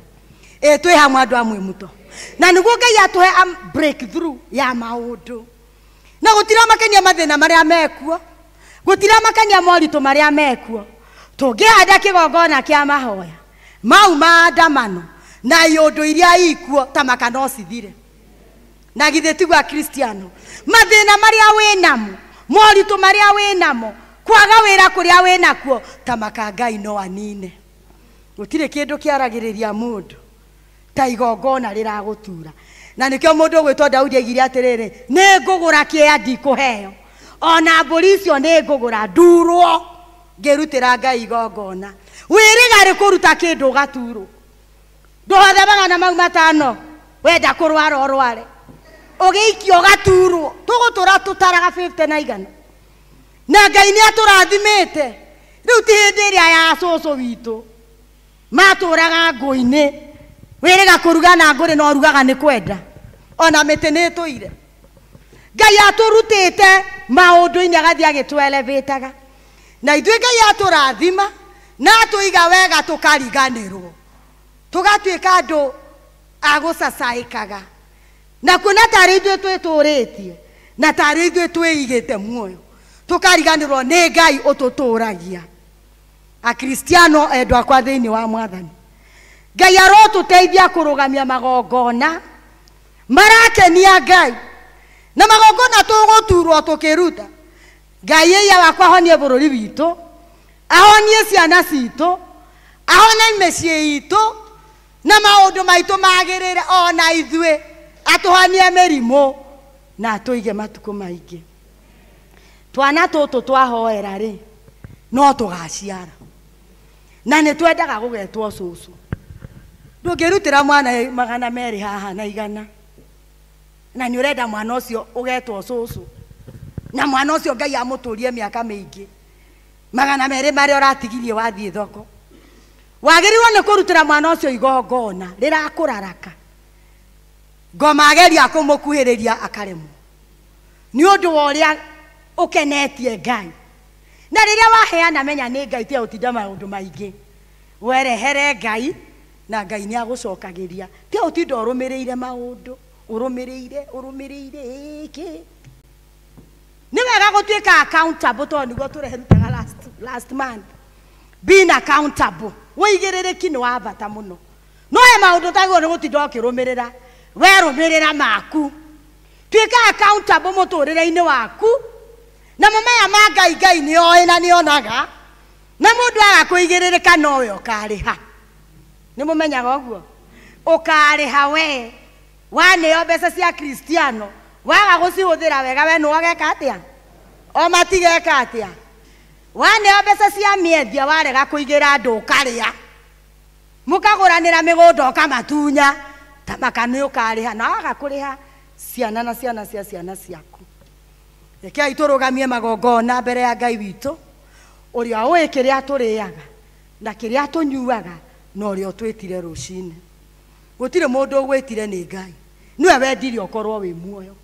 twi hamwe andu amwe muto na niguo Ngai atuhe breakthrough ya maundu na gutira makania mathina maria mekuo gutira makania moritu maria mekuo tungihanda kigongona kia mahoya mau maandamano na iundu iria ikuo ta makano cithire na githe tigwa Kristiano mathina maria winamo moritu maria winamo kwaga wira kuria winakuo ta makangai no anine gutire kindu kiaragiriria mundu ta igongona riragutura na nikio mundu gwitwo Daudi agire atiriri ni ngugura kiandi kuheo ona mburi icio ni ngugura ndurwo ngirutira Ngai igongona wirigari kuruta kindu gaturu nduhothe magana mau matano wenda kurwara orware ugiikio gaturwo tugutura tutaraga 50 na igana na Ngai ni aturathimite riu ti hindi iria ya cucu witu maturaga ngui-ini wiriga kuruga na nguri no rugaga ni kwenda ona miti ni tuire Ngai aturutite maundu-ini agathi agitwelevitaga na ithuĩ Ngai aturathima na tuiga wega tukariganirwo tugatuika andu agucacaikaga na kuna tari ithuĩ twituritie na tari ithuĩ twĩigĩte muoyo tukariganirwo ni Ngai ututuragia a Kristiano endwa kwa thiini wa Mwathani Ngai arotuteithia kurugamia magongona marakenia Ngai na magongona tuguturwo tukiruta Ngai iya wakwa ahonie bururi witu ahonie ciana citu ahonie mecii itu na maundu maitu magirire ona ithue atuhonie mirimu na atuige matuku maingi twana tutu twahoera ri no tugaciara na ni twendaga gugetwo cucu ndungirutira mwana magana meri haha na igana na ni urenda mwana ucio ugetwo cucu na mwana ucio Ngai amuturie miaka mingi magana meri maria uratigirie wathie thoko wagirirwo ni kurutira mwana ucio igongona rirakuraraka ngoma ageria kumukuhiriria akaremwo ni undu wa uria ukenetie Ngai na riria waheana menya ni Ngai tia utinda maundu maingi werehere Ngai na Ngai ni agucokagiria tia utinda urumirire maundu urumirire iki ni wega gutuika accountable to niguo turehutaga last month being accountable wigiririki ni wa bata muno no e maundu taguo ni gutinda ukirumirira werumirira maku tuika accountable muturire-ini waku na mumenya ma Ngai ni oe na ni onaga na mundu agakuigiririka no we ukariha ni mumenyaga uguo ukariha we waneo mbeca cia Kristiano waga gucihuthira wega we no ageka atia o matigeka atia waneo mbeca cia miethia warega kuigira andu ukaria mukaguranira migunda ukamatunya tamakani ukariha na agakuriha ciana na ciana cia ciana ciaku reke iturugamie magongona mbere ya Ngai witu uria uĩ kĩrĩa tũrĩaga na kĩrĩa tũnyuaga na ũrĩa twĩtire rũcinĩ gũtirĩ mũndũ ũgwĩtire nĩ Ngai niwe wendire ũkorwo wĩ muoyo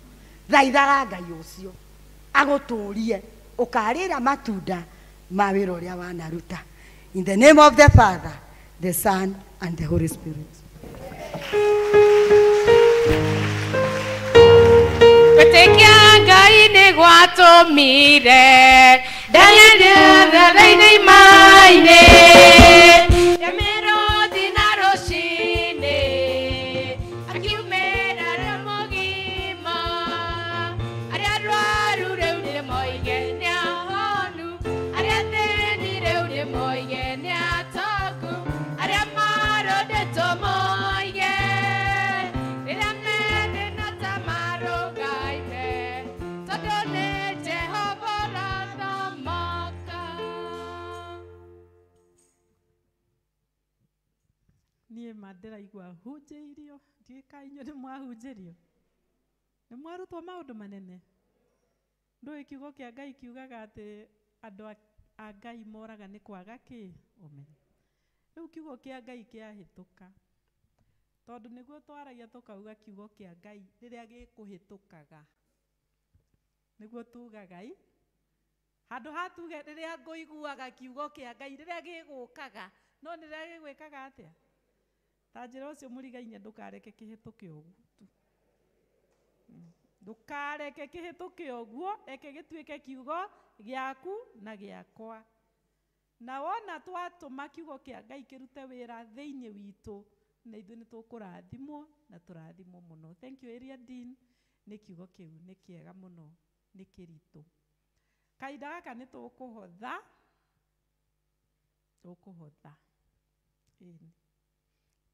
thaithaga Ngai ũcio agũtũrie ũkarĩra matunda ma wĩra ũrĩa wanaruta in the name of the Father, the Son and the Holy Spirit. Gwĩtĩkia Ngai nĩ gwatũmire thĩinĩ mai-inĩ Ndemĩrũthi na rũcinĩ akiumĩra arĩ mũgima arĩa arwaru rĩu nĩmoige nĩ ahonu arĩa athĩni rĩu nĩmoige nĩ atongu niĩ ma ndĩraigua hunjĩirio, ndiũĩ ka inyuĩ nĩ mwahunjĩrio, nĩ mwarutwo maũndũ manene. Ndũĩ kiugo kĩa Ngai kiugaga atĩ andũ a Ngai moraga nĩ kwaga kĩ ũmenyo. Rĩu kiugo kĩa Ngai kĩahĩtũka, tondũ nĩguo twaragia tũkauga kiugo kĩa Ngai rĩrĩa gĩkũhĩtũkaga, nĩguo tugaga handũ hatuge rĩrĩa ngũiguaga kiugo kĩa Ngai rĩrĩa gĩgũkaga, no nĩ rĩrĩa gĩgwĩkaga atĩa? Ta njĩra ũcio mũrigainie ndũkareke kĩhĩtũke ũguo tu. Ndũkareke kĩhĩtũke ũguo, reke gĩtuĩke kiugo gĩaku na gĩakwa. Na wona twatũma kiugo kĩa Ngai kĩrute wĩra thĩinĩ witũ, na ithuĩ nĩ tũkũrathimwo na tũrathimwo mũno. Thank you Area Dean, nĩ kiugo kĩu nĩ kĩega mũno, nĩ kĩritũ. Kahinda gaka nĩ tũkũhotha, tũkũhotha. Ĩni.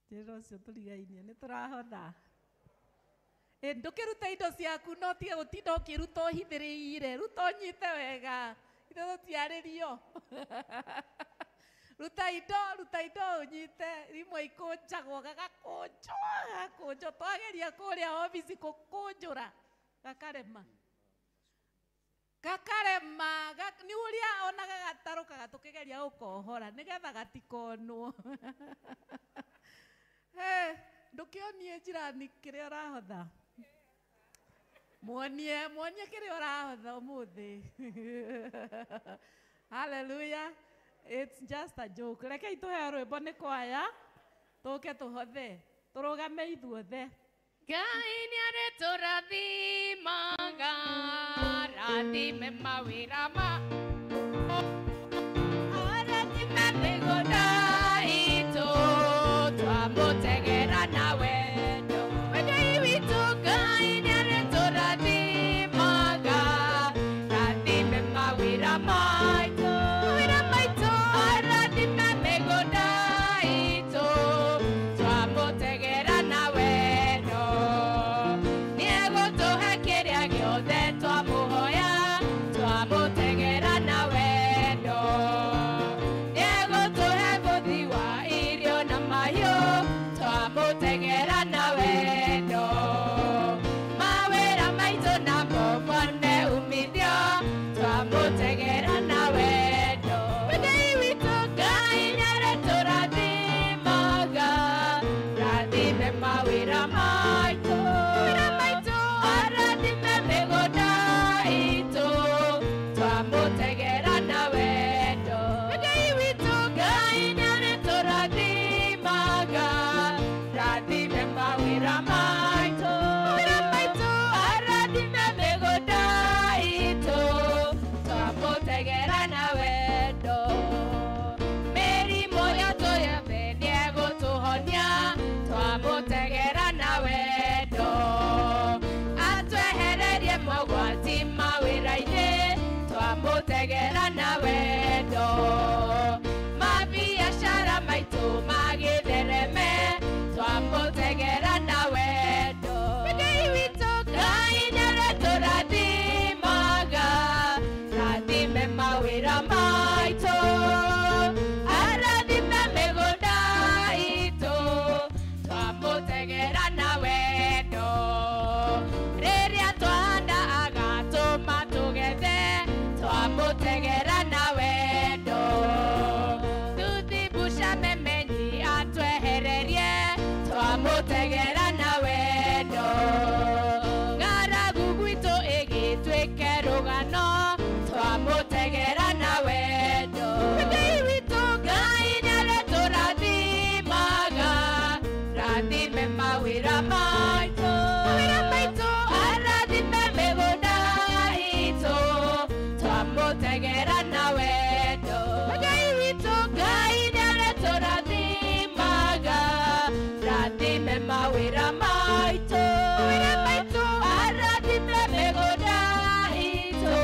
Njĩra ũcio tũrigainie nĩ tũrahotha. Ndũkĩrute indo ciaku no tiga gũtinda ũkĩruta ũhithĩrĩire, ruta ũnyite wega. Ithe tũtiarĩrio. Ruta indo ũnyite, rimwe ikũnjagwo gagakũnjwo, twageria kũrĩa obici gũkũnjũra, gakarema. Gakarema, nĩ ũrĩa ona gagatarũkaga tũkĩgeria gũkohora, nĩgetha gatikonwo. Ndũkĩonie njirani kĩrĩa ũrahotha. Muonie kĩrĩa ũrahotha ũmũthĩ. Hallelujah. It's just a joke. Rekei tũheo rwĩmbo nĩ kwaya, tũke tũhothe, tũrũgame ithuothe. Ngai nĩarĩtũrathimaga, rathime mawĩra arathime mĩgũnda itũ, twamũtegera na wendo. Ngai witũ Ngai nĩarĩtũrathimaga, rathime mawĩra maitũ, arathime mĩgũnda itũ, twamũtegera na wendo. Nĩegũtũhe kĩrĩa gĩothe twamũhoya, twamũtegera na wendo. Nĩegũtũhe mũthi wa irio na mahiũ, twamũtegera na wendo. Mawĩra maitũ namo mone umithio, twamũtegera na wendo. Ngai witũ Ngai nĩarĩtũrathimaga, rathime mawĩra maitũ, arathime mĩgũnda itũ, twamũtegera na wendo. Ngai witũ Ngai nĩarĩtũrathimaga, rathime mawĩra maitũ, arathime mĩgũnda itũ, twamũtegera na wendo. Mĩrimũ yotũ yothe nĩegũtũhonia, twamũtegera na wendo. Atwehererie mogwati mawĩra-inĩ, twamũtegera na wendo. Mabiacara maitũ magĩthereme, twamũtegera na wendo. Ngai witũ Ngai nĩarĩtũrathimaga, rathime mawĩra maitũ, arathime mĩgũnda itũ, twamũtegera na wendo. Rĩrĩa twahanda agatũma tũgethe, twamũtegera na wendo. Tuthimbusha memenyi atwehererie, twamũtegera na wendo. Ng'aragu gwitũ ĩgĩtuĩke rũgano, twamũtegera na wendo. Ngai witũ Ngai nĩarĩtũrathimaga, rathime mawĩra maitũ, arathime mĩgũnda itũ, twamũtegera na wendo. Ngai witũ Ngai nĩarĩtũrathimaga, rathime mawĩra maitũ, arathime mĩgũnda itũ,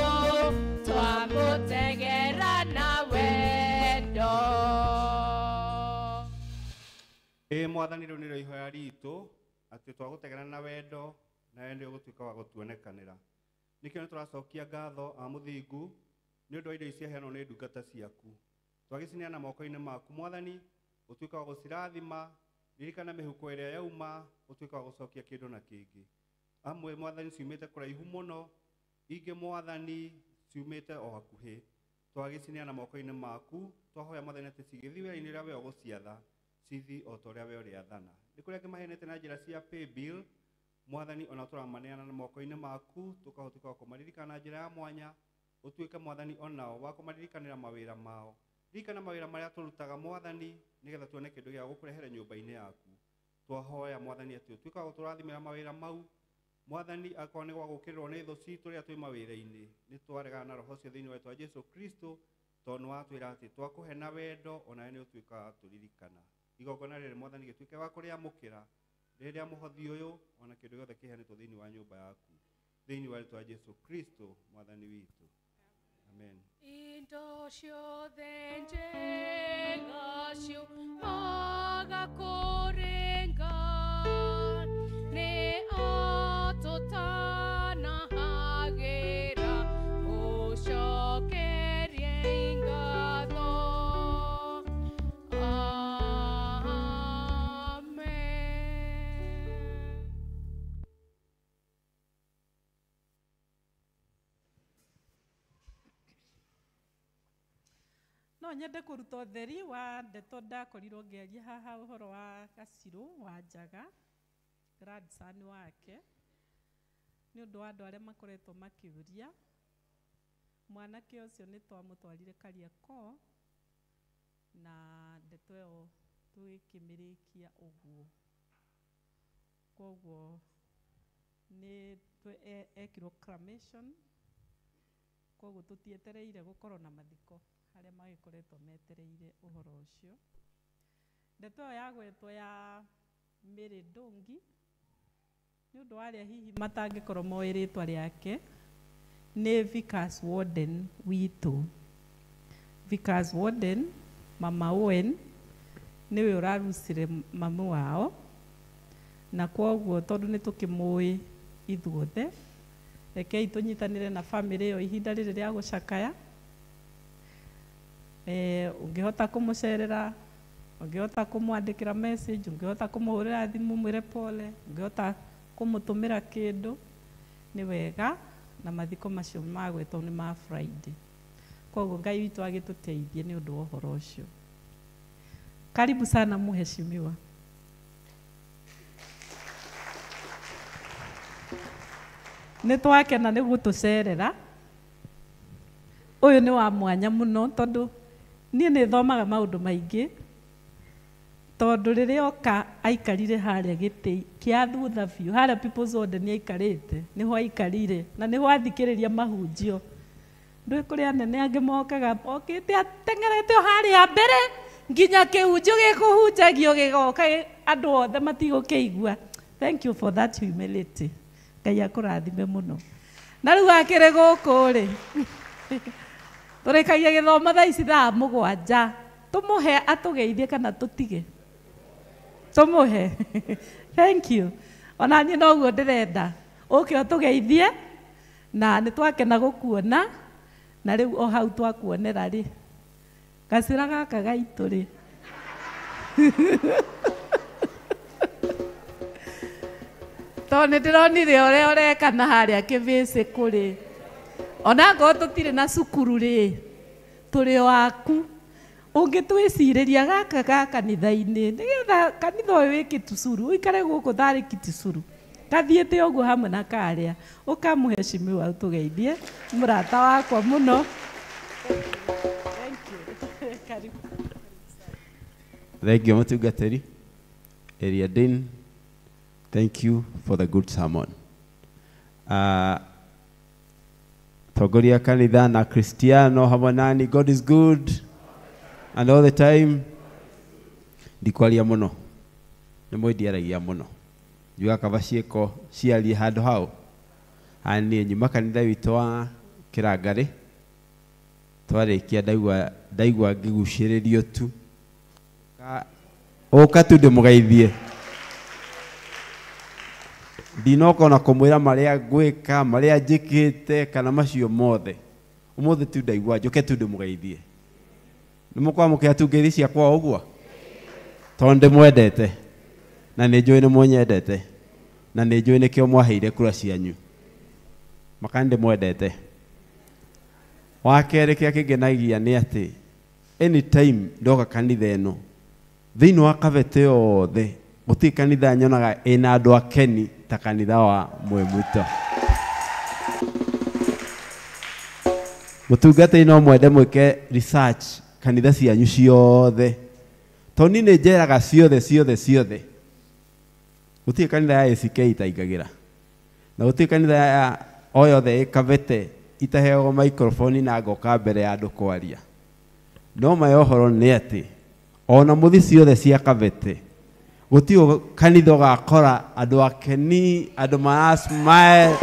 twamũtegera na wendo. Mwathani rĩu nĩrĩo ihoya ritũ, atĩ twagũtegera na wendo, na wendo ũgũtuĩka wa gũtuonekanĩra. Nĩkĩo nĩ tũracokia ngatho a mũthingu nĩ ũndũ wa indo ici heanwo nĩ ndungata ciaku. Twagĩcineana moko-inĩ maku Mwathani, ũtuĩke wa gũcirathima ririkana mihuko iria yauma utuika wa gucokia kindu na kingi. Amwe mwathani ciumite kuraihu muno, ingi mwathani ciumite o hakuhi. Twagicinia na moko-ini maku, twahoya mwathani ati cigithi wira-ini ria we uguciatha, cithi o ta uria we uriathana. Ni kuria angi mahenete na njira cia pay bill, mwathani ona turamaneana na moko-ini maku, tukahotuka kumaririkana na njira ya mwanya, utuike mwathani onao wa kumaririkanira mawira mao. Ririkana mawira maria turutaga mwathani, nigetha tuone kindu gia gukurehere nyumba-ini yaku. Twahoya mwathani ati utuika wa guturathimira mawira mau, mwathani akorwo ni gwa gukirirwo ni thu citu ria twi mawira-ini, ni twaregana na roho cio thiini wa Jesu Kristo, tondu watwira ati twakuhe na wendo ona ni utuika turirikana. Igongona riri mwathani gituike wa kuriamukira riria muhothi uyu ona kindu giothe kiheanitwo thiini wa nyumba yaku, thiini wa Jesu Kristo mwathani witu. Amen. Indo ciothe njega ciumaga kũrĩ Ngai, nĩ atũtanahagĩra mũcokerie ngatho. Amen. No nyende kuruta utheri wa ndeto ndakorirwo ngeria haha uhoro wa Gaciru wa Njaga, grandson wake, ni undu wa andu aria makoretwo makiuria. Mwanake ucio ni twamutwarire Kariakoo na ndeto iyo twikimirikia uguo. Koguo ni ekirwo cremation, koguo tutietereire gukorwo na mathiko aria magikoretwo metereire uhoro ucio. Ndeto iyo yagwetwo ya Mary Ndungi ni undu wa aria hihi matangikorwo moĩ rĩtwa rĩake, ni Vickers Warden witu. Vickers Warden Mama Owen niwe urarucire mamu wao, na koguo tondu ni tukimũĩ ithuothe, rekei tunyitanire na family iyo ihinda rĩrĩ rĩa gucakaya. Ungihota kumucerera, ungihota kumwandikira message, ungihota kumuhurira thimu mwire pole, ungihota kumutumira kindu, ni wega, na mathiko macio magwetwo ni ma Friday. Koguo Ngai witu agituteithie ni undu wa uhoro ucio. Karibu sana muheshimiwa. Ni twakena ni gutucerera. Uyu ni wa mwanya muno tondu nie ni thomaga maundu maingi, tondu riria oka aikarire haria giti kia thutha biu haria People's Warden ni aikarite, niho aikarire na niho athikiriria mahunjio. Ndu kuria nene angi mokaga okite atengerete haria mbere nginya kihunjio gikuhunjagio gigoka andu othe matigukiigua. Thank you for that humility. Ngai akurathime muno. Na riu akire guku ri turikagia githoma thaa ici thaa 7, tumuhe atugeithie kana tutige? Tumuhe. Thank you. Ona ni noguo ndirenda uke utugeithie, na ni twakena gukuona, na riu o hau twakuonera ri gacira gaka gaitu ri to ni ndironire uria urekana haria kivisi kuri. Ona ngo tutire na cukuru ri turi waku, ungitwiciriria gaka kanitha-ini, nigetha kanitha uyu wiki tusuru uikare guku thariki tusuru kathiete uguo hamwe na karia ukamuheshimiwa utugeithie murata wakwa muno. Thank you. Karibu. Thank you mutungatiri Area Dean. Thank you for the good sermon. Togoria kanitha na Cristiano hamwe nani, God is good and all the time. Ndikwaria muno ni mwediaragia muno juga kabacieko ciarie handu hau ani nyuma kanitha witu wa Kirangari twarikia ndaigua ngiguciririo tu uka tu ndimugeithie ndinoka na kumwira maria ngwika maria njikite kana macio mothe umuthi tu ndaigua njuke tu ndimugeithie nimukwamukia tu ngeithi ciakwa uguo tondu ndimwendete na nĩ njũĩ nĩ mũnyendete na nĩ njũĩ nĩkĩo mwaheire kura cianyu makani ndĩmwendete. Wa kerĩ kĩrĩa kĩngenagia nĩ atĩ anytime ndoka kanitha ĩno thĩinĩ wa Kabete yothe gũtirĩ kanitha nyonaga ĩna andũ akeni ta kanitha wa Mwĩmuto. Mũtungatĩri no mwende mwĩke research kanitha cianyu ciothe, tondũ niĩ nĩ njeraga ciothe gũtirĩ kanitha ya ACK itaingagĩra na gũtirĩ kanitha ya o yothe ĩ Kabete itaheagwo microphone na ngoka mbere ya andũ kwaria. No ma yohoro nĩ atĩ ona mũthi ciothe cia Kabete gũtirĩ kanitha ũgakora andũ akeni, andũ mara smile,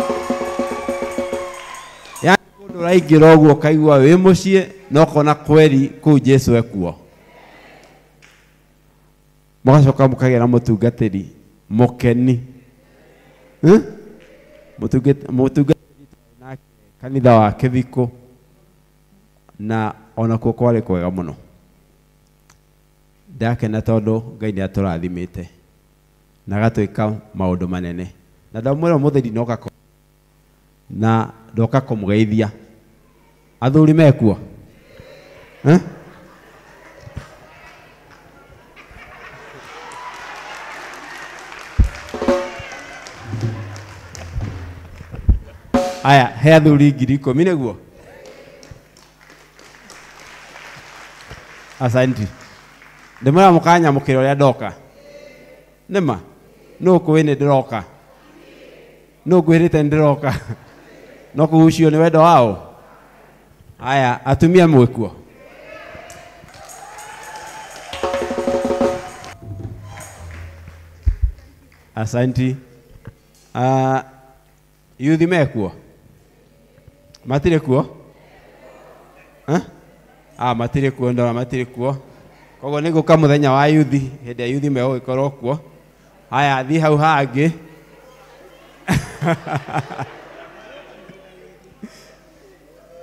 yani kũndũ ũraingĩra ũguo ũkaigua wĩ mũciĩ na ũkona kweri kũu Jesu ekuo. Mũgacoka mũkagĩa na mũtungatĩri mũkeni, mũtungatĩri nake kanitha wa Kĩthiko, na ona kuo kwarĩ kwega mũno. Ndakena tondũ Ngai nĩ atũrathimĩte na agatwĩka maũndũ manene, na ndamwĩra mũtheri noka na ndoka kũmũgeithia. Athuri mekuo aya he athuri 10,000 nĩguo. Asanti. Ndĩmwĩra mũkanyamũkĩra ũrĩa ndoka nĩma nũ kũĩ nĩ ndĩroka, nũ ngwĩrĩte nĩ ndĩroka, no kũgucio nĩ wendo wao. Aya atumia mwĩkuo, asanti. Yuthi mekuo, matirĩ kuo? Matirĩ kuo, ndora matirĩ kuo. Koguo nĩ gũka mũthenya wa yuthi, hĩndĩ ya yuthi megũgĩkorwo kuo. Aya thiĩ hau hangĩ.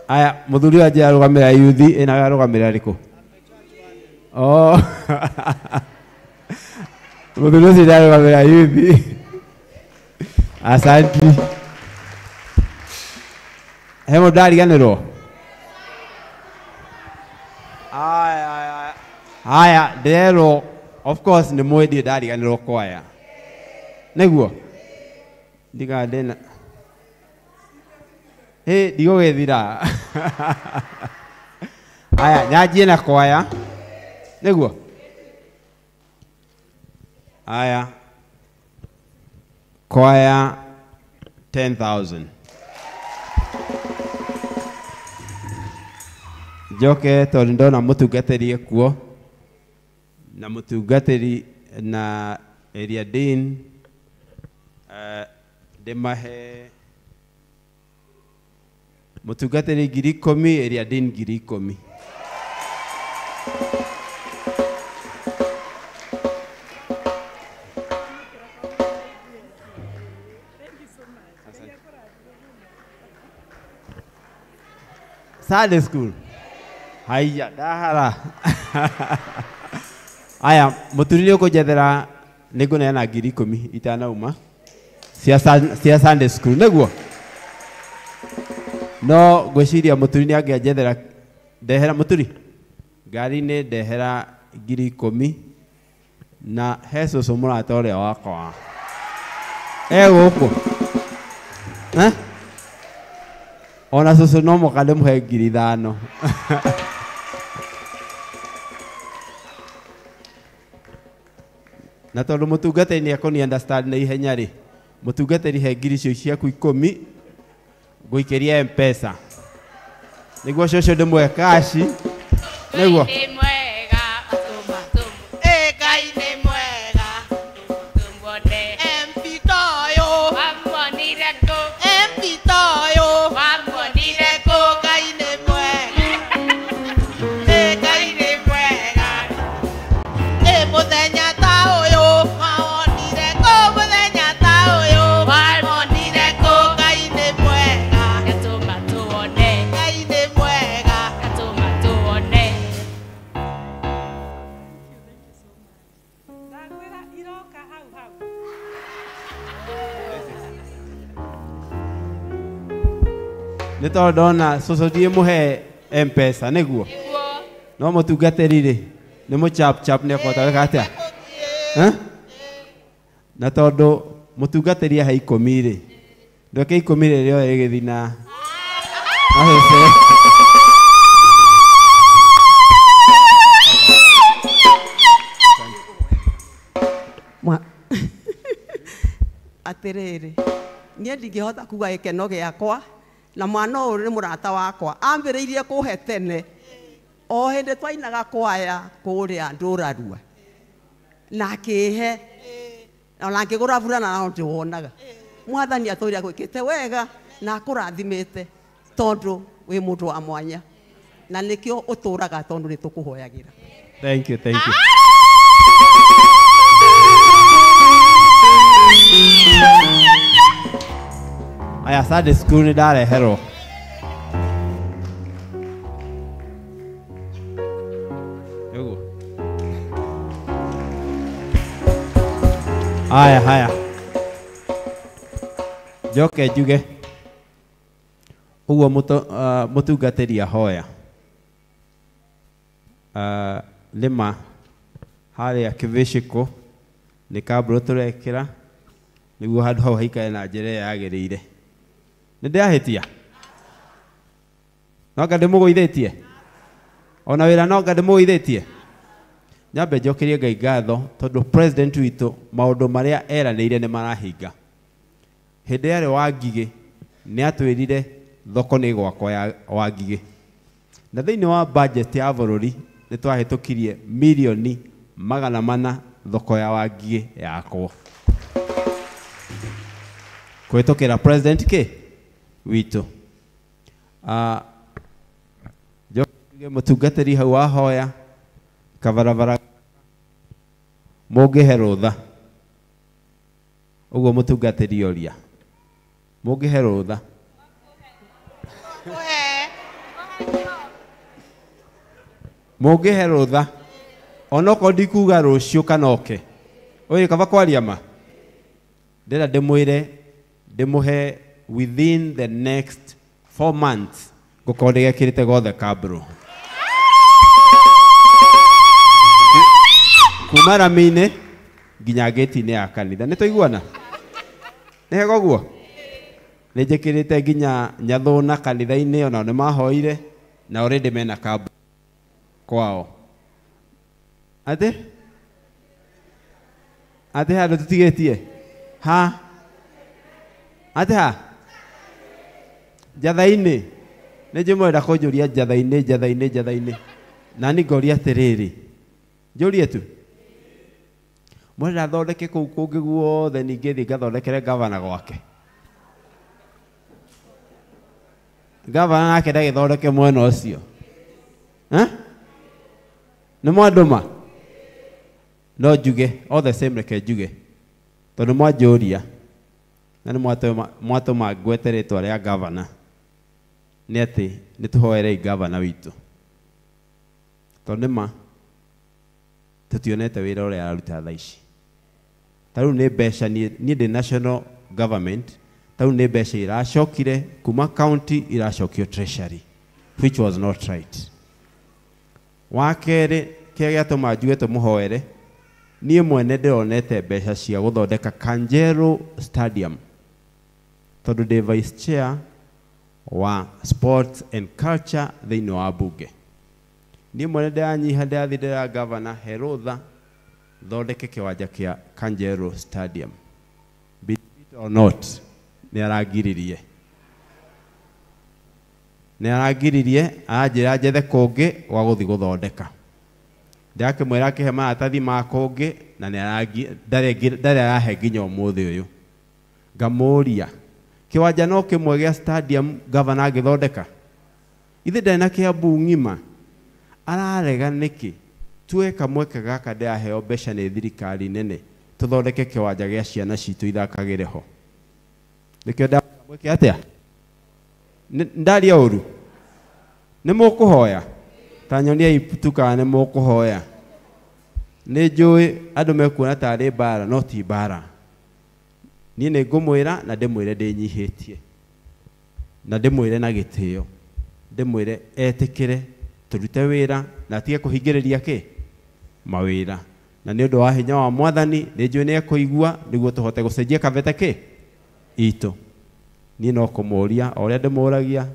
Aya mũthuri wa nja arũgamĩrĩra yuthi, ĩna arũgamĩrĩra rĩkũ? Mũthuri ũcio nĩ arũgamĩrĩra yuthi. Asanti. He mũndũ ndariganĩrwo? Aya ndĩrerwo of course nĩ mwendie ndariganĩrwo kwaya nĩguo ndiga ndĩna ndigũgĩthira. Aya nyanjie na kwaya nĩguo. Aya kwaya 10,000. Njoke tondũ ndona mũtungatĩri ekuo na mũtungatĩri na area dean, ndĩmahe mũtungatĩri 10,000, area dean 10,000. Sunday school. Haya dahara. Aya mũturi ũkũnjethera nĩngũneana 10,000 itanauma cia Sunday school nĩguo. No ngwĩciria mũturi nĩ angĩanjethera, ndehera mũturi ngari-inĩ, ndehera 10,000 na he cũcũ mũrata ũrĩa wakwa gũkũ. Ona cũcũ no mũka ndĩmũhe 5,000. Na tondũ mũtungatĩri nĩ ekũni understand na ihenya rĩ, mũtungatĩri he 10,000 ciaku 10 ngũikĩria M-Pesa nĩguo cũcũ ndĩmũhe cash nĩguo. nĩ tondũ ndona cũcũ thiĩ mũhe M-Pesa nĩguo no mũtungatĩri rĩ nĩ mũchap nĩ ekũhota gwĩka atĩa na tondũ mũtungatĩri ahe 10 rĩ ndoke 10 rĩrĩa othe rĩgĩthiĩ na atiriri nie ndingĩhota kuga gĩkeno gĩakwa na mwana ũyũ nĩ mũrata wakwa ambĩrĩirie kũhe tene o hĩndĩ twainaga kwaya kũrĩa Ndũrarua na akĩhe ona ngĩgũra burana na ndĩwonaga mwathani atũire gwĩkĩte wega na akũrathimĩte tondũ wĩ mũndũ wa mwanya na nĩkĩo ũtũraga tondũ nĩ tũkũhoyagĩra. Thank you. Aya Sunday school nĩ ndareherwo. Haya. Njoke njuge ũguo mũtungatĩri ahoya lima harĩa kĩvĩcĩkũ nĩ kambũrũ tũrekĩra nĩguo handũ hau haikare na njĩra ĩrĩa yagĩrĩire. Nĩ ndĩrahĩtia nonga ndĩmũgũithĩtie ona wĩra nonga ndĩmũgũithĩtie. Nyambe njokerie Ngai ngatho tondũ president witũ maũndũ marĩa eranĩire nĩ marahinga. Hĩndĩ yarĩ Wangigĩ nĩ atwĩrire thoko nĩ gwakwa ya Wangigĩ, na thĩinĩ wa budget ya bũrũri nĩ twahĩtũkirie milioni 400 thoko ya Wangigĩ yakwo kũhĩtũkĩra president witũ. Njoke mũtungatĩri hau ahoya kabarabara mũngĩhe rũtha ũguo mũtungatĩri oria mũngĩhe rũtha mũngĩhe rũtha onokorwo ndikuga rũciũ kana oke ũyũ kaba kwaria ma ndĩra ndĩmwĩre ndĩmũhe within the next 4 months ngũkorwo ndĩgekĩrĩte gothe kambũrũ kuma Rami-inĩ nginya gate-inĩ ya kanitha. Nĩ tũiguana nĩ hega ũguo nĩ njĩkĩrĩte nginya Nyathũna kanitha-inĩ ona nĩ mahoire na already mena kambũrũ kwao. Atĩ handũ tũtigĩtie Njatha-inĩ nĩ njĩmwenda kũnjũria Njatha-inĩ na nĩ ngoria atĩrĩrĩ njũrie tu mwenda thondeke kũu kũngĩ guothe ningĩ thiĩ ngathondekere gavana gwake. Gavana nake ndagĩthondeke mwena ũcio nĩ mwandũma no njuge all the same reke njuge tondũ mwanjũria na nĩ mwatũma ngwete rĩtwa rĩa gavana nĩ atĩ nĩ tũhoerei gavana witũ tondũ nĩma tũtionete wĩra ũrĩa araruta thaa ici. Tarĩu nĩ mbeca niĩ ndĩ national government, tarĩu nĩ mbeca iracokire kuma county iracokio treasury which was not right. Wa kerĩ kĩrĩa gĩatũma njuge tũmũhoere niĩ mwene ndĩronete mbeca cia gũthondeka Kanjero Stadium tondũ ndĩ vice chair wa sports and culture thĩinĩ wa bunge. Niĩ mwene ndĩranyiha ndĩrathiĩ ndĩra gavana he rũtha thondeke kĩwanja kĩa Kanjero Stadium. Believe it or not nĩ arangiririe anjĩra njethe kũngĩ wa gũthiĩ gũthondeka. Ndĩrakĩmwĩra akĩhe maratathi ma kũngĩ na ndarĩ arahe nginya ũmũthĩ ũyũ. Ngamũria kĩwanja no kĩmwe gĩa stadium gavana agĩthondeka ithe ndarĩ na Kĩambu ng'ima ararega nĩkĩ tuwe kamweke gaka ndĩraheo mbeca nĩ thirikari nene tũthondeke kĩwanja gĩa ciana citũ ithakagĩre ho. Nĩkĩo ndamwĩke atĩa ndaria ũru nĩ mũkũhoya ta nyoniai tu kana nĩ mũkũhoya. Nĩ njũĩ andũ mekuona tarĩ mbara no ti mbara. Niĩ nĩ ngũmwĩra na ndĩmwĩre ndĩnyihĩtie na ndĩmwĩre na gĩtĩo, ndĩmwĩre etĩkĩre tũrute wĩra na atige kũhingĩrĩria kĩ mawĩra, na nĩ ũndũ wa hinya wa Mwathani nĩ njũĩ nĩ ekũigua nĩguo tũhote gũcenjia Kabete kĩ itũ. Niĩ no kũmũria o ũrĩa ndĩmũragia,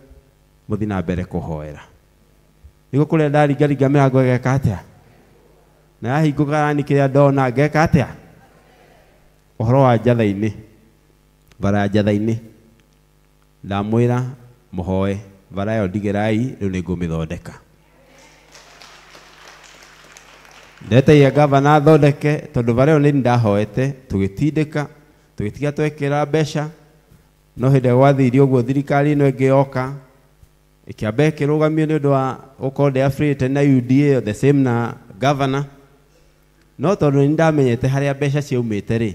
mũthiĩ na mbere kũhoera. Nĩguo kũrĩa ndaringaringa mĩrango ĩgeka atĩa, na yahingũka ni kĩrĩa ndona ngeka atĩa. Ũhoro wa njatha-inĩ, bara ya njatha-inĩ, ndamwĩra mũhoe bara ĩyo ndigĩrai, rĩu nĩngũmĩthondeka. Ndeteire gavana athondeke, tondũ bara ĩyo nĩ ndahoete, tũgĩtindĩka, tũgĩtiga twekĩra mbeca, no hĩndĩ ĩrĩa gwathiire ũguo thirikari ĩno ĩngĩ yoka ĩkĩamba ĩkĩrũgamio nĩ ũndũ wa gũkorwo ndĩaffiliated na UDA the same na governor, no tondũ nĩ ndamenyete harĩa mbeca ciaumĩte rĩ,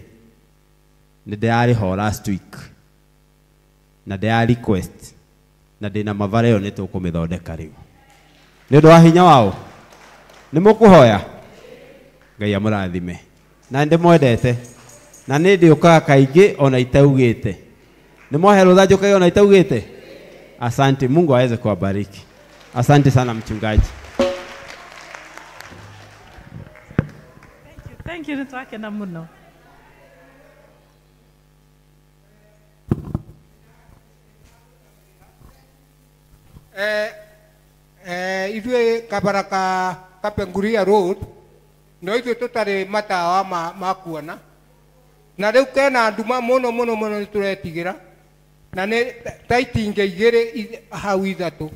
nĩ ndĩrarĩho last week na ndĩra request na ndĩna mavara ĩyo nĩ tũkũmĩthondeka rĩu nĩ ũndũ wa hinya wao. Nĩ mũkũhoya? Ngai amũrathime na ndĩmwendete na nĩ ndĩũkaga kaingĩ ona itaugĩte. Nĩ mwahe rũtha njũkage ona itaugĩte? Asante, Mungu aweze kuwabariki. Asante sana mchungaji. Thank you, nitwakena muno. Ithuĩ Kabaraka Kapenguria Road no ithuĩ tũtarĩ matawa ma kuona, na rĩu kena nduma mũno mũno mũno nĩtũretigĩra, na nĩ taitinga igĩrĩ hau ithatũ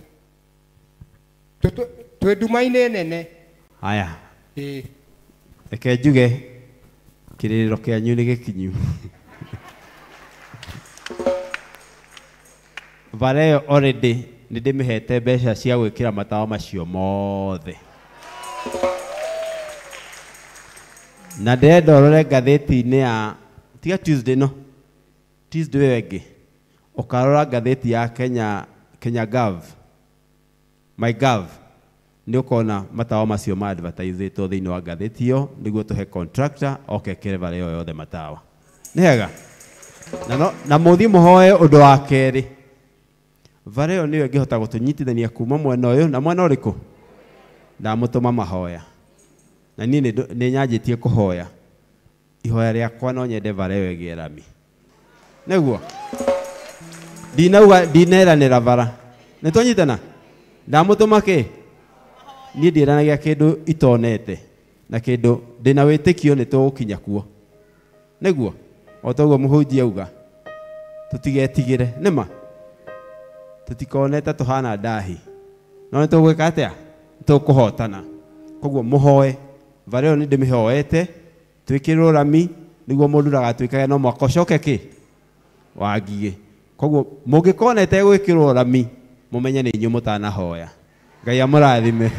twĩ nduma-inĩ nene. Haya, reke njuge kĩrĩrĩro kĩanyu nĩ gĩkinyu. Bara ĩyo already nĩ ndĩmĩhete mbeca cia gwĩkĩra matawa macio mothe, na ndĩrenda ũrore ngathĩti-inĩ ya tiga Tuesday no Tuesday ĩyo ĩngĩ ũkarora ngathĩti ya Kenya Gov, My Gov, nĩ ũkona matawa macio ma advertise-ĩtwo thĩinĩ wa ngathĩti ĩyo nĩguo tũhe contractor okekere bara ĩyo yothe matawa. Nĩ hega na mũthiĩ mũhoe ũndũ wa kerĩ, bara ĩyo nĩyo ĩngĩhota gũtũnyitithania kuma mwena ũyũ na mwena ũrĩkũ. Ndamũtũma mahoya na niĩ nĩ nyanjĩtie kũhoya. Ihoya rĩakwa no nyende bara ĩyo ĩgĩe rami. Nĩguo ndinauga ndineranĩra bara, nĩ twanyitana. Ndamũtũma kĩ? Niĩ ndiĩranagia kĩndũ itonete na kĩndũ ndĩna wĩtĩkio nĩ tũgũkinya kuo. Nĩguo o toguo mũhunjia auga tũtigetigĩre, nĩma tũtikonete tũhana ndahi, no nĩ tũgwĩka atĩa? Tũkũhotana. Koguo mũhoe bara ĩyo nĩ ndĩmĩhoete twĩkĩrwo rami nĩguo mũndũ ndagatuĩkage no mwaka ũcoke kĩ wangigĩ. Koguo mũngĩkonete gwĩkĩrwo rami mũmenye nĩ inyuĩ mũtanahoya. Ngai amũrathime.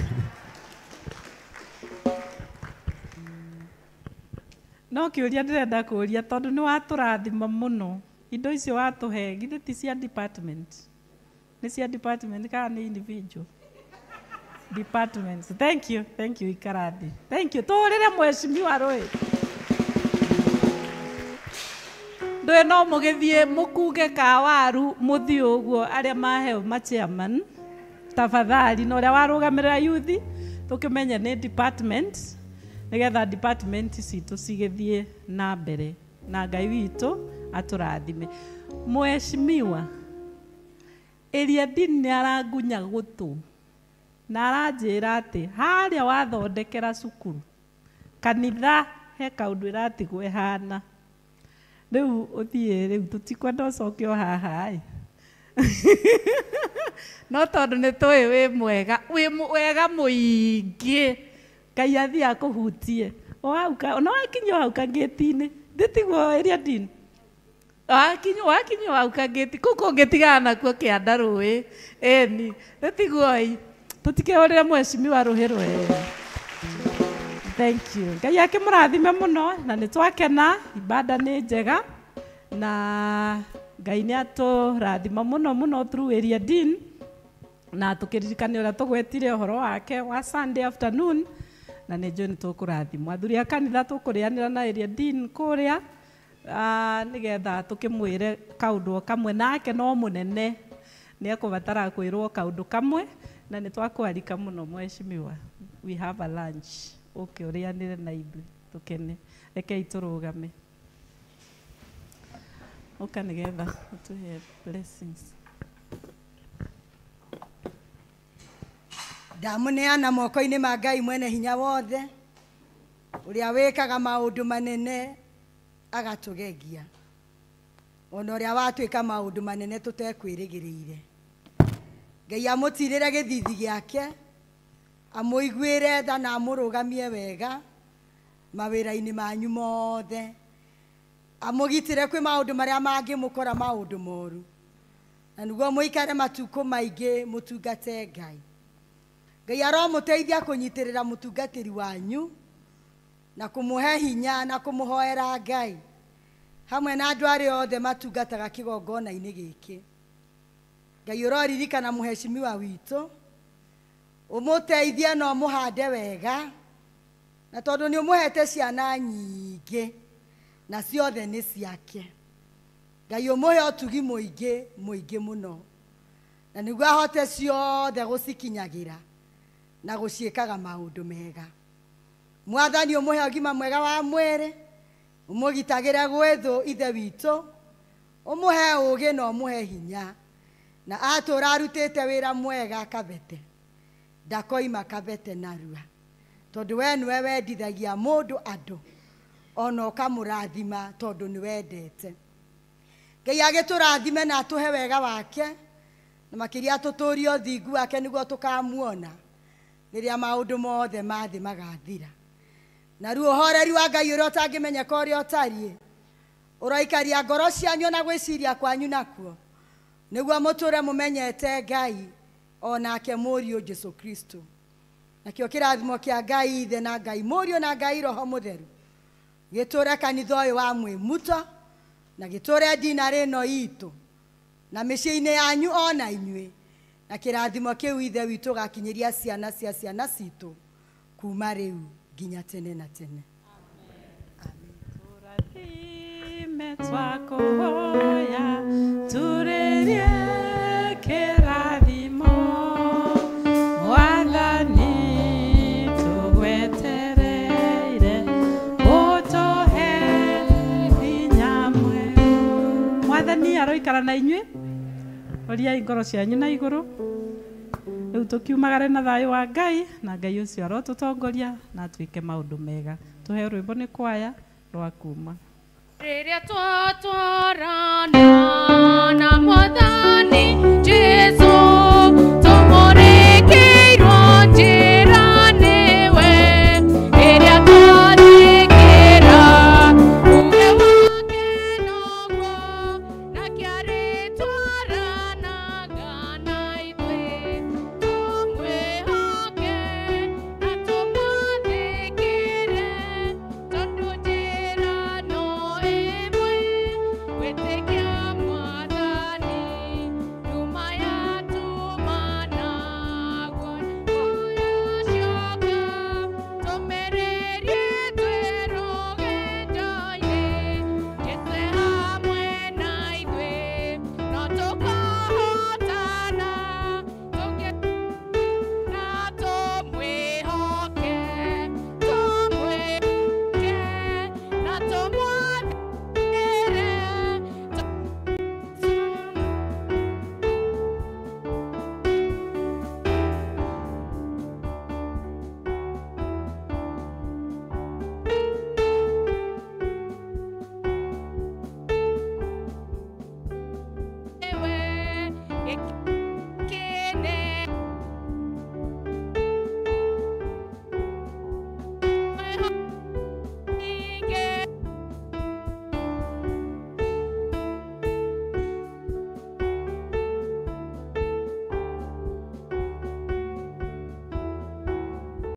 No kĩũria ndĩrenda kũũria tondũ nĩ watũrathima mũno. Indo icio watũhe githĩ ti cia department? Nĩ cia department kana nĩ individual? Departments. Thank you Ikarathi. Thank you. Tũũrĩre mheshimiwa Rũĩ. Ndũĩ no mũgĩthiĩ mũkuge ka waru mũthiĩ ũguo arĩa maheo ma chairman tafadhali, na ũrĩa warũgamĩrĩra youth tũkĩmenye nĩ department nĩgetha department citũ cigĩthiĩ na mbere na Ngai witũ atũrathime. Mheshimiwa Eliadin nĩ arangunya gũtũ na aranjĩra atĩ harĩa wathondekera cukuru kanitha he kaũndũ ĩratigwo ĩhana. Rĩu ũthiĩ rĩu tũtikwenda ũcoke o haha ĩ. No tondũ nĩ tũĩ wĩ mwega, wĩ wega mũingĩ, Ngai athiĩ akũhutie. Ona wakinya hau kangĩti-inĩ ndĩtigwo Eliadin. Wakinya hau kangĩti kũu kũngĩtigana nakuo kĩanda Rũĩ ĩni ndĩtigwo tũtikĩhũrĩre mheshimiwa Rũhĩ Rwega. Thank you. Ngai akĩmũrathime mũno na nĩ twakena, ibada nĩ njega na Ngai nĩ atũrathima mũno mũno through Eliadin, na tũkĩririkania ũrĩa tũgwetire ũhoro wake wa Sunday afternoon, na nĩ njũĩ nĩ tũkũrathimwo. Athuri a kanitha tũkũrĩanĩra na Eliadin kũrĩa nĩgetha tũkĩmwĩre kaũndũ kamwe, nake no mũnene nĩ ekũbatara kwĩrwo kaũndũ kamwe na nĩ twakũarika mũno mheshimiwa. We have a lunch. Okay, ũrĩanĩre na ithuĩ tũkene. Rekei tũrũgame. Ũka nĩgetha ũtũhe blessings. Ndamuneana moko-inĩ ma Ngai mwene hinya wothe ũrĩa wĩkaga maũndũ manene agatũgegia. Ona ũrĩa watuĩka maũndũ manene tũtekwĩrĩgĩrĩire. Ngai amũtirĩre gĩthithi gĩake, amũiguĩre tha na amũrũgamie wega mawĩra-inĩ manyu mothe. Amũgitĩre kwĩ maũndũ marĩa mangĩmũkora maũndũ moru. Na nĩguo mũikare matukũ maingĩ mũtungate Ngai. Ngai aromũteithia kũnyitĩrĩra mũtungatĩri wanyu na kũmũhe hinya na kũmũhoera Ngai hamwe na andũ arĩa othe matungataga kĩgongona-inĩ gĩkĩ. Ngai ũroririkana mũheshimiwa witũ, ũmũteithie na ũmũhande wega, na tondũ nĩ ũmũhete ciana nyingĩ na ciothe nĩ ciake. Ngai ũmũhe ũtugi mũingĩ mũno, na nĩguo ahote ciothe gũcikinyagĩra na gũciĩkaga maũndũ mega. Mwathani ũmũhe ũgima mwega wa mwĩrĩ, ũmũgitagĩre gwĩthũ ithe witũ, ũmũhe ũũgĩ na ũmũhe hinya, na atũra arutĩte wĩra mwega Kabete, ndakoima Kabete narua, tondũ we nĩwe wendithagia mũndũ andũ, ona ũkamũrathima tondũ nĩ wendete. Ngai agĩtũrathime na atũhe wega wake, na makĩria tũtũrie ũthingu wake nĩguo tũkamuona rĩrĩa maũndũ mothe ma thĩ magathira. Na rĩu ũhoreri wa Ngai ũrĩa ũtangĩmenyeka ũrĩa ũtariĩ ũroikaria ngoro cianyu na gwĩciria kwanyu nakuo, nĩguo mũtũre mũmenyete Ngai onake mũriũ Jesũ Kristo. Nakĩo kĩrathimo kĩa Ngai Ithe na Ngai Mũriũ na Ngai Roho Mũtheru gĩtũre kanitha ũyũ wa Mwĩmuto, na gĩtũre ndinarĩ ĩno itũ na mĩciĩ-inĩ yanyu ona inyuĩ, na kĩrathimo kĩu Ithe witũ gakinyĩria ciana cia ciana citũ kuma rĩu nginya tene na tene. Tũrathime twakũhoya turĩrie kĩrathimo, Mwathani tũgwetereire ũtũhe hinya mwerũ. Mwathani aroikara na inyuĩ, oriai ngoro cianyu na igũrũ. Rĩu tũkiumagare na thayũ wa Ngai, na Ngai ũcio arotũtongoria na atuĩke maũndũ mega. Tũheo rwĩmbo nĩ kwaya rwa kuma. Rĩrĩa twatwarana na Mwathani